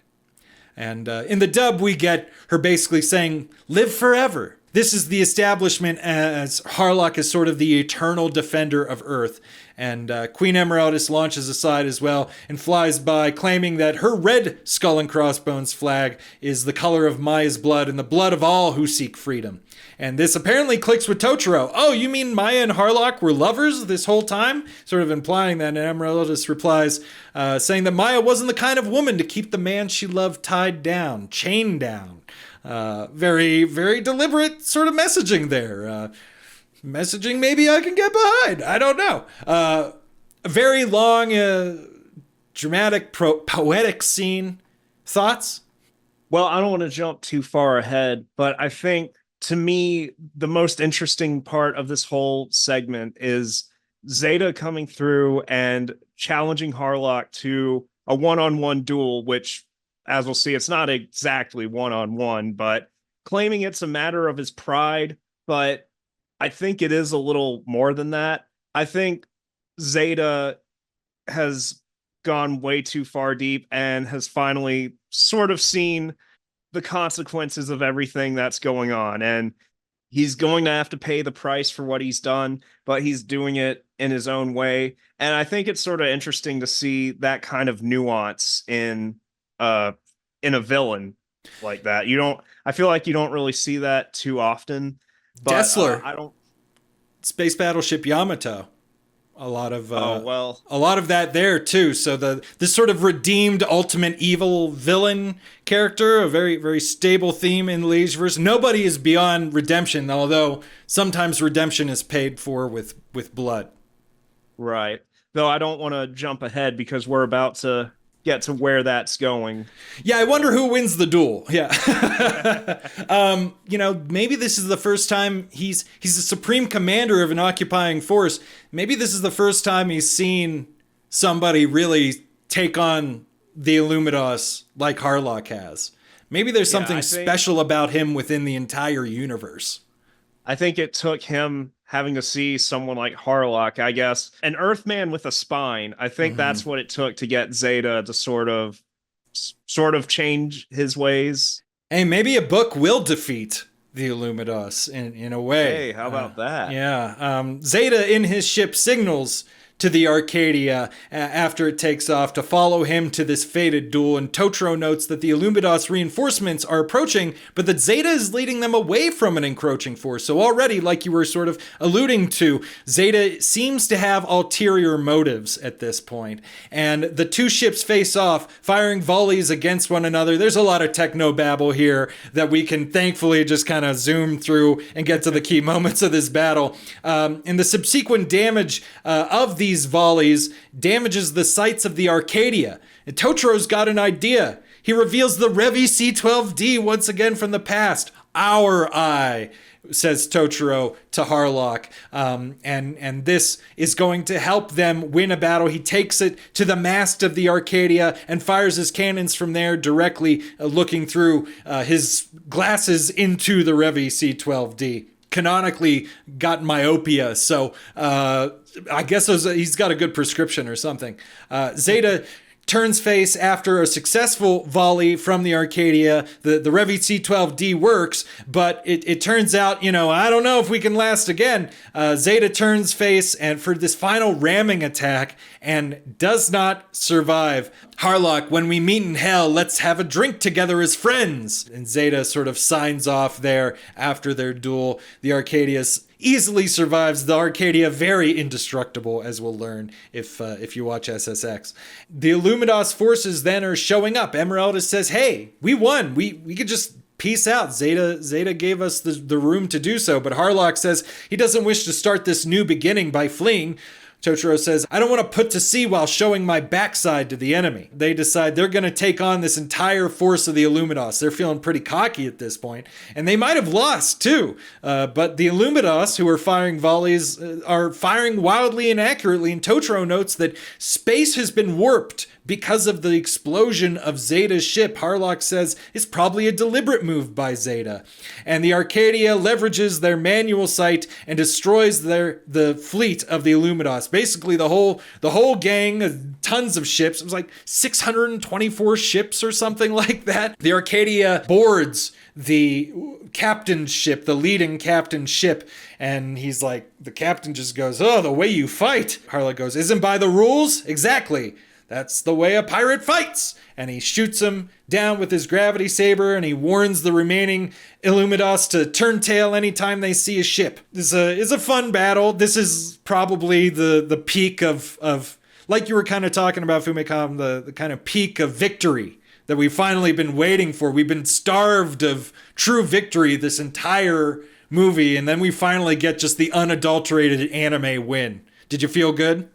And in the dub, we get her basically saying, "Live forever." This is the establishment as Harlock is sort of the eternal defender of Earth. And Queen Emeraldus launches aside as well and flies by, claiming that her red skull and crossbones flag is the color of Maya's blood and the blood of all who seek freedom. And this apparently clicks with Totoro. "Oh, you mean Maya and Harlock were lovers this whole time?" Sort of implying that, and Emeraldus replies, saying that Maya wasn't the kind of woman to keep the man she loved tied down, chained down. Very, very deliberate sort of messaging there. Messaging maybe I can get behind. I don't know. A very long, dramatic, poetic scene. Thoughts? Well, I don't want to jump too far ahead, but I think, to me, the most interesting part of this whole segment is Zeta coming through and challenging Harlock to a one-on-one duel, which, as we'll see, it's not exactly one-on-one, but claiming it's a matter of his pride. But I think it is a little more than that. I think Zeta has gone way too far deep and has finally sort of seen the consequences of everything that's going on. And he's going to have to pay the price for what he's done, but he's doing it in his own way. And I think it's sort of interesting to see that kind of nuance in a villain like that. I feel like you don't really see that too often. But Dessler, I don't. Space Battleship Yamato. A lot of a lot of that there too. So this sort of redeemed ultimate evil villain character, a very very stable theme in Leijiverse. Nobody is beyond redemption, although sometimes redemption is paid for with blood. Right. Though I don't want to jump ahead because we're about to get to where that's going. Yeah, I wonder who wins the duel. Yeah. Maybe this is the first time he's the supreme commander of an occupying force. Maybe this is the first time he's seen somebody really take on the Illumidos like Harlock has. Maybe there's something special about him within the entire universe. I think it took him having to see someone like Harlock, I guess, an Earthman with a spine. I think that's what it took to get Zeta to sort of change his ways. Hey, maybe a book will defeat the Illumidos in a way. Hey, how about that? Yeah. Zeta in his ship signals to the Arcadia after it takes off to follow him to this fated duel, and Totoro notes that the Illumidos reinforcements are approaching, but that Zeta is leading them away from an encroaching force. So already, like you were sort of alluding to, Zeta seems to have ulterior motives at this point, and the two ships face off, firing volleys against one another. There's a lot of technobabble here that we can thankfully just kind of zoom through and get to the key moments of this battle. And the subsequent damage of these volleys damages the sights of the Arcadia. And Totoro's got an idea. He reveals the Revi C-12D once again from the past. Our eye, says Totoro to Harlock. And this is going to help them win a battle. He takes it to the mast of the Arcadia and fires his cannons from there, directly looking through his glasses into the Revi C-12D. Canonically got myopia, so I guess he's got a good prescription or something. Zeta turns face after a successful volley from the Arcadia. The Revi C-12D works, but it turns out, I don't know if we can last again. Zeta turns face and for this final ramming attack and does not survive. Harlock, when we meet in hell, let's have a drink together as friends. And Zeta sort of signs off there after their duel. The Arcadia easily survives. The Arcadia, very indestructible, as we'll learn if you watch SSX. The Illumidos forces then are showing up. Emeralda says, hey, we won. We could just peace out. Zeta gave us the room to do so, but Harlock says he doesn't wish to start this new beginning by fleeing. Totoro says, I don't want to put to sea while showing my backside to the enemy. They decide they're going to take on this entire force of the Illumidos. They're feeling pretty cocky at this point, and they might have lost too. But the Illumidos, who are firing volleys, are firing wildly and accurately, and Totoro notes that space has been warped because of the explosion of Zeta's ship. Harlock says it's probably a deliberate move by Zeta. And the Arcadia leverages their manual sight and destroys the fleet of the Illumidos. Basically the whole gang, tons of ships. It was like 624 ships or something like that. The Arcadia boards the captain's ship, the leading captain's ship, and he's like, the captain just goes, oh, the way you fight. Harlock goes, isn't by the rules? Exactly. That's the way a pirate fights. And he shoots him down with his gravity saber, and he warns the remaining Illumidos to turn tail anytime they see a ship. This is a fun battle. This is probably the peak of like you were kind of talking about, FumeiCom, the kind of peak of victory that we've finally been waiting for. We've been starved of true victory this entire movie, and then we finally get just the unadulterated anime win. Did you feel good?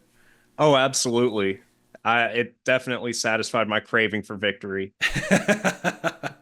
Oh, absolutely. It definitely satisfied my craving for victory. The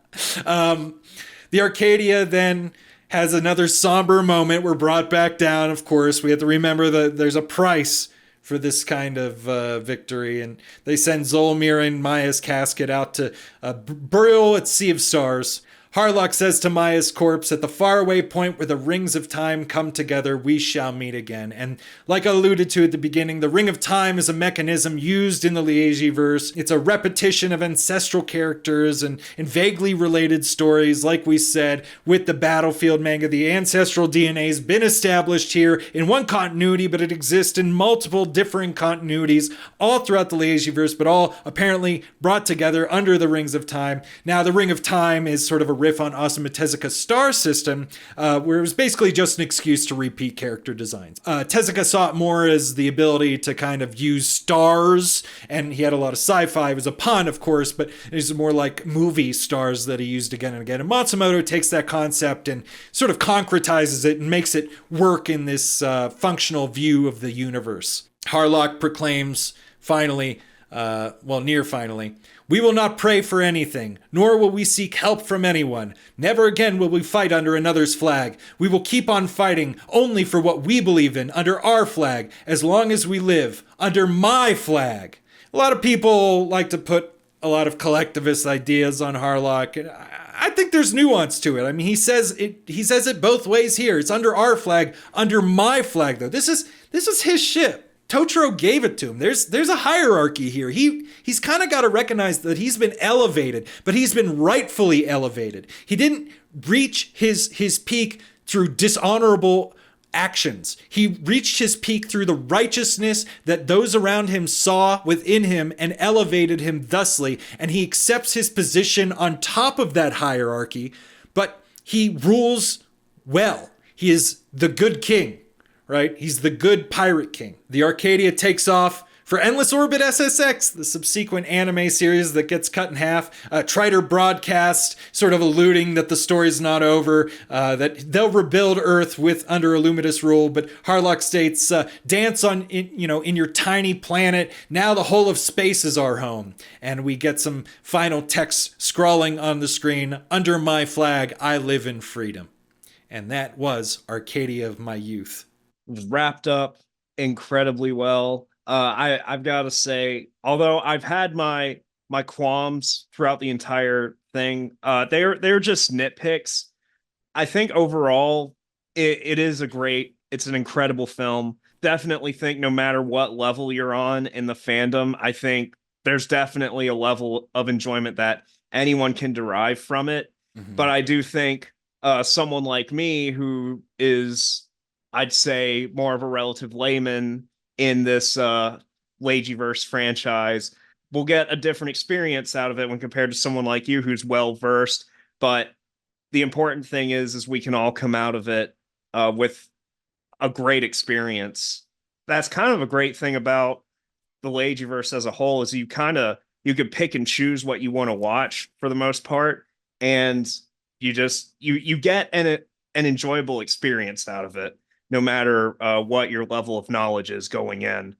Arcadia then has another somber moment. We're brought back down, of course. We have to remember that there's a price for this kind of victory. And they send Zolmir and Maya's casket out to burial at Sea of Stars. Harlock says to Maya's corpse, "At the faraway point where the rings of time come together, we shall meet again." And like I alluded to at the beginning, the Ring of Time is a mechanism used in the Leijiverse. It's a repetition of ancestral characters and vaguely related stories. Like we said, with the Battlefield manga, the ancestral DNA has been established here in one continuity, but it exists in multiple differing continuities all throughout the Leijiverse, but all apparently brought together under the Rings of Time. Now, the Ring of Time is sort of a riff on Osamu Tezuka's star system, where it was basically just an excuse to repeat character designs. Tezuka saw it more as the ability to kind of use stars, and he had a lot of sci-fi. It was a pun, of course, but it was more like movie stars that he used again and again. And Matsumoto takes that concept and sort of concretizes it and makes it work in this functional view of the universe. Harlock proclaims, finally, near finally, "We will not pray for anything, nor will we seek help from anyone. Never again will we fight under another's flag. We will keep on fighting only for what we believe in, under our flag, as long as we live, under my flag." A lot of people like to put a lot of collectivist ideas on Harlock, and I think there's nuance to it. I mean, he says it both ways here. It's under our flag, under my flag, though. This is his ship. Totoro gave it to him. There's a hierarchy here. He's kind of got to recognize that he's been elevated, but he's been rightfully elevated. He didn't reach his peak through dishonorable actions. He reached his peak through the righteousness that those around him saw within him and elevated him thusly, and he accepts his position on top of that hierarchy, but he rules well. He is the good king. Right? He's the good pirate king. The Arcadia takes off for Endless Orbit SSX, the subsequent anime series that gets cut in half. Triter broadcast, sort of alluding that the story's not over, that they'll rebuild Earth under Illuminatus rule. But Harlock states, "Dance in your tiny planet. Now the whole of space is our home." And we get some final text scrawling on the screen: "Under my flag, I live in freedom." And that was Arcadia of My Youth. Wrapped up incredibly well. I've got to say, although I've had my qualms throughout the entire thing, they're just nitpicks. I think overall it's an incredible film. Definitely think no matter what level you're on in the fandom, I think there's definitely a level of enjoyment that anyone can derive from it. Mm-hmm. But I do think someone like me who is, I'd say, more of a relative layman in this Leijiverse franchise will get a different experience out of it when compared to someone like you who's well versed. But the important thing is we can all come out of it with a great experience. That's kind of a great thing about the Leijiverse as a whole, is you could pick and choose what you want to watch for the most part, and you get an enjoyable experience out of it, no matter what your level of knowledge is going in.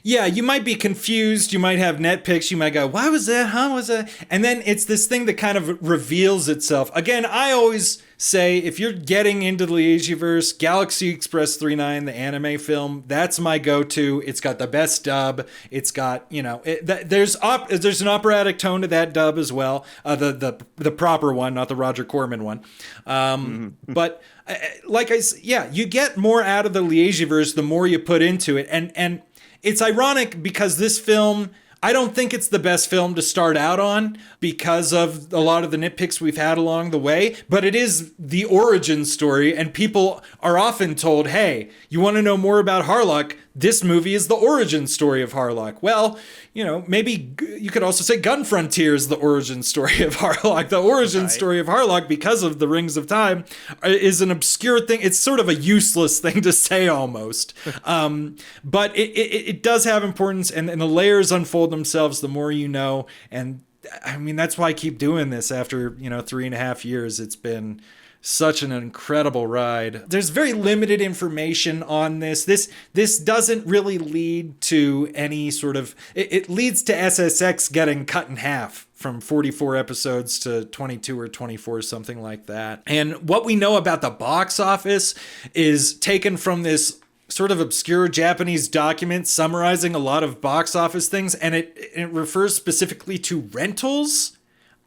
Yeah, you might be confused. You might have nitpicks. You might go, "Why was that? How was that?" And then it's this thing that kind of reveals itself. Again, I always say, if you're getting into the Leijiverse, Galaxy Express 39, the anime film, that's my go-to. It's got the best dub. It's got, there's an operatic tone to that dub as well. The proper one, not the Roger Corman one. But you get more out of the Leijiverse the more you put into it. And it's ironic because this film, I don't think it's the best film to start out on because of a lot of the nitpicks we've had along the way, but it is the origin story, and people are often told, "Hey, you want to know more about Harlock? This movie is the origin story of Harlock." Well, maybe you could also say Gun Frontier is the origin story of Harlock. The origin story of Harlock, because of the Rings of Time, is an obscure thing. It's sort of a useless thing to say almost. But it does have importance, and the layers unfold themselves the more you know. And I mean, that's why I keep doing this after, 3.5 years. It's been such an incredible ride. There's very limited information on this. This doesn't really lead to any sort of... It leads to SSX getting cut in half from 44 episodes to 22 or 24, something like that. And what we know about the box office is taken from this sort of obscure Japanese document summarizing a lot of box office things, and it refers specifically to rentals.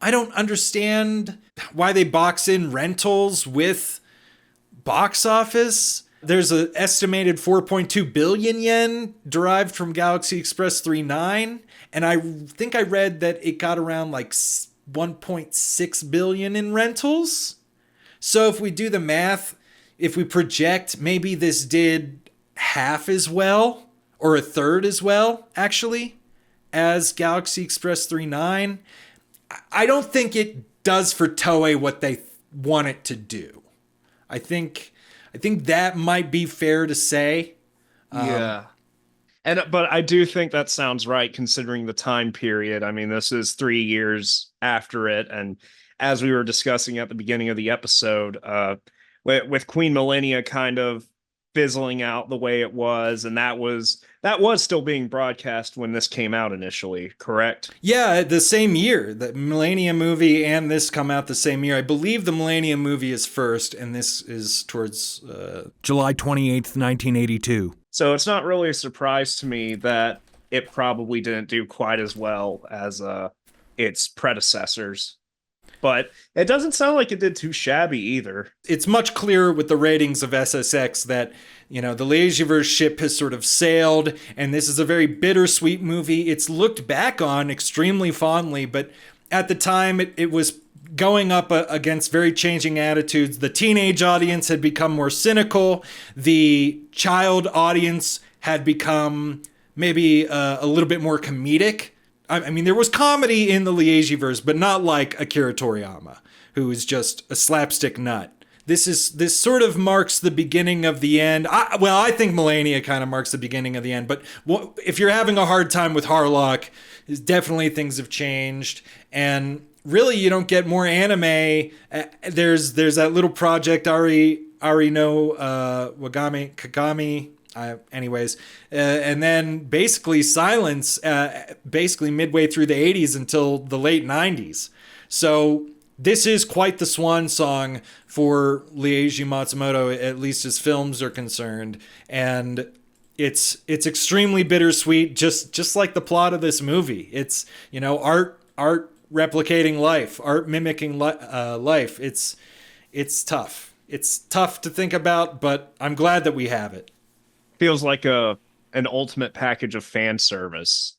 I don't understand why they box in rentals with box office. There's an estimated 4.2 billion yen derived from Galaxy Express 39. And I think I read that it got around like 1.6 billion in rentals. So if we do the math, if we project, maybe this did half as well, or a third as well, actually, as Galaxy Express 39. I don't think it does for Toei what they want it to do. I think that might be fair to say. Yeah. But I do think that sounds right considering the time period. I mean, this is 3 years after it. And as we were discussing at the beginning of the episode, with Queen Millennia kind of fizzling out the way it was, and that was still being broadcast when this came out initially, correct? Yeah, the same year. The Millennia movie and this come out the same year. I believe the Millennia movie is first, and this is towards July 28th, 1982. So it's not really a surprise to me that it probably didn't do quite as well as its predecessors. But it doesn't sound like it did too shabby either. It's much clearer with the ratings of SSX that, the Leijiverse ship has sort of sailed, and this is a very bittersweet movie. It's looked back on extremely fondly, but at the time it was going up against very changing attitudes. The teenage audience had become more cynical. The child audience had become maybe a little bit more comedic. I mean, there was comedy in the Leijiverse, but not like Akira Toriyama, who is just a slapstick nut. This sort of marks the beginning of the end. I think Melenia kind of marks the beginning of the end. But if you're having a hard time with Harlock, definitely things have changed. And really, you don't get more anime. There's that little project Ari no Wagami Kagami. And then basically silence, basically midway through the 80s until the late 90s. So this is quite the swan song for Leiji Matsumoto, at least as films are concerned. And it's extremely bittersweet, just like the plot of this movie. It's, art replicating life, art mimicking life. It's tough. It's tough to think about, but I'm glad that we have it. Feels like an ultimate package of fan service.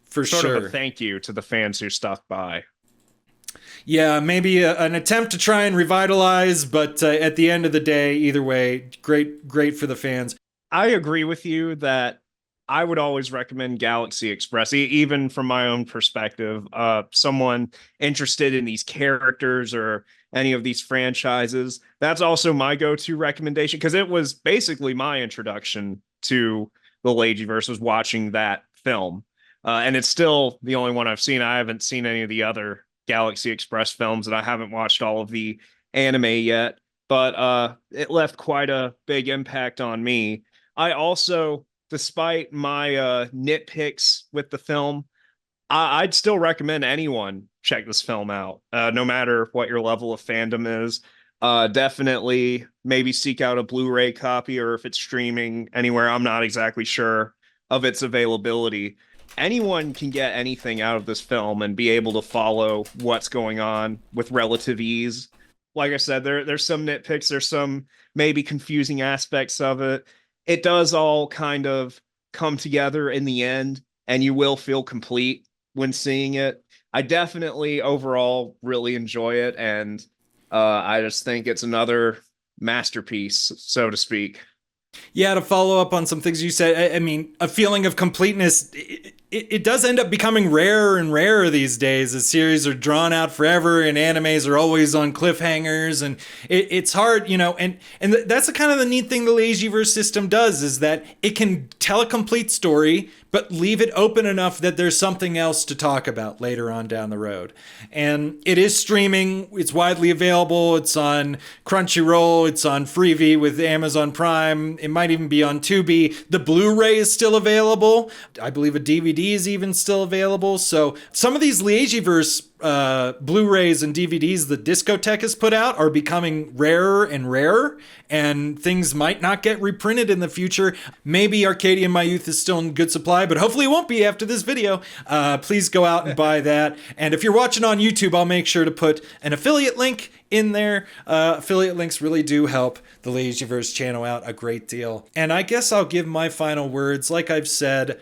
For sort sure. Of a thank you to the fans who stuck by. Yeah, maybe an attempt to try and revitalize, but at the end of the day, either way, great for the fans. I agree with you that I would always recommend Galaxy Express, even from my own perspective. Someone interested in these characters or any of these franchises, that's also my go-to recommendation, because it was basically my introduction to the Leijiverse, was watching that film. And it's still the only one I've seen. I haven't seen any of the other Galaxy Express films, and I haven't watched all of the anime yet, but it left quite a big impact on me. I also, despite my nitpicks with the film, I'd still recommend anyone check this film out, no matter what your level of fandom is. Definitely maybe seek out a Blu-ray copy, or if it's streaming anywhere, I'm not exactly sure of its availability. Anyone can get anything out of this film and be able to follow what's going on with relative ease. Like I said, there's some nitpicks, there's some maybe confusing aspects of it. It does all kind of come together in the end, and you will feel complete when seeing it. I definitely overall really enjoy it, and I just think it's another masterpiece, so to speak. Yeah, to follow up on some things you said, I mean, a feeling of completeness, it does end up becoming rarer and rarer these days as series are drawn out forever and animes are always on cliffhangers, and it's hard, and that's the kind of the neat thing the Leijiverse system does, is that it can tell a complete story, but leave it open enough that there's something else to talk about later on down the road. And it is streaming. It's widely available. It's on Crunchyroll. It's on Freevee with Amazon Prime. It might even be on Tubi. The Blu-ray is still available. I believe a DVD DVD is even still available. So some of these Leijiverse Blu-rays and DVDs the Discotheque has put out are becoming rarer and rarer, and things might not get reprinted in the future. Maybe Arcadia of My Youth is still in good supply, but hopefully it won't be after this video. Please go out and buy that. And if you're watching on YouTube, I'll make sure to put an affiliate link in there. Affiliate links really do help the Leijiverse channel out a great deal. And I guess I'll give my final words. Like I've said,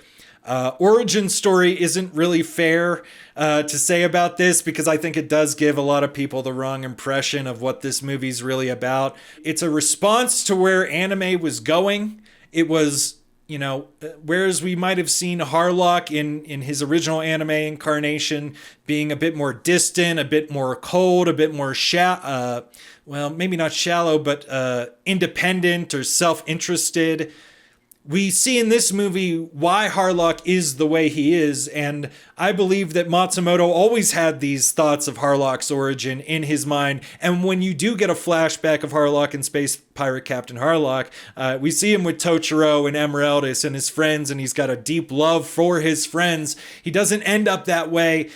origin story isn't really fair to say about this, because I think it does give a lot of people the wrong impression of what this movie's really about. It's a response to where anime was going. It was, you know, whereas we might have seen Harlock in his original anime incarnation being a bit more distant, a bit more cold, a bit more well, maybe not shallow, but independent or self-interested. We see in this movie why Harlock is the way he is, and I believe that Matsumoto always had these thoughts of Harlock's origin in his mind. And when you do get a flashback of Harlock in Space Pirate Captain Harlock, we see him with Tochiro and Emeraldus and his friends, and he's got a deep love for his friends. He doesn't end up that way,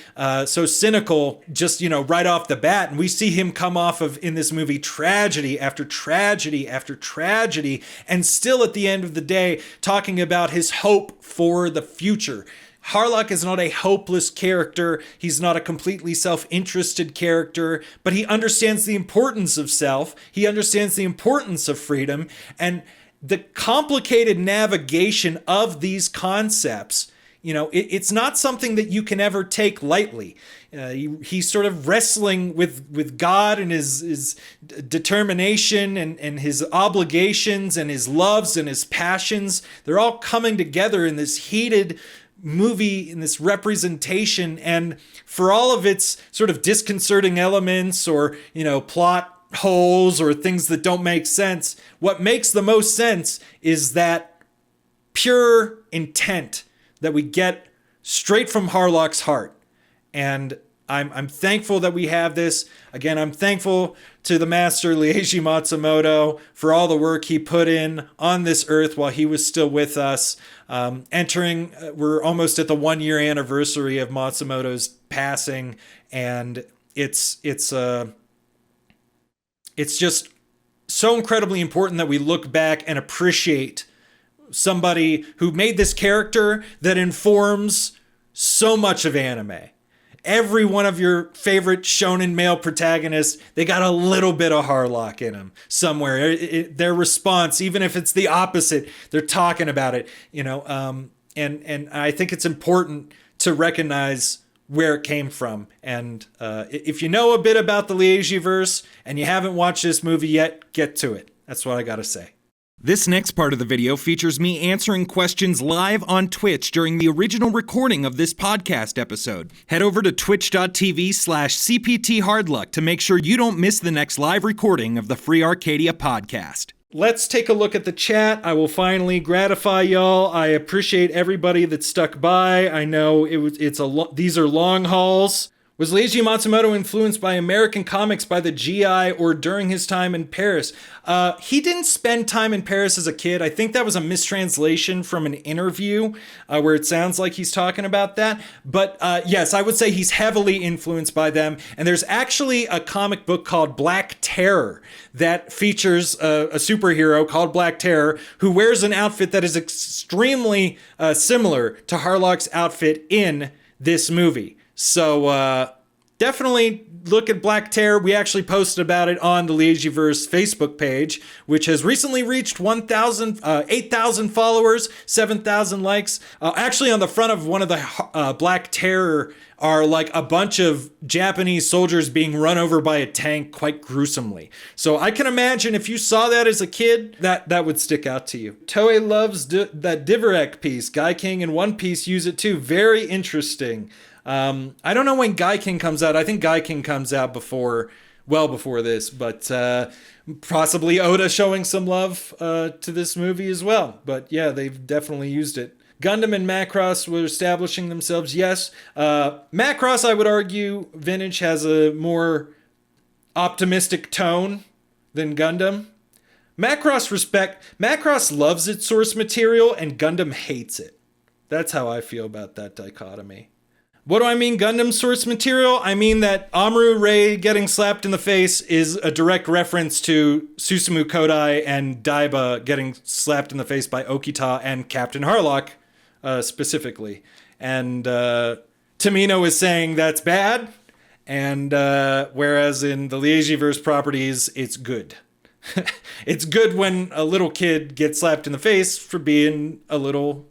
so cynical, just, you know, right off the bat. And we see him come off of, in this movie, tragedy after tragedy after tragedy, and still at the end of the day, talking about his hope for the future. Harlock is not a hopeless character. He's not a completely self-interested character, but he understands the importance of self. He understands the importance of freedom, and the complicated navigation of these concepts. You know, it's not something that you can ever take lightly. He's sort of wrestling with God and his determination and his obligations and his loves and his passions. They're all coming together in this heated movie, in this representation. And for all of its sort of disconcerting elements, or, you know, plot holes or things that don't make sense, what makes the most sense is that pure intent that we get straight from Harlock's heart. And I'm thankful that we have this. Again, I'm thankful to the master Leiji Matsumoto for all the work he put in on this earth while he was still with us. We're almost at the 1-year anniversary of Matsumoto's passing, and it's just so incredibly important that we look back and appreciate somebody who made this character that informs so much of anime. Every one of your favorite shonen male protagonists, they got a little bit of Harlock in them somewhere. Their response, even if it's the opposite, they're talking about it, you know. And I think it's important to recognize where it came from. And if you know a bit about the Leijiverse and you haven't watched this movie yet, get to it. That's what I gotta say. This next part of the video features me answering questions live on Twitch during the original recording of this podcast episode. Head over to twitch.tv/CPT Hardluck to make sure you don't miss the next live recording of the Free Arcadia podcast. Let's take a look at the chat. I will finally gratify y'all. I appreciate everybody that stuck by. I know these are long hauls. Was Leiji Matsumoto influenced by American comics by the GI or during his time in Paris? He didn't spend time in Paris as a kid. I think that was a mistranslation from an interview where it sounds like he's talking about that. But yes, I would say he's heavily influenced by them. And there's actually a comic book called Black Terror that features a superhero called Black Terror who wears an outfit that is extremely similar to Harlock's outfit in this movie. So definitely look at Black Terror. We actually posted about it on the Leijiverse Facebook page, which has recently reached 8,000 followers, 7,000 likes. Actually, on the front of one of the Black Terror are like a bunch of Japanese soldiers being run over by a tank quite gruesomely. So I can imagine if you saw that as a kid, that would stick out to you. Toei loves that Diverek piece. Guy King and One Piece use it too. Very interesting. I don't know when Guy King comes out. I think Guy King comes out well before this, but possibly Oda showing some love to this movie as well. But yeah, they've definitely used it. Gundam and Macross were establishing themselves, yes. Macross, I would argue, Vintage has a more optimistic tone than Gundam. Macross loves its source material and Gundam hates it. That's how I feel about that dichotomy. What do I mean, Gundam source material? I mean that Amuro Ray getting slapped in the face is a direct reference to Susumu Kodai and Daiba getting slapped in the face by Okita and Captain Harlock, specifically. And Tamino is saying that's bad, and whereas in the Leijiverse properties, it's good. It's good when a little kid gets slapped in the face for being a little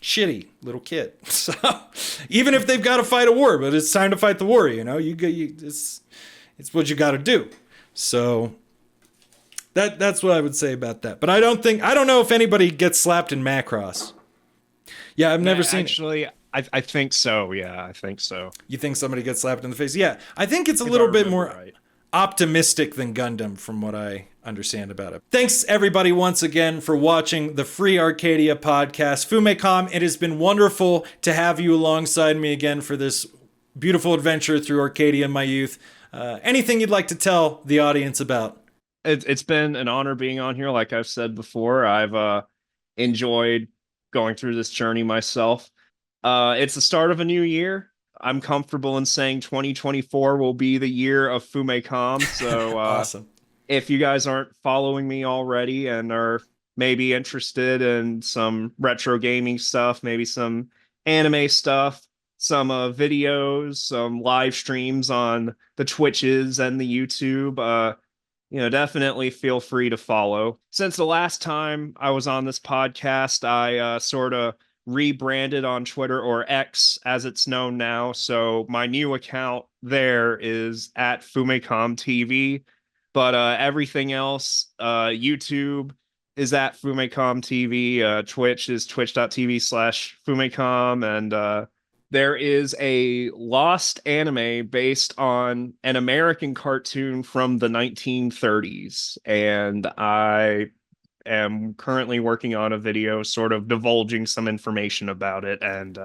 shitty little kid. So even if they've got to fight a war, but it's time to fight the war, it's what you got to do. So that's what I would say about that. But I don't know if anybody gets slapped in Macross. Yeah, I've never seen. Actually, I think so. Yeah, I think so. You think somebody gets slapped in the face? Yeah, I think it's a little bit more optimistic than Gundam from what I understand about it. Thanks everybody once again for watching the Free Arcadia podcast. FumeiCom, it has been wonderful to have you alongside me again for this beautiful adventure through Arcadia of My Youth. Anything you'd like to tell the audience about? It's been an honor being on here. Like I've said before, I've enjoyed going through this journey myself. It's the start of a new year. I'm comfortable in saying 2024 will be the year of FumeiCom. So awesome. If you guys aren't following me already and are maybe interested in some retro gaming stuff, maybe some anime stuff, some videos, some live streams on the Twitches and the YouTube, definitely feel free to follow. Since the last time I was on this podcast, I sort of rebranded on Twitter, or X as it's known now. So my new account there is at FumeiCom TV. But everything else, YouTube is at FumeiCom TV. Twitch is twitch.tv/FumeiCom. And there is a lost anime based on an American cartoon from the 1930s. And I am currently working on a video sort of divulging some information about it. And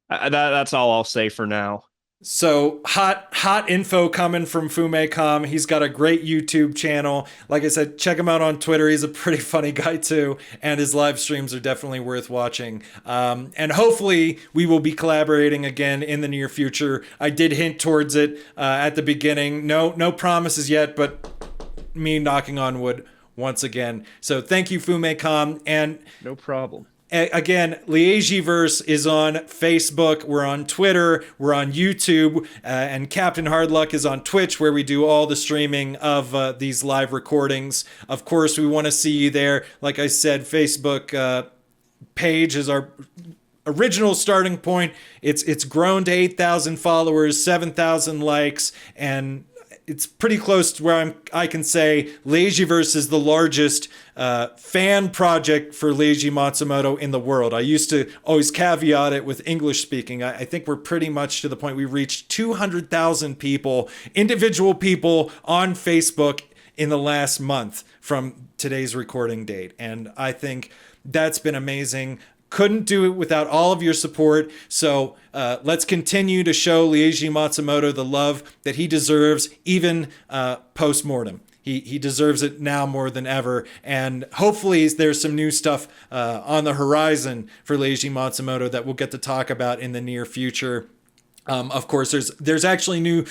that's all I'll say for now. So hot info coming from FumeiCom. He's got a great YouTube channel. Like I said, check him out on Twitter. He's a pretty funny guy too, and his live streams are definitely worth watching. And hopefully we will be collaborating again in the near future. I did hint towards it at the beginning. No promises yet, but me knocking on wood once again. So thank you, FumeiCom, and no problem. Again, Leijiverse is on Facebook, we're on Twitter, we're on YouTube, and Captain Hardluck is on Twitch, where we do all the streaming of these live recordings. Of course, we want to see you there. Like I said, Facebook page is our original starting point. It's grown to 8,000 followers, 7,000 likes, and it's pretty close to where I can say Leijiverse is the largest fan project for Leiji Matsumoto in the world. I used to always caveat it with English speaking. I think we're pretty much to the point we reached 200,000 people, individual people on Facebook in the last month from today's recording date. And I think that's been amazing. Couldn't do it without all of your support. So let's continue to show Leiji Matsumoto the love that he deserves, even post-mortem. He deserves it now more than ever. And hopefully there's some new stuff on the horizon for Leiji Matsumoto that we'll get to talk about in the near future. Of course, there's actually new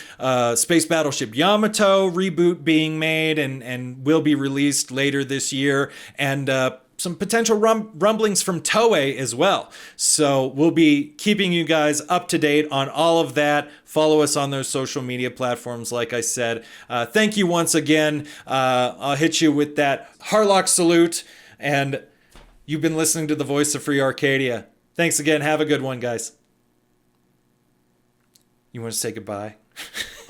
Space Battleship Yamato reboot being made and will be released later this year. And some potential rumblings from Toei as well. So we'll be keeping you guys up to date on all of that. Follow us on those social media platforms, like I said. Thank you once again. I'll hit you with that Harlock salute. And you've been listening to the voice of Free Arcadia. Thanks again. Have a good one, guys. You want to say goodbye?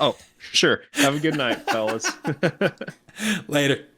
Oh, sure. Have a good night, fellas. Later.